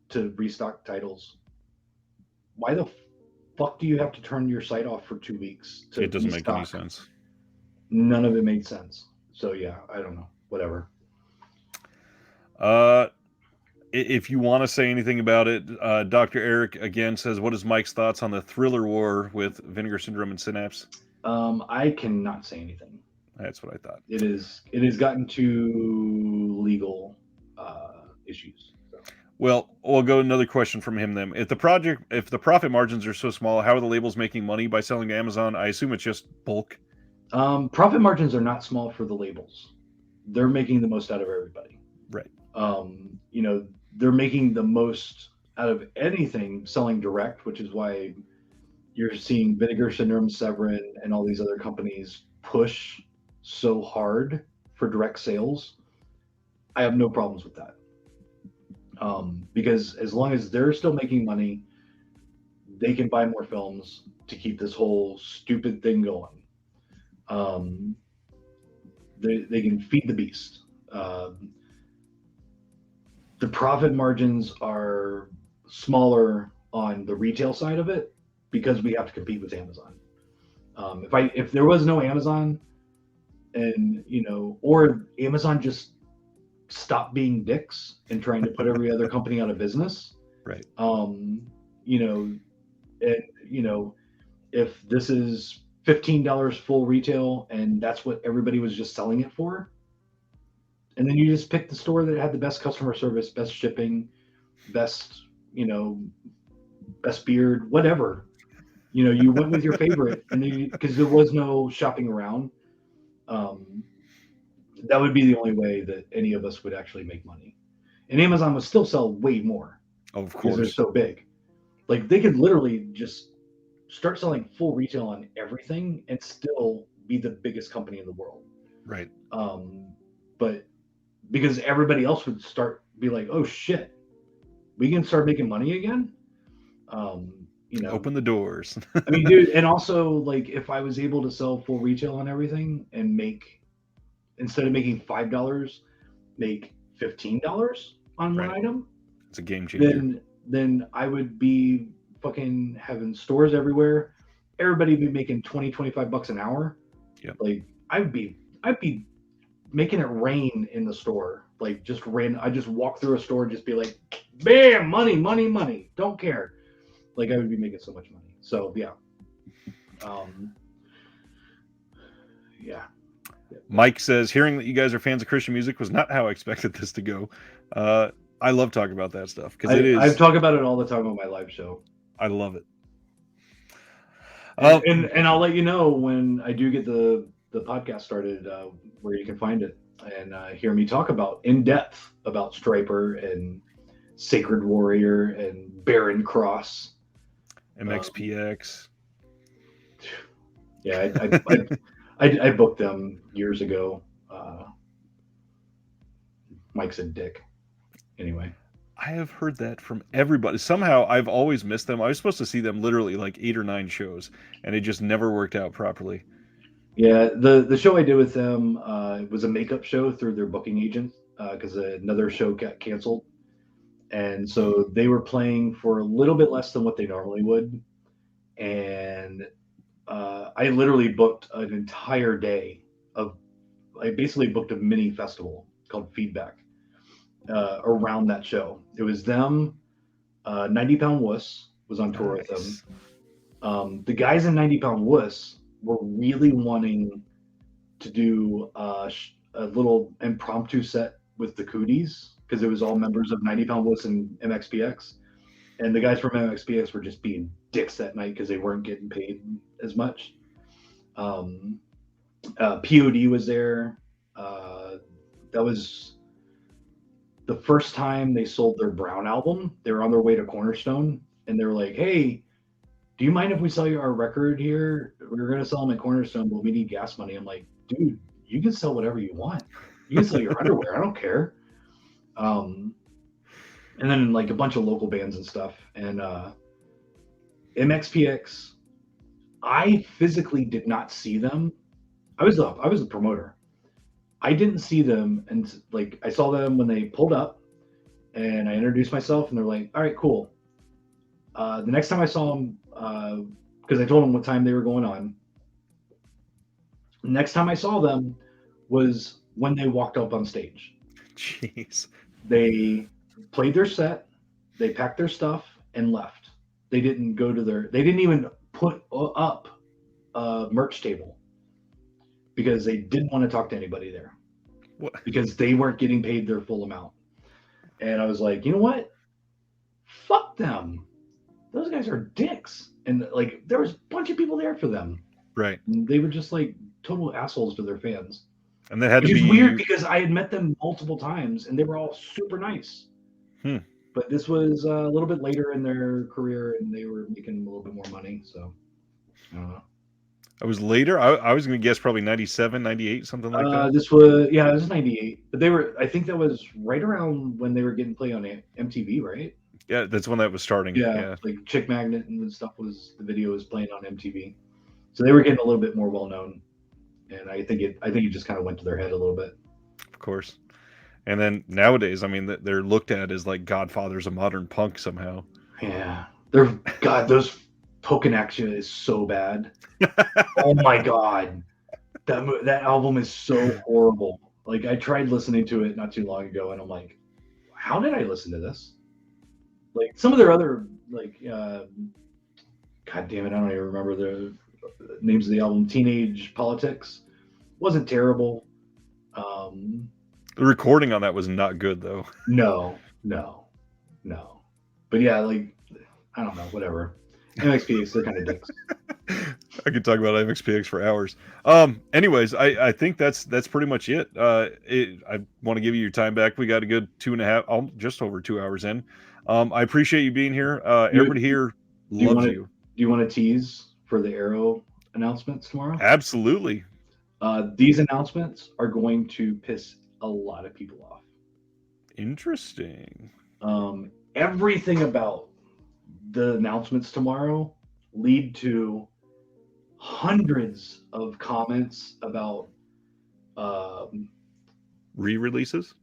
to restock titles. Why the fuck do you have to turn your site off for 2 weeks? It doesn't make any sense. None of it made sense. So yeah, I don't know. Whatever. If you want to say anything about it, Dr. Eric again says, what is Mike's thoughts on the thriller war with Vinegar Syndrome and Synapse? I cannot say anything. That's what I thought. It has gotten to legal issues. So. Well, we'll go another question from him then. If the profit margins are so small, how are the labels making money by selling to Amazon? I assume it's just bulk. Profit margins are not small for the labels. They're making the most out of everybody. Right. You know, they're making the most out of anything selling direct, which is why you're seeing Vinegar Syndrome, Severin, and all these other companies push so hard for direct sales. I have no problems with that. Because as long as they're still making money, they can buy more films to keep this whole stupid thing going. They can feed the beast. The profit margins are smaller on the retail side of it because we have to compete with Amazon. If there was no Amazon, and you know, or Amazon just stopped being dicks and trying to put every other company out of business, right? You know, and you know, if this is $15 full retail and that's what everybody was just selling it for, and then you just picked the store that had the best customer service, best shipping, best, you know, best beard, whatever. You know, you went with your favorite, and because there was no shopping around, that would be the only way that any of us would actually make money. And Amazon would still sell way more. Of course, because they're so big. Like, they could literally just start selling full retail on everything and still be the biggest company in the world. Right. But because everybody else would be like, oh shit, we can start making money again. You know, open the doors. I mean, dude, and also, like, if I was able to sell full retail on everything and instead of making $5, make $15 on one item, it's a game changer. Then I would be fucking having stores everywhere. Everybody would be making $20-$25 an hour. Yep. Like, I'd be making it rain in the store. Like, just rain. I just walk through a store and just be like, bam, money, money, money. Don't care. Like, I would be making so much money. So yeah. Yeah. Mike says, hearing that you guys are fans of Christian music was not how I expected this to go. I love talking about that stuff because it is. I talk about it all the time on my live show. I love it. And I'll let you know when I do get the podcast started, where you can find it and hear me talk about in depth about Striper and Sacred Warrior and Baron Cross. MXPX. Yeah, I booked them years ago. Mike's a dick. Anyway. I have heard that from everybody. Somehow I've always missed them. I was supposed to see them literally like 8 or 9 shows, and it just never worked out properly. Yeah, the show I did with them was a makeup show through their booking agent because another show got canceled, and so they were playing for a little bit less than what they normally would, and I literally booked an entire day of. I basically booked a mini festival called Feedback around that show. It was them. 90 Pound Wuss was on tour with them. Nice. The guys in 90 Pound Wuss were really wanting to do a little impromptu set with the Cooties because it was all members of 90 Pound Wuss and MXPX. And the guys from MXPX were just being dicks that night because they weren't getting paid as much. POD was there. That was the first time they sold their Brown album. They were on their way to Cornerstone, and they were like, "Hey, do you mind if we sell you our record here? We're gonna sell them at Cornerstone, but we need gas money." I'm like, "Dude, you can sell whatever you want. You can sell your underwear. I don't care." And then like a bunch of local bands and stuff, and MXPX. I physically did not see them. I was the promoter. I didn't see them, and like I saw them when they pulled up, and I introduced myself, and they're like, "All right, cool." The next time I saw them, because I told them what time they were going on. Next time I saw them was when they walked up on stage. Jeez. They played their set, they packed their stuff, and left. They didn't go to their. They didn't even put up a merch table because they didn't want to talk to anybody there. What? Because they weren't getting paid their full amount. And I was like, you know what? Fuck them. Those guys are dicks. And like there was a bunch of people there for them. Right. And they were just like total assholes to their fans. And that had Which to is be weird because I had met them multiple times and they were all super nice. Hmm. But this was a little bit later in their career and they were making a little bit more money. So I don't know. I was later. I was going to guess probably 97, 98, something like that. This was it was 98. But they were I think that was right around when they were getting played on MTV, right? Yeah, that's when that was starting. Yeah. Like Chick Magnet and stuff was the video was playing on MTV. So they were getting a little bit more well known. And I think it just kind of went to their head a little bit. Of course. And then nowadays, I mean, they're looked at as like godfathers of modern punk somehow. Yeah. Those Token Action is so bad. Oh my God. That album is so horrible. Like I tried listening to it not too long ago and I'm like, how did I listen to this? Like some of their other like God damn it, I don't even remember the names of the album. Teenage Politics wasn't terrible. The recording on that was not good though. No. But yeah, like I don't know, whatever. MXPX, they're kind of dicks. I could talk about MXPX for hours. Anyways, I think that's pretty much it. I want to give you your time back. We got a good 2.5, just over 2 hours in. I appreciate you being here. Everybody here loves you. Do you want to tease for the Arrow announcements tomorrow? Absolutely. These announcements are going to piss a lot of people off. Interesting. Everything about the announcements tomorrow lead to hundreds of comments about re-releases.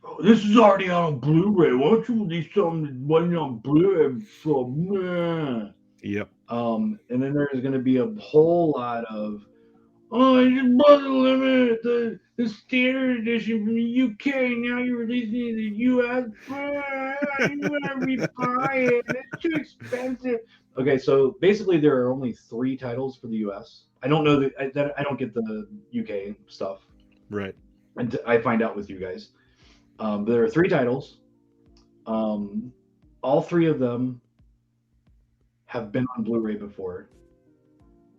Oh, this is already on Blu-ray. Why don't you release something that wasn't on Blu-ray? So, man. Yep. And then there's going to be a whole lot of, I just bought the limit, the standard edition from the UK. Now you're releasing it in the US. You want to rebuy it? It's too expensive. Okay, so basically there are only 3 titles for the US. I don't know that I don't get the UK stuff. Right. And I find out with you guys. But there are 3 titles. All 3 of them have been on Blu-ray before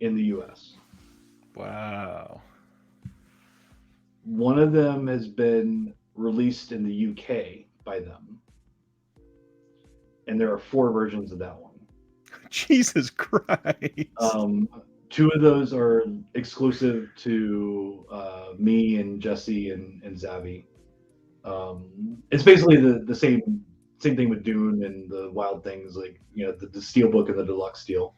in the US. Wow. One of them has been released in the UK by them. And there are 4 versions of that one. Jesus Christ. 2 of those are exclusive to me and Jesse and Zavi. It's basically the same thing with Dune and the Wild Things, like, you know, the Steelbook and the Deluxe Steel.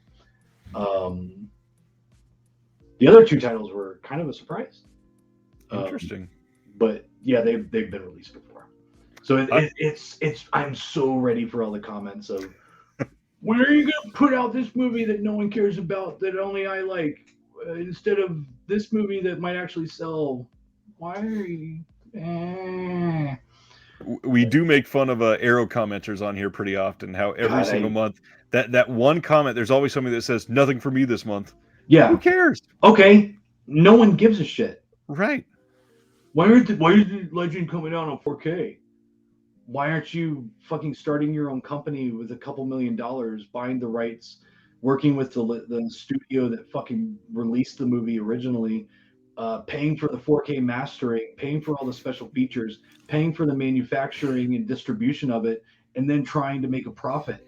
The other 2 titles were kind of a surprise. Interesting. But yeah, they've been released before. So it's I'm so ready for all the comments of, when are you gonna put out this movie that no one cares about, that only I like, instead of this movie that might actually sell? Why are you? We do make fun of Arrow commenters on here pretty often. How every God, single month that one comment, there's always somebody that says nothing for me this month. Yeah. Who cares? Okay. No one gives a shit. Right. Why is the Legend coming out on 4K? Why aren't you fucking starting your own company with a couple $1 million, buying the rights, working with the studio that fucking released the movie originally, paying for the 4K mastering, paying for all the special features, paying for the manufacturing and distribution of it, and then trying to make a profit?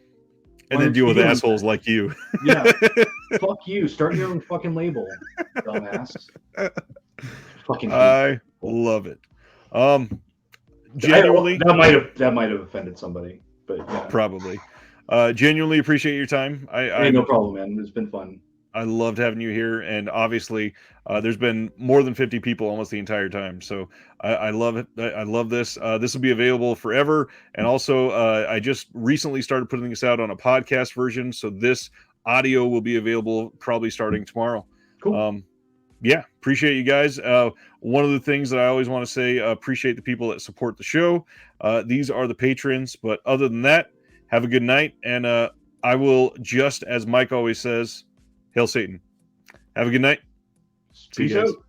And then deal with assholes like you. Yeah. Fuck you. Start your own fucking label, dumbass. Fucking I love it. Genuinely, that might have offended somebody, but yeah. Probably. Genuinely appreciate your time. No problem, man. It's been fun. I loved having you here, and obviously, there's been more than 50 people almost the entire time. So I love it. I love this. This will be available forever, and also I just recently started putting this out on a podcast version, so this audio will be available probably starting tomorrow. Cool. Yeah, appreciate you guys. One of the things that I always want to say, appreciate the people that support the show. These are the patrons, but other than that, have a good night. And I will, just as Mike always says, Hail Satan. Have a good night. See you guys. Peace out.